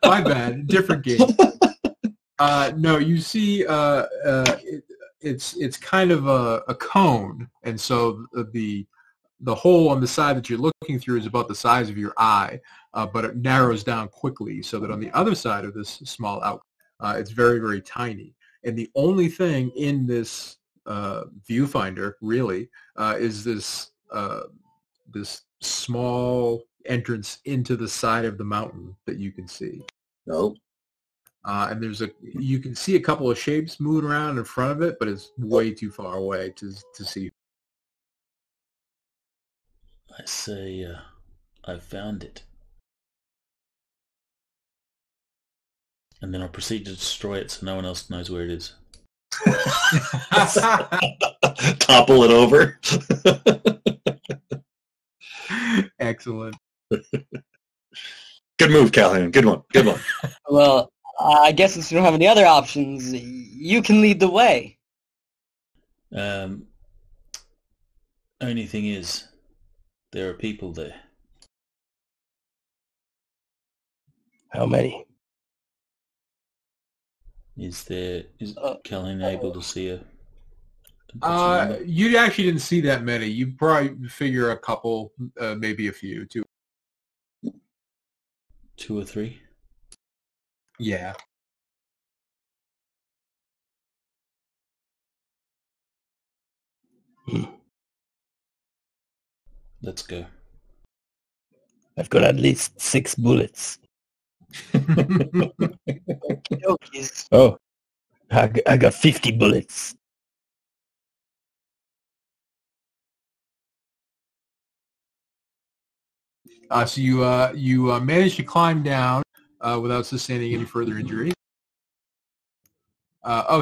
my bad. Different game. No, you see, it's kind of a cone, and so the hole on the side that you're looking through is about the size of your eye, but it narrows down quickly so that on the other side of this small out, it's very, very tiny. And the only thing in this viewfinder really is this small entrance into the side of the mountain that you can see. No. And you can see a couple of shapes moving around in front of it, but it's way too far away to see. I say, I found it. And then I'll proceed to destroy it so no one else knows where it is. Topple it over. Excellent. Good move, Calhoun. Good one. Well, I guess since we don't have any other options, you can lead the way. Only thing is, there are people there. How many? Is Calhoun able to see a number? You actually didn't see that many. You probably figure a couple, maybe a few, too. 2 or 3? Yeah. Let's go. I've got at least 6 bullets. Okies. Oh, I got 50 bullets. So you managed to climb down without sustaining any further injuries.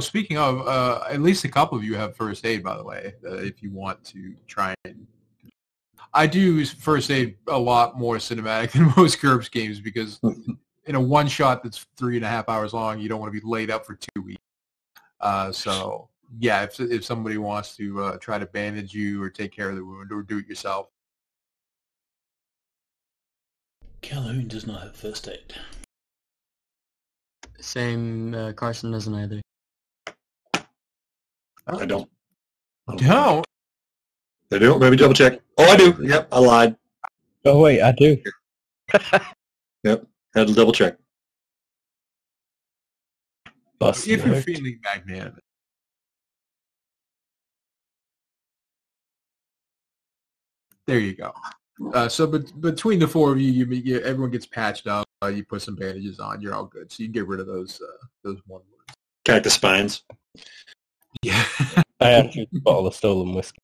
Speaking of, at least a couple of you have first aid, by the way, if you want to try and... I do use first aid a lot more cinematic than most GURPS games because in a one-shot that's 3.5 hours long, you don't want to be laid up for 2 weeks. So, yeah, if somebody wants to try to bandage you or take care of the wound or do it yourself. Calhoun does not have first aid. Same, Carson doesn't either. I don't. Don't? I don't. Maybe double check. Oh, I do. Yep, I lied. Oh, wait, I do. Yep, had to double check. Bust If you're nerd. feeling magnanimous. There you go. So between the four of you, everyone gets patched up. You put some bandages on. You're all good. So you can get rid of those one wounds. Cactus spines. Yeah. I actually a bottle of stolen whiskey.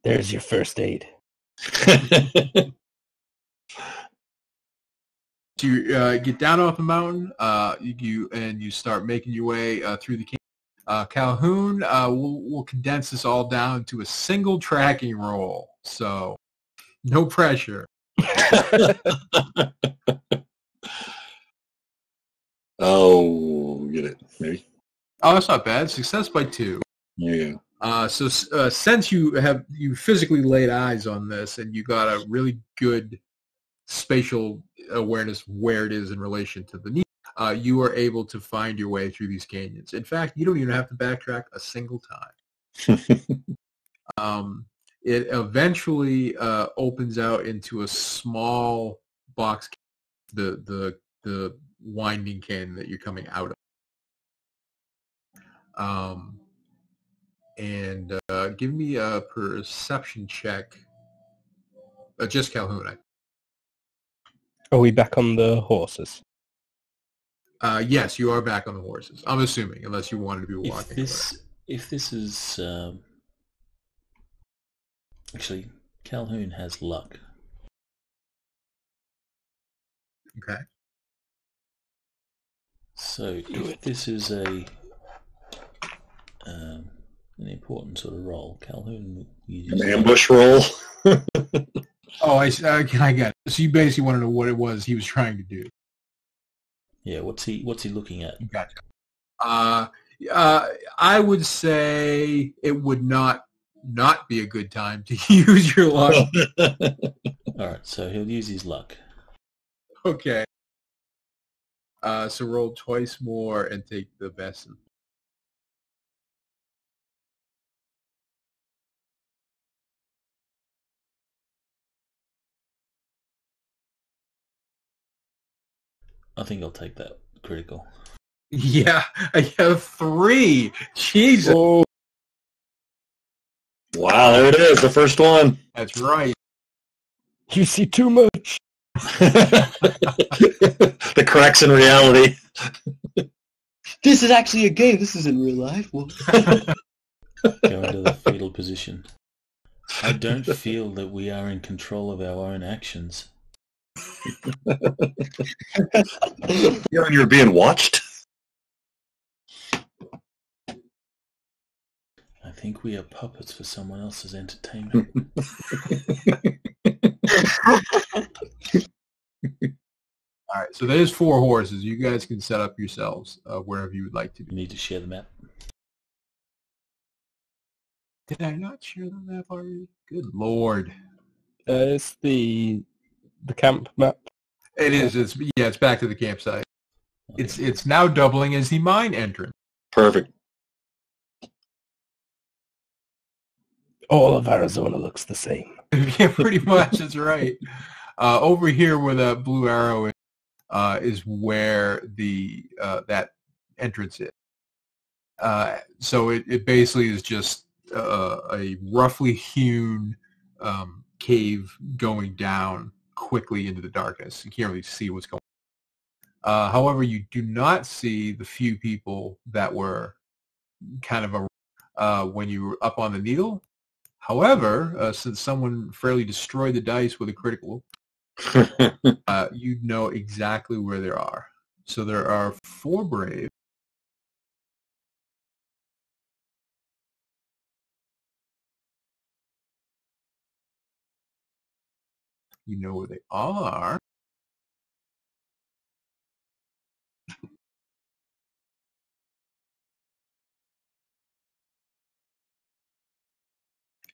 There's your first aid. So you get down off the mountain. You start making your way through the canyon. Calhoun, we'll condense this all down to a single tracking roll. So no pressure. Oh, get it, maybe. Oh, that's not bad. Success by 2. There you go. Since you physically laid eyes on this and you got a really good spatial awareness where it is in relation to the need, you are able to find your way through these canyons. In fact, you don't even have to backtrack a single time. It eventually opens out into a small box, the winding canyon that you're coming out of. And give me a perception check. Just Calhoun. Are we back on the horses? Yes, you are back on the horses. I'm assuming, unless you wanted to be walking. If this is actually, Calhoun has luck. Okay. So if this is an important sort of role, Calhoun uses An ambush roll. Oh, I get it. So you basically want to know what it was he was trying to do. Yeah, what's he looking at? Gotcha. I would say it would not be a good time to use your luck. All right, so he'll use his luck. Okay. So roll twice more and take the best. I think I'll take that critical. Yeah, I have 3. Jesus. Oh, Wow, there it is, the first one. That's right. you see too much. The cracks in reality. This is actually a game. This isn't real life. Go into the fetal position. I don't feel that we are in control of our own actions. You're being watched. I think we are puppets for someone else's entertainment. All right, so there's 4 horses. You guys can set up yourselves wherever you would like to You be. need to share the map. Did I not share the map already? Good Lord. It's the camp map. It is. It's back to the campsite. Okay. It's now doubling as the mine entrance. Perfect. All of Arizona looks the same. Yeah, pretty much. That's right. Over here where that blue arrow is where the that entrance is. So it basically is just a roughly hewn cave going down quickly into the darkness. You can't really see what's going on. However, you do not see the few people that were kind of when you were up on the needle. However, since someone fairly destroyed the dice with a critical, you know exactly where they are. So there are 4 brave. You know where they are.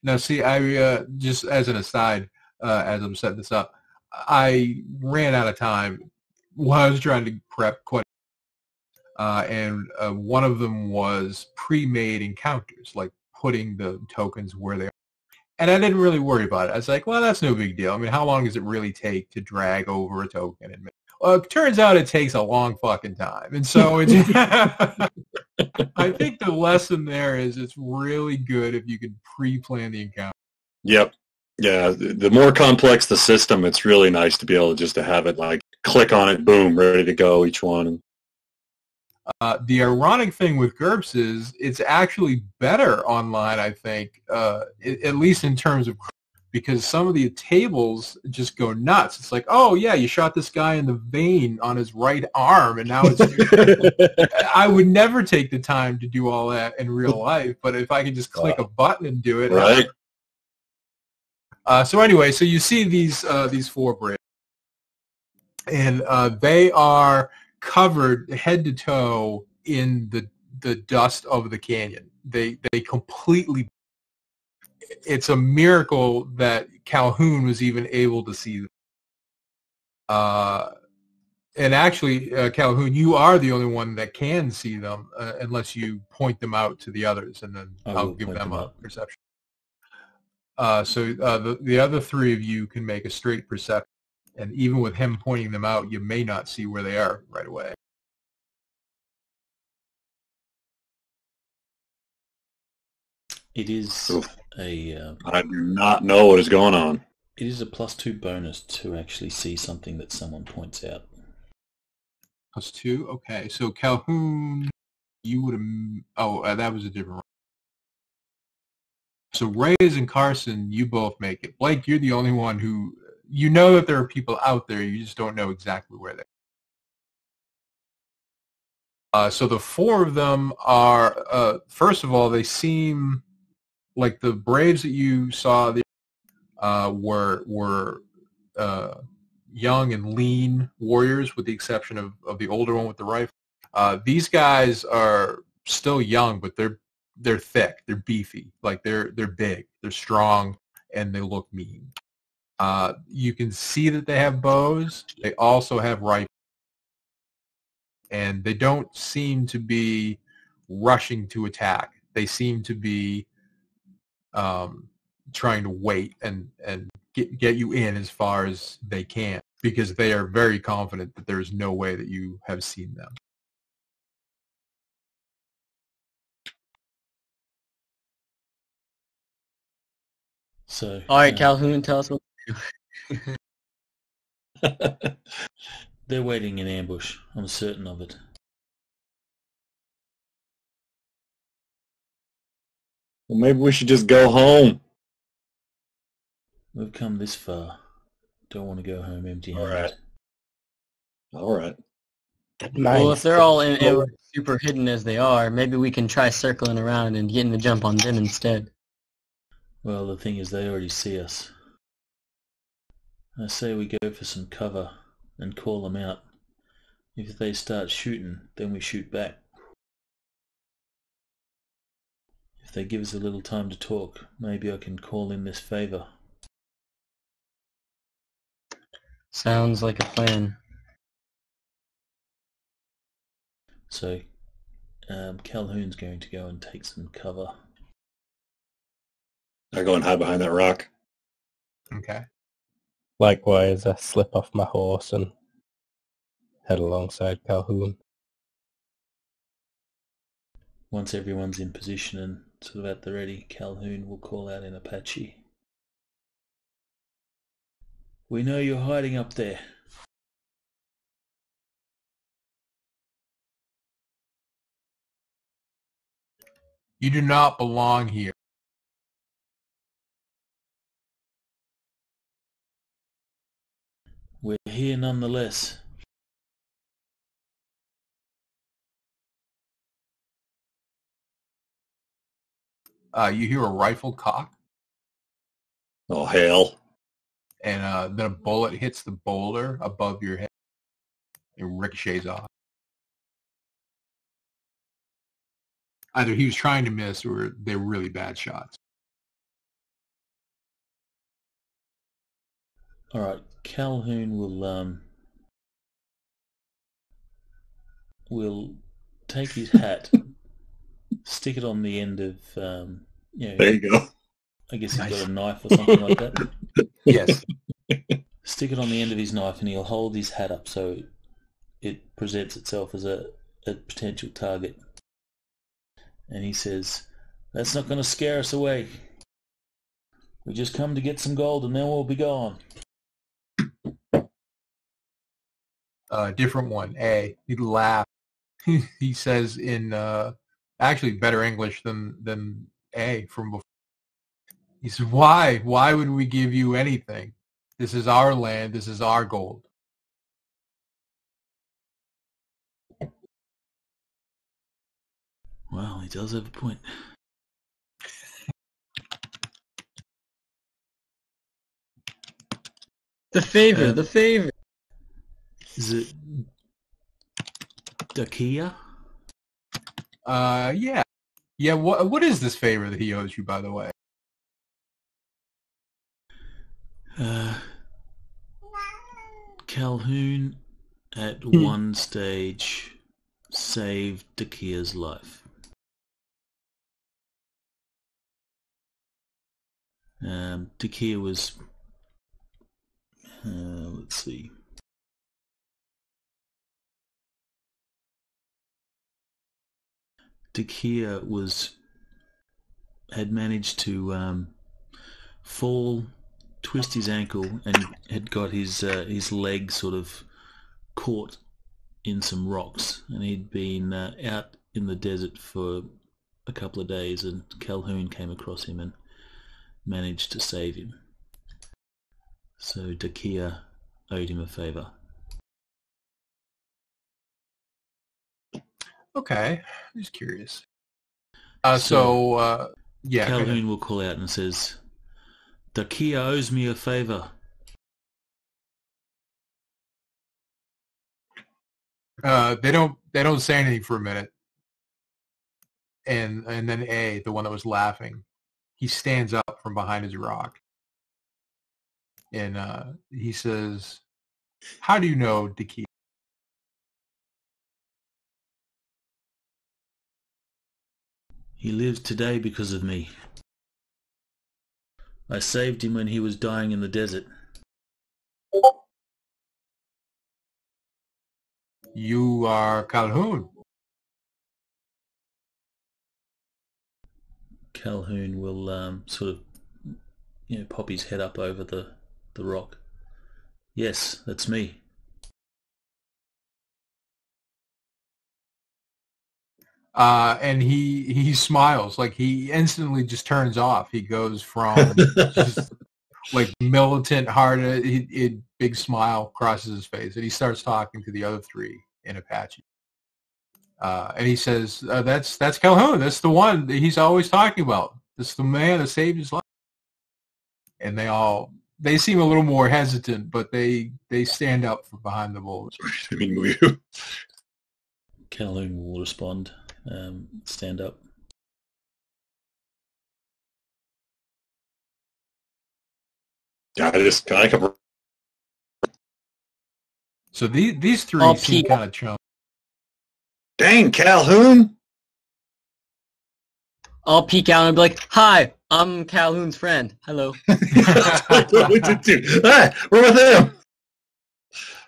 Now, see, I just as an aside, as I'm setting this up, I ran out of time while I was trying to prep quite, and one of them was pre-made encounters, like putting the tokens where they are. And I didn't really worry about it. I was like, well, that's no big deal. I mean, how long does it really take to drag over a token? And well, it turns out it takes a long fucking time. And so it's, I think the lesson there is it's really good if you can pre-plan the encounter. Yep. Yeah. The more complex the system, it's really nice to be able to have it like click on it, boom, ready to go, each one. The ironic thing with GURPS is it's actually better online, I think, at least in terms of, because some of the tables just go nuts. It's like, oh, yeah, you shot this guy in the vein on his right arm, and now it's... I would never take the time to do all that in real life, but if I could just click a button and do it... Right. So anyway, so you see these 4 braves, and they are covered head to toe in the dust of the canyon. They completely... It's a miracle that Calhoun was even able to see them. And actually, Calhoun, you are the only one that can see them unless you point them out to the others, and then I'll give them a perception. So the other 3 of you can make a straight perception, and even with him pointing them out, you may not see where they are right away. It is a... I do not know what is going on. It is a +2 bonus to actually see something that someone points out. +2? Okay. So Calhoun, you would have... Oh, that was a different one. So Reyes and Carson, you both make it. Blake, you're the only one who... You know that there are people out there, you just don't know exactly where they are. So the 4 of them are... first of all, they seem like the Braves that you saw were young and lean warriors, with the exception of the older one with the rifle. These guys are still young, but they're thick, they're beefy, like they're big, they're strong, and they look mean. You can see that they have bows. They also have rifles, and they don't seem to be rushing to attack. They seem to be trying to wait and get you in as far as they can, because they are very confident that there is no way that you have seen them. So, all right, Calhoun, tell us what to do. They're waiting in ambush. I'm certain of it. Well, maybe we should just go home. We've come this far. Don't want to go home empty-handed. All right. Well, if they're all in super hidden as they are, maybe we can try circling around and getting the jump on them instead. Well, the thing is, they already see us. I say we go for some cover and call them out. If they start shooting, then we shoot back. If they give us a little time to talk, maybe I can call in this favor. Sounds like a plan. So Calhoun's going to go and take some cover. I go and hide behind that rock. Okay. Likewise, I slip off my horse and head alongside Calhoun. Once everyone's in position and sort of at the ready, Calhoun will call out in Apache. We know you're hiding up there. You do not belong here. We're here nonetheless. You hear a rifle cock, Oh, hell. and then a bullet hits the boulder above your head. It ricochets off. Either he was trying to miss or they're really bad shots. All right, Calhoun will take his hat, stick it on the end of There you go. I guess he's Nice. got a knife or something like that. Yes. Stick it on the end of his knife, and he'll hold his hat up so it presents itself as a potential target. And he says, "That's not going to scare us away. We just come to get some gold, and then we'll be gone." Different one. A. He laughed. He says in actually better English than A from before. He says, "Why? Why would we give you anything? This is our land. This is our gold." Well, he does have a point. The favor. Is it Dakia? Yeah. Yeah, what is this favor that he owes you, by the way? Calhoun at one stage saved Dakia's life. Dakia was, let's see. Dakia had managed to fall, twist his ankle, and had got his leg sort of caught in some rocks, and he'd been out in the desert for a couple of days, and Calhoun came across him and managed to save him. So Dakia owed him a favor. Okay, just curious. Yeah. Calhoun will call out and says, "Dakia owes me a favor." They don't say anything for a minute, and then A, the one that was laughing, he stands up from behind his rock, and he says, "How do you know Dakia?" He lives today because of me. I saved him when he was dying in the desert. You are Calhoun. Calhoun will sort of pop his head up over the rock. Yes, that's me. And he smiles, like he instantly just turns off. He goes from just like militant hearted, big smile crosses his face, and he starts talking to the other three in Apache. And he says, "That's Calhoun. That's the one that he's always talking about. That's the man that saved his life." And they seem a little more hesitant, but they stand up from behind the boulders. I mean, Calhoun will respond, stand up. Yeah, I come So these three I'll seem peek. kind of chum. Dang, Calhoun! I'll peek out and be like, "Hi, I'm Calhoun's friend. Hello." We did too. Ah, we're with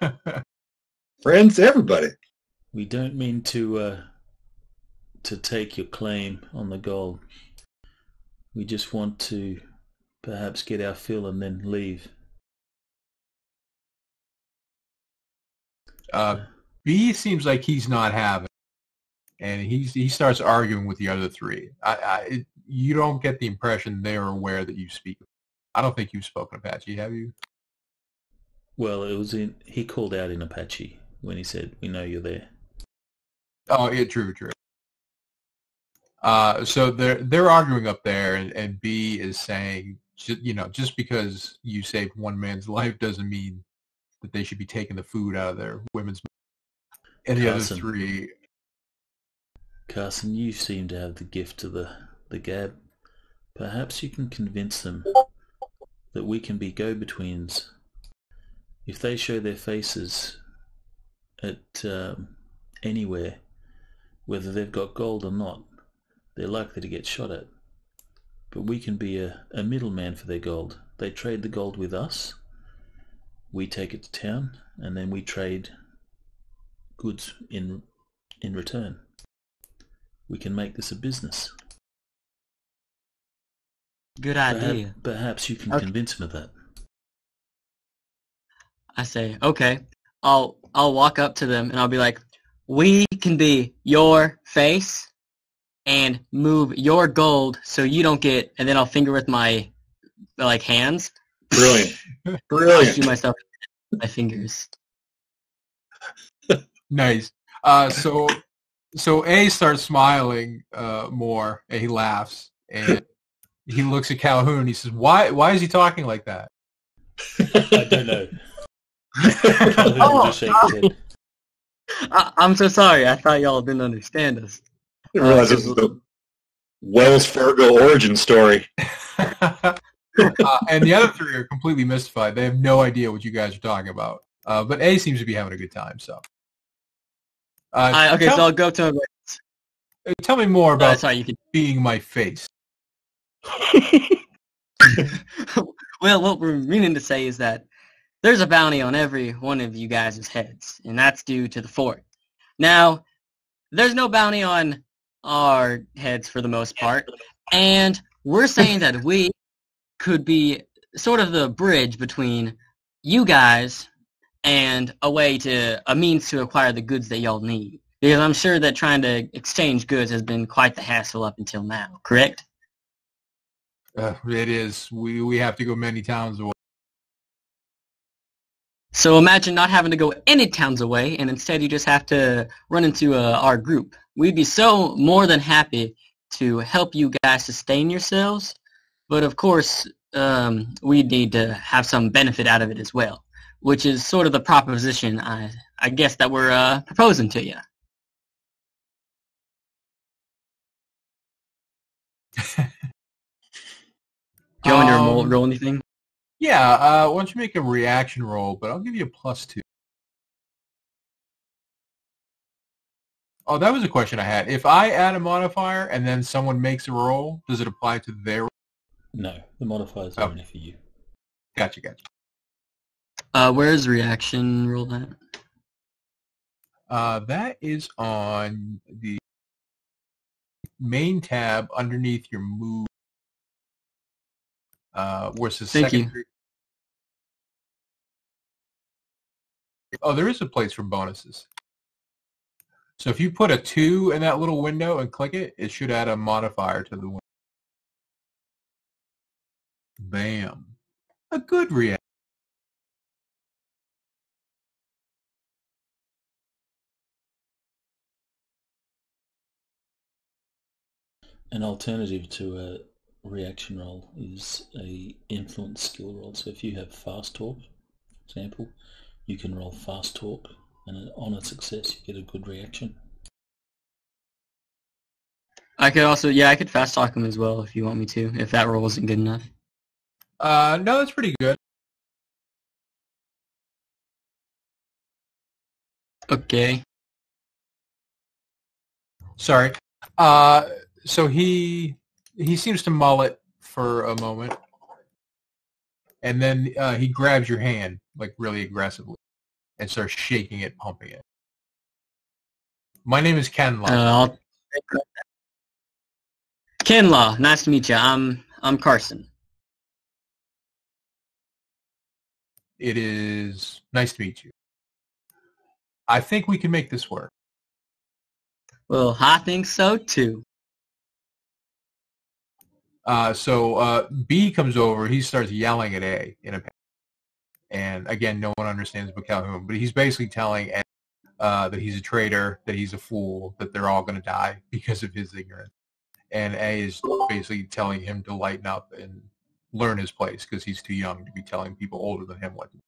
him. Friends, everybody. We don't mean to take your claim on the gold. We just want to perhaps get our fill and then leave. B seems like he's not having, and he starts arguing with the other three. You don't get the impression they're aware that you speak. I don't think you've spoken Apache, have you? Well, he called out in Apache when he said, "We know you're there." Oh, yeah, true. So they're arguing up there, and B is saying, just because you saved one man's life doesn't mean that they should be taking the food out of their women's mouth. And the other three. Carson, you seem to have the gift of the gab. Perhaps you can convince them that we can be go-betweens. If they show their faces at anywhere, whether they've got gold or not, they're likely to get shot at. But we can be a middleman for their gold. They trade the gold with us, we take it to town, and then we trade goods in return. We can make this a business. Good idea. Perhaps you can convince him of that. I say, okay. I'll walk up to them and I'll be like, "We can be your face and move your gold so you don't get," and then I'll finger with my hands. Brilliant. I'll shoot myself with my fingers. Nice. So A starts smiling more, and he laughs, and he looks at Calhoun, and he says, Why is he talking like that? I don't know. Calhoun just shakes his head. I'm so sorry. I thought y'all didn't understand us. I didn't realize this was the Wells Fargo origin story. And the other three are completely mystified. They have no idea what you guys are talking about. But A seems to be having a good time, so. So I'll go to him. Tell me more about Sorry, being my face. Well, what we're meaning to say is that there's a bounty on every one of you guys' heads, and that's due to the fort. Now, there's no bounty on our heads for the most part, and we're saying that we could be sort of the bridge between you guys and a means to acquire the goods that y'all need. Because I'm sure that trying to exchange goods has been quite the hassle up until now, correct? It is. We have to go many towns away. So imagine not having to go any towns away, and instead you just have to run into our group. We'd be so more than happy to help you guys sustain yourselves, but of course we need to have some benefit out of it as well, which is sort of the proposition I guess that we're proposing to you. Do you want me to roll anything? Yeah, why don't you make a reaction roll, but I'll give you a +2. Oh, that was a question I had. If I add a modifier and then someone makes a roll, does it apply to their roll? No, the modifiers are only for you. Gotcha. Where's reaction roll at? That is on the main tab underneath your move. Where's the second? Oh, there is a place for bonuses. So if you put a 2 in that little window and click it, it should add a modifier to the window. Bam. A good reaction. An alternative to a reaction roll is a influence skill roll. So if you have fast talk, for example, you can roll fast talk, and on a success you get a good reaction. I could fast talk him as well if you want me to, if that roll wasn't good enough. No, that's pretty good. Okay. Sorry. So he seems to mull it for a moment, and then he grabs your hand like really aggressively and starts shaking it, pumping it. My name is Ken Law. Kinlaw, nice to meet you. I'm Carson. It is nice to meet you. I think we can make this work. Well, I think so too. So B comes over. He starts yelling at A in a panic. And again, no one understands but Calhoun. But he's basically telling A that he's a traitor, that he's a fool, that they're all going to die because of his ignorance. And A is basically telling him to lighten up and learn his place because he's too young to be telling people older than him what to do.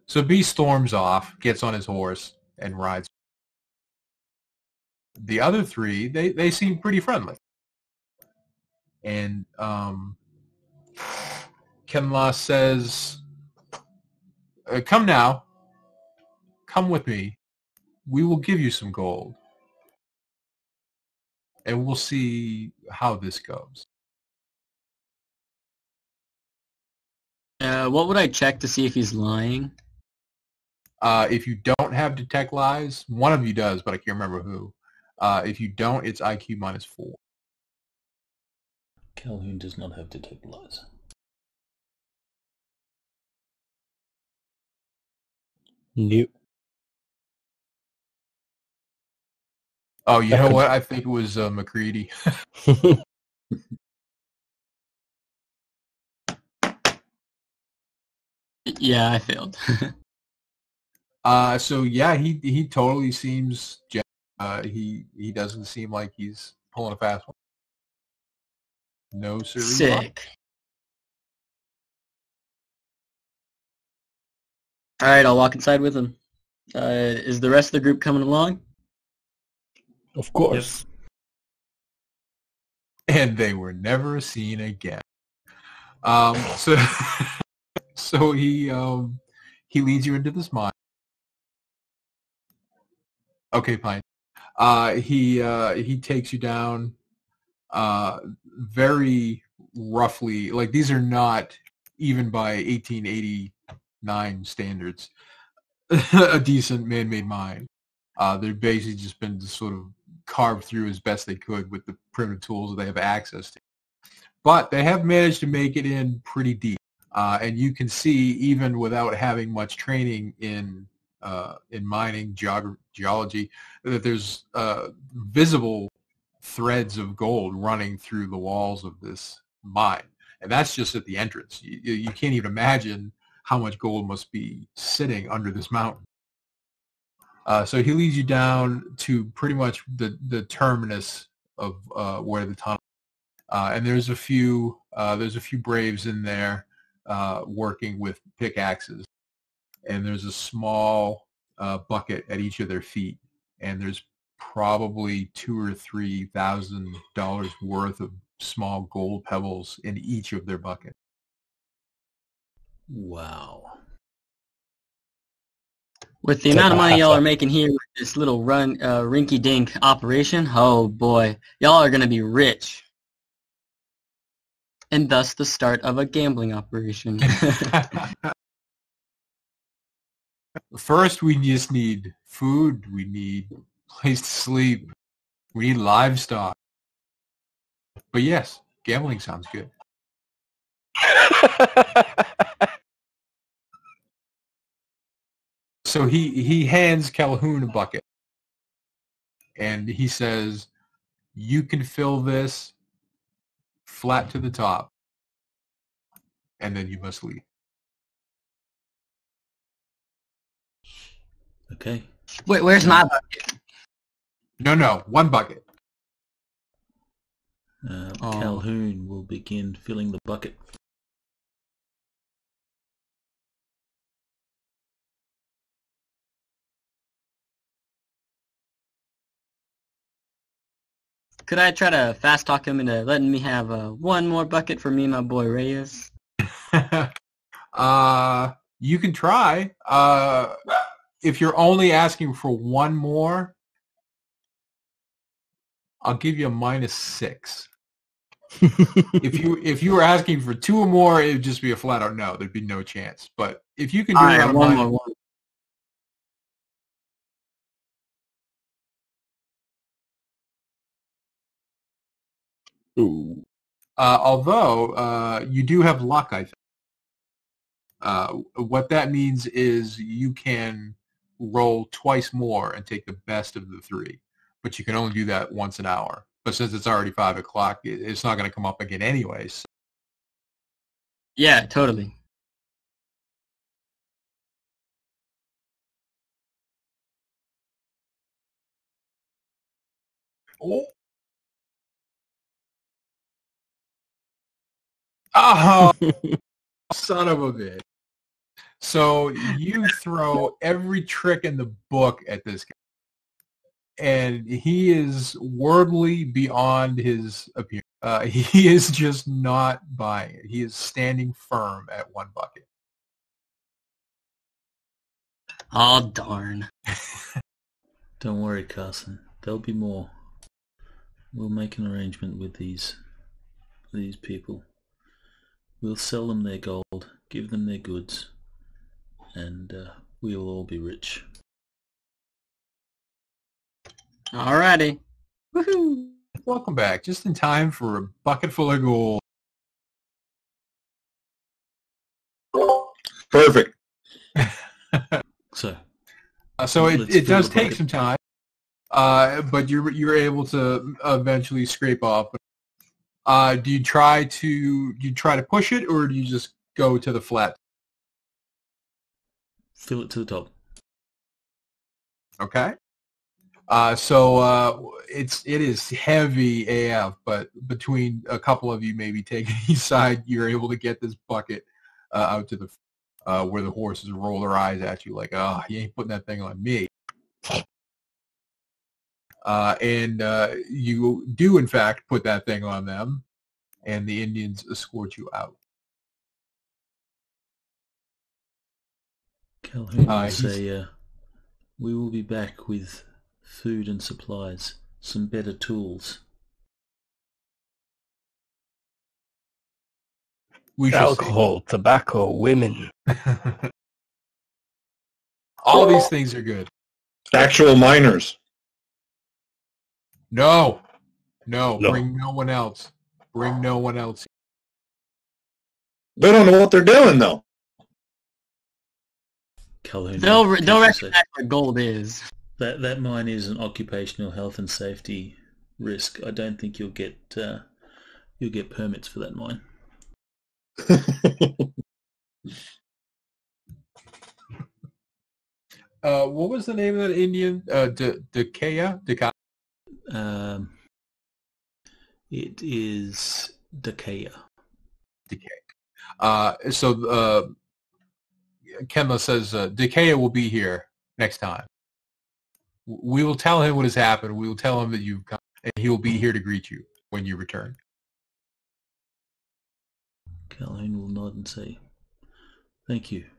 So B storms off, gets on his horse, and rides. The other three, they seem pretty friendly. And Kenla says, come now. Come with me. We will give you some gold. And we'll see how this goes. What would I check to see if he's lying? If you don't have Detect Lies, one of you does, but I can't remember who. If you don't, it's IQ -4. Calhoun does not have Detect Lies. Nope. Oh, you know what? I think it was McCready. Yeah, I failed. So yeah, he totally seems. He doesn't seem like he's pulling a fast one. No, sir. Sick. All right, I'll walk inside with him. Is the rest of the group coming along? Of course. And they were never seen again. So so he leads you into this mine. Okay, fine. He takes you down very roughly. Like, these are not, even by 1889 standards, a decent man-made mine. They're basically just been sort of carved through as best they could with the primitive tools that they have access to. But they have managed to make it in pretty deep. And you can see, even without having much training in mining, geology, that there's visible threads of gold running through the walls of this mine. And that's just at the entrance. You can't even imagine how much gold must be sitting under this mountain. So he leads you down to pretty much the terminus of where the tunnel. And there's a few braves in there working with pickaxes, and there's a small bucket at each of their feet, and there's probably $2,000 or $3,000 worth of small gold pebbles in each of their buckets. Wow. With the amount of money y'all are making here with this little rinky-dink operation, oh boy, y'all are gonna be rich. And thus the start of a gambling operation. First, we just need food. We need a place to sleep. We need livestock. But yes, gambling sounds good. So he hands Calhoun a bucket, and he says, you can fill this flat to the top, and then you must leave. Okay. Wait, where's my bucket? No, one bucket. Calhoun will begin filling the bucket. Could I try to fast talk him into letting me have one more bucket for me and my boy Reyes? You can try. if you're only asking for one more, I'll give you a -6. If you were asking for 2 or more, it would just be a flat out no. There'd be no chance. But if you can do All it right, on a one minus, more. Ooh. although you do have luck, I think. What that means is you can roll twice more and take the best of the 3, but you can only do that once an hour. But since it's already 5 o'clock, it's not going to come up again anyways. Yeah, totally. Oh, son of a bitch. So you throw every trick in the book at this guy, and he is wordly beyond his appearance. He is just not buying it. He is standing firm at 1 bucket. Oh, darn. Don't worry, Carson. There'll be more. We'll make an arrangement with these people. We'll sell them their gold, give them their goods, and we'll all be rich. Alrighty. Woohoo! Welcome back. Just in time for a bucket full of gold. Perfect. So It does take some time, but you're able to eventually scrape off. Do you try to push it, or do you just go to the flat? Fill it to the top. Okay. It is heavy AF, but between a couple of you maybe taking each side, you're able to get this bucket out to the where the horses roll their eyes at you like, oh, you ain't putting that thing on me. And you do, in fact, put that thing on them, and the Indians escort you out. Calhoun will say, we will be back with food and supplies, some better tools. Alcohol, tobacco, women. All these things are good. Actual miners. No. Bring no one else. Bring no one else. They don't know what they're doing, though. Calhoun They'll recognize where gold is. That mine is an occupational health and safety risk. I don't think you'll get permits for that mine. What was the name of that Indian? Dakaya? It is Dakaya. Kenla says Dakaya will be here next time. We will tell him what has happened. We will tell him that you've come, and he will be here to greet you when you return. Calhoun will nod and say, "Thank you."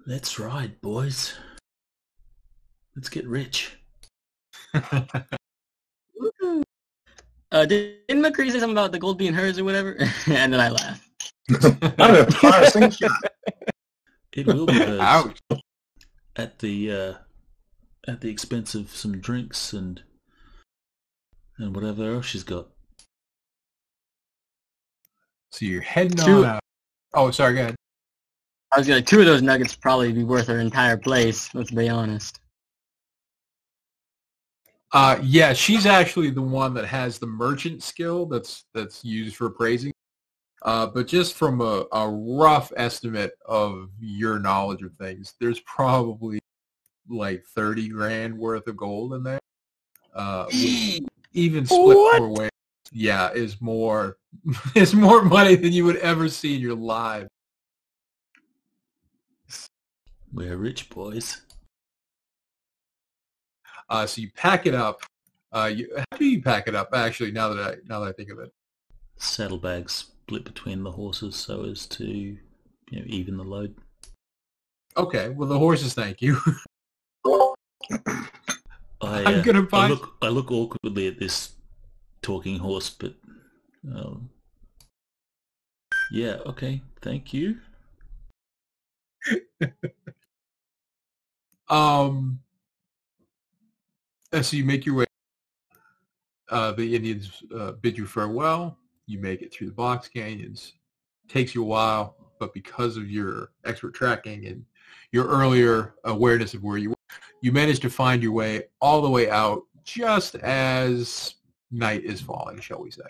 Let's ride, boys. Let's get rich. Didn't McCree say something about the gold being hers or whatever? And then I laughed. It will be hers. Ouch. At the expense of some drinks and whatever else she's got. So you're heading on out. Oh, sorry, go ahead. I was gonna 2 of those nuggets would probably be worth her entire place, let's be honest. Yeah, she's actually the one that has the merchant skill that's used for appraising. But just from a rough estimate of your knowledge of things, there's probably like 30 grand worth of gold in there. Even split 4 ways, yeah, is more money than you would ever see in your life. We're rich, boys. So you pack it up. How do you pack it up? Actually, now that I think of it, Saddlebags. split between the horses so as to even the load. Okay, well, the horses thank you. I gonna buy. I look awkwardly at this talking horse, but yeah, okay, thank you. So you make your way. The Indians bid you farewell. You make it through the box canyons. Takes you a while, but because of your expert tracking and your earlier awareness of where you were, you manage to find your way all the way out just as night is falling, shall we say.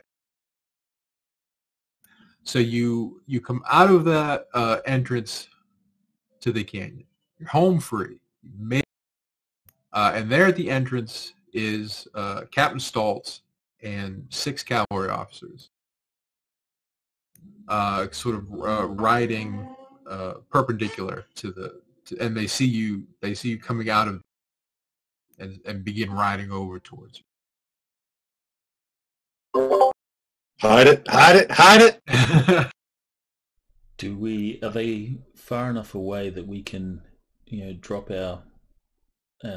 So you come out of that entrance to the canyon. You're home free. And there at the entrance is Captain Stoltz and 6 cavalry officers sort of riding perpendicular to the and they see you coming out of and begin riding over towards you. Hide it, hide it, hide it. Are they far enough away that we can drop our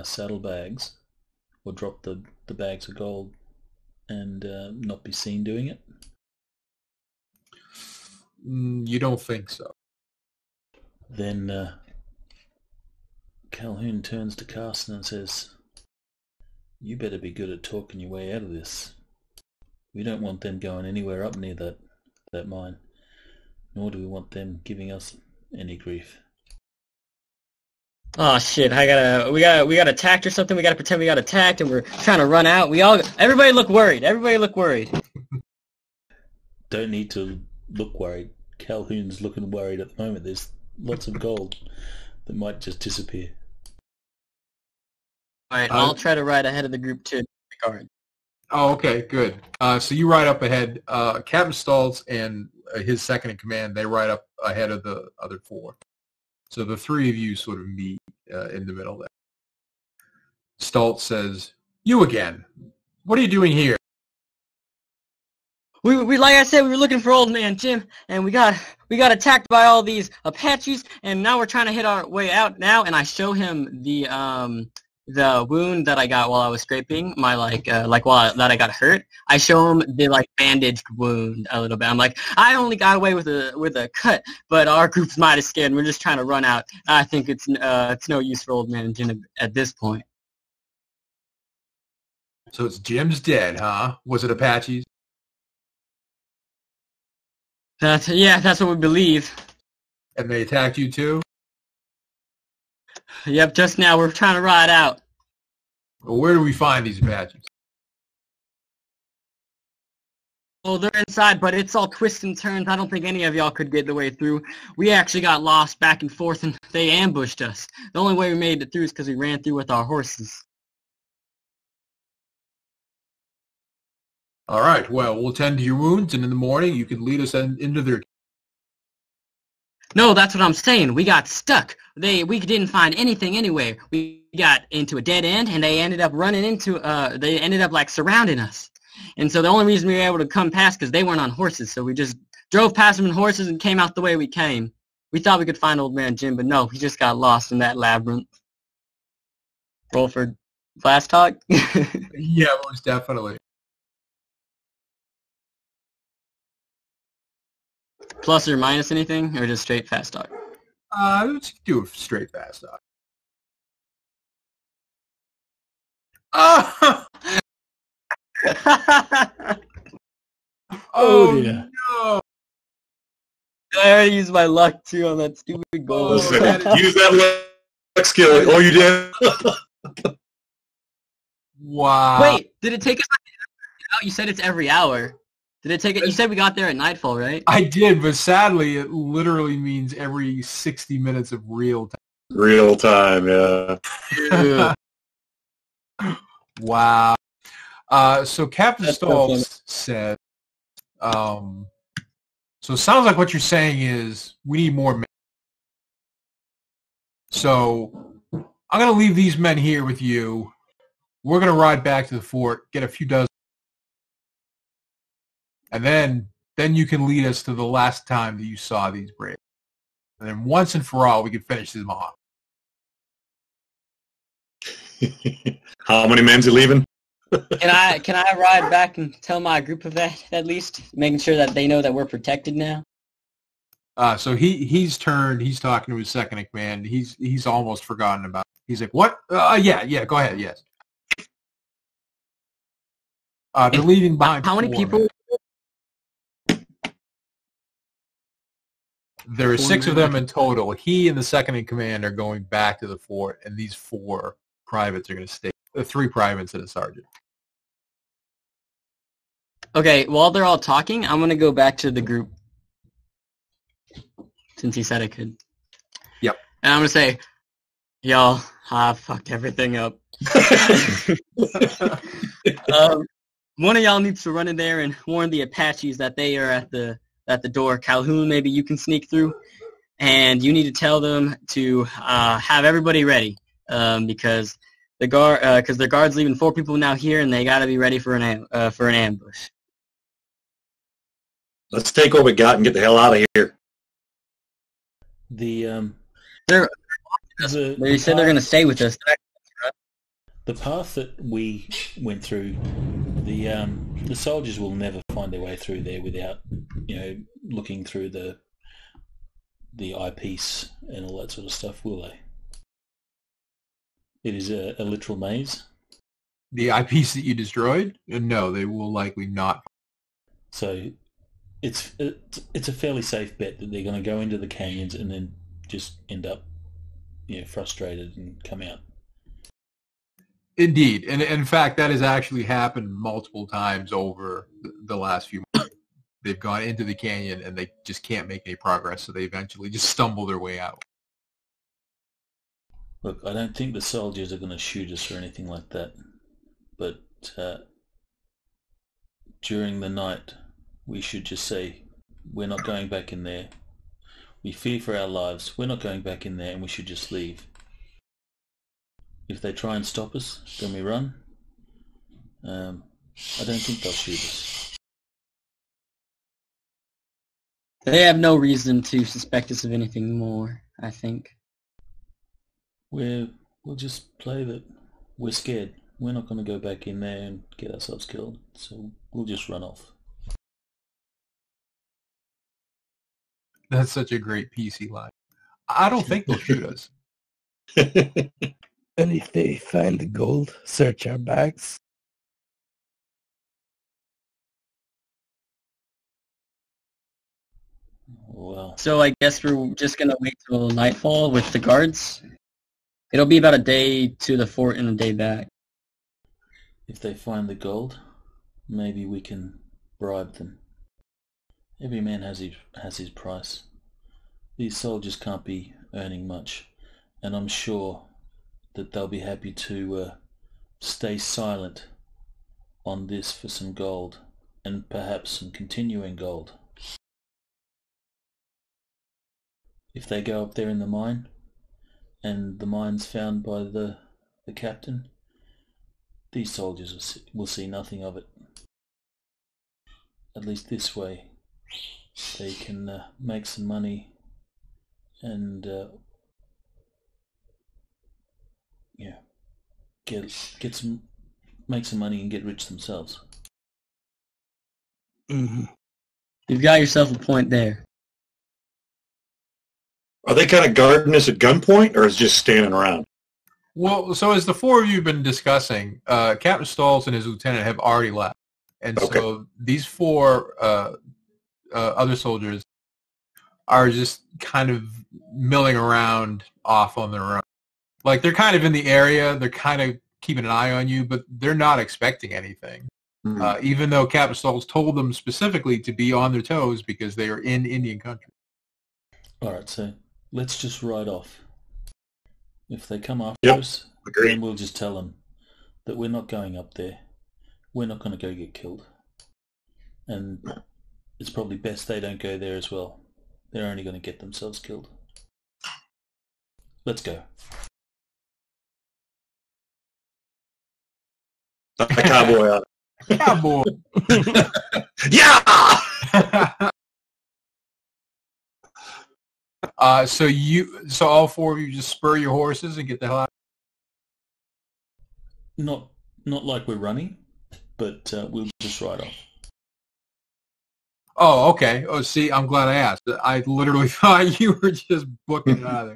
saddlebags or drop the bags of gold and not be seen doing it? You don't think so? Then Calhoun turns to Carson and says, "You better be good at talking your way out of this. We don't want them going anywhere up near that mine, nor do we want them giving us any grief." Oh shit! We got attacked or something. We gotta pretend we got attacked, and we're trying to run out. Everybody look worried. Everybody look worried. Don't need to look worried. Calhoun's looking worried at the moment. There's lots of gold that might just disappear. All right, I'll try to ride ahead of the group to the guard. Oh, okay, good. So you ride up ahead. Captain Stoltz and his second in command, they ride up ahead of the other 4. So the 3 of you sort of meet in the middle there. Stoltz says, "You again. What are you doing here?" We like I said, we were looking for Old Man Jim, and we got attacked by all these Apaches, and now we're trying to hit our way out now. And I show him the wound that I got while I was scraping my that I got hurt. I show him the bandaged wound a little bit. I'm like, I only got away with a cut, but our group's mighty scared, and we're just trying to run out. I think it's no use for Old Man Jim at this point. So it's Jim's dead, huh? Was it Apaches? That's what we believe. And they attacked you too? Yep, just now we're trying to ride out. Well, where do we find these Apaches? Oh, they're inside, but it's all twists and turns. I don't think any of y'all could get the way through. We actually got lost back and forth, and they ambushed us. The only way we made it through is because we ran through with our horses. All right, well, we'll tend to your wounds, and in the morning you can lead us into their... No, that's what I'm saying. We got stuck. We didn't find anything anywhere. We got into a dead end, and they ended up surrounding us. And so the only reason we were able to come past because they weren't on horses, so we just drove past them in horses and came out the way we came. We thought we could find Old Man Jim, but no, he just got lost in that labyrinth. Roll for fast talk? Yeah, most definitely. Plus or minus anything, or just straight fast talk? Let's do a straight fast talk. Oh! Oh dear. No! I already used my luck too on that stupid goal. Use that luck skill. Oh, you did? Wow. Wait, did it take us out? You said it's every hour. Did it take it? You said we got there at nightfall, right? I did, but sadly, it literally means every 60 minutes of real time. Real time, yeah. Wow. So Captain Stoltz said, so it sounds like what you're saying is we need more men. So I'm going to leave these men here with you. We're going to ride back to the fort, get a few dozen. And then then you can lead us to the last time that you saw these braves. And then once and for all, we can finish them off. How many men's he leaving? Can I ride back and tell my group of that at least, making sure that they know that we're protected now? So he's turned. He's talking to his second in command. He's almost forgotten about it. He's like, what? Yeah. Go ahead. Yes. They're leaving behind. How many people? Men. There are 6 of them in total. He and the second in command are going back to the fort, and these 4 privates are going to stay. 3 privates and a sergeant. Okay, while they're all talking, I'm going to go back to the group. Since he said I could. Yep. And I'm going to say, y'all, I fucked everything up. One of y'all needs to run in there and warn the Apaches that they are at the door. Calhoun, maybe you can sneak through. And you need to tell them to have everybody ready because the guard's leaving 4 people now here, and they got to be ready for an ambush. Let's take what we got and get the hell out of here. They said they're going to stay with us. The path that we went through, the soldiers will never find their way through there without, looking through the eyepiece and all that sort of stuff, will they? It is a literal maze. The eyepiece that you destroyed? No, they will likely not. So it's a fairly safe bet that they're going to go into the canyons and then just end up, frustrated and come out. Indeed, and in fact, that has actually happened multiple times over the last few months. They've gone into the canyon and they just can't make any progress, so they eventually just stumble their way out. Look, I don't think the soldiers are going to shoot us or anything like that, but during the night, we should just say, we're not going back in there. We fear for our lives. We're not going back in there, and we should just leave. If they try and stop us, then we run. I don't think they'll shoot us. They have no reason to suspect us of anything more, I think. We'll just play that we're scared. We're not going to go back in there and get ourselves killed, so we'll just run off. That's such a great PC line. I don't think they'll shoot us. And if they find the gold, search our bags. Well, So I guess we're just going to wait till nightfall with the guards. It'll be about a day to the fort and a day back. if they find the gold, maybe we can bribe them. Every man has his price. These soldiers can't be earning much, and I'm sure that they'll be happy to stay silent on this for some gold, and perhaps some continuing gold. If they go up there in the mine, and the mine's found by the captain, these soldiers will see nothing of it. At least this way, they can make some money and make some money and get rich themselves. Mm-hmm. You've got yourself a point there. Are they kind of guarding us at gunpoint, or is it just standing around? Well, so as the 4 of you have been discussing, Captain Stoltz and his lieutenant have already left. And Okay. so these 4 other soldiers are just kind of milling around off on their own. Like, they're kind of in the area, they're kind of keeping an eye on you, but they're not expecting anything. Even though Captain Stoltz told them specifically to be on their toes because they are in Indian country. Alright, so let's just ride off. If they come after Yep, us, agreed. then we'll just tell them that we're not going up there. We're not going to go get killed. And it's probably best they don't go there as well. They're only going to get themselves killed. Let's go. A cowboy out. Cowboy. Yeah! So all four of you just spur your horses and get the hell out. Not like we're running, but we'll just ride off. Oh, okay. Oh, see, I'm glad I asked. I literally thought you were just booking it out of there.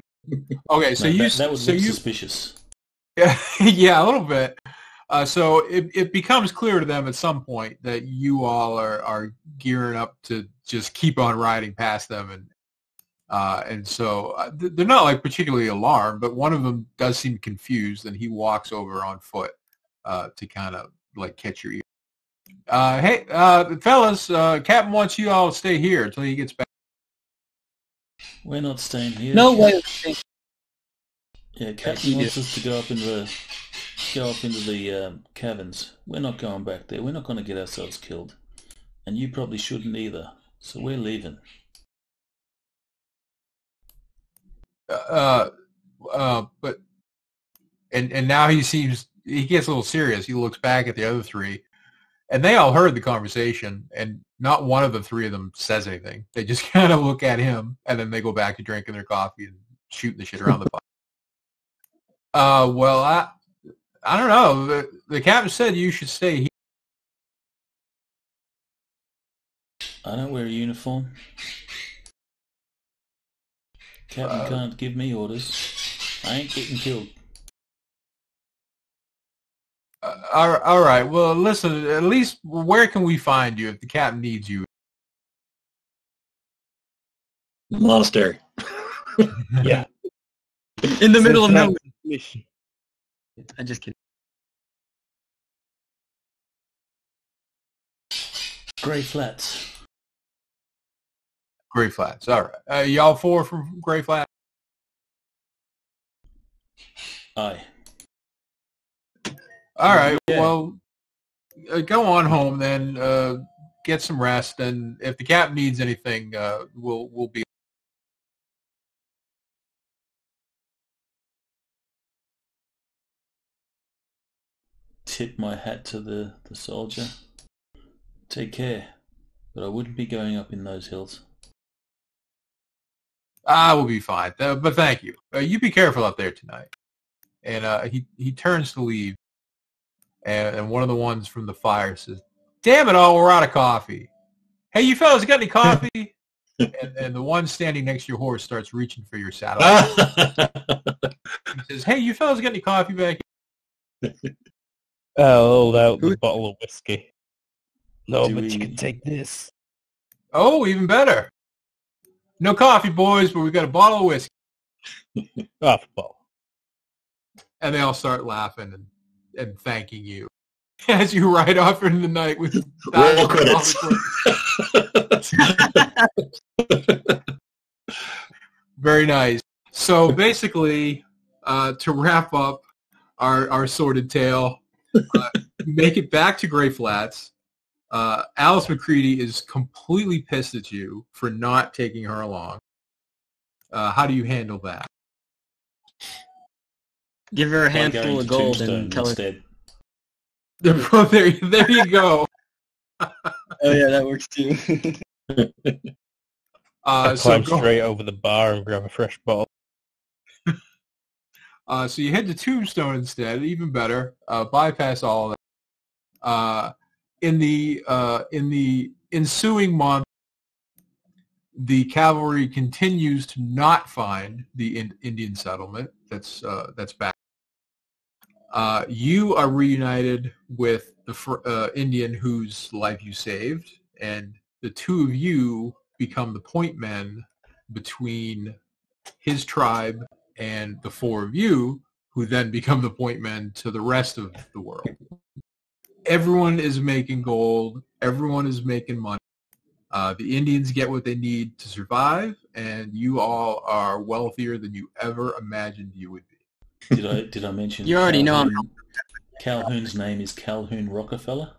Okay, so No, that would look suspicious. Yeah, yeah, a little bit. So it becomes clear to them at some point that you all are gearing up to just keep on riding past them, and so they're not like particularly alarmed, but one of them does seem confused, and he walks over on foot to kind of like catch your ear. Hey, fellas, Captain wants you all to stay here until he gets back. We're not staying here. No way. Yeah, Captain wants us to go up into the caverns. We're not going back there. We're not going to get ourselves killed, and you probably shouldn't either. So we're leaving. But now he gets a little serious. He looks back at the other three, and they all heard the conversation, and not one of the three of them says anything. They just kind of look at him, and then they go back to drinking their coffee and shooting the shit around the fire. Well, I don't know. The captain said you should stay here. I don't wear a uniform. Captain can't give me orders. I ain't getting killed. All right. Well, listen, at least where can we find you if the captain needs you? Monastery. Yeah. In the middle of nowhere. Mission. I just kidding. Grey Flats. Grey Flats. All right. Y'all four from Grey Flats? Aye. All right. Yeah. Well, go on home then. Get some rest, and if the captain needs anything, we'll be. Tip my hat to the soldier. Take care, but I wouldn't be going up in those hills. We'll be fine. But thank you. You be careful out there tonight. And he turns to leave, and one of the ones from the fire says, "Damn it all, we're out of coffee. Hey, you fellas got any coffee?" and the one standing next to your horse starts reaching for your saddle. He says, "Hey, you fellas got any coffee back here?" I'll hold out the bottle of whiskey. No, Do but we- you can take this. Oh, even better. No coffee, boys, but we got a bottle of whiskey. Half a bottle. And they all start laughing and thanking you as you ride off into the night with Roll credits. Very nice. So basically, to wrap up our sordid tale, make it back to Grey Flats. Alice McCready is completely pissed at you for not taking her along. How do you handle that? Give her a By going handful of to gold Tombstone and tell her. instead. There you go. Oh yeah, that works too. I So climb go- straight over the bar and grab a fresh bottle. So you head to Tombstone instead, even better. Bypass all of that. In the ensuing month, the cavalry continues to not find the Indian settlement that's back. You are reunited with the Indian whose life you saved, and the two of you become the point men between his tribe and the four of you, who then become the point men to the rest of the world. Everyone is making gold. Everyone is making money. The Indians get what they need to survive, and you all are wealthier than you ever imagined you would be. Did I mention? You already know I'm. Calhoun's name is Calhoun Rockefeller.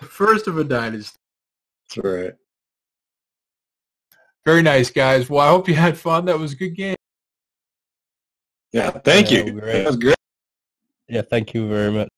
First of a dynasty. That's right. Very nice, guys. Well, I hope you had fun. That was a good game. Yeah, thank Yeah, you. great. That was great. Yeah, thank you very much.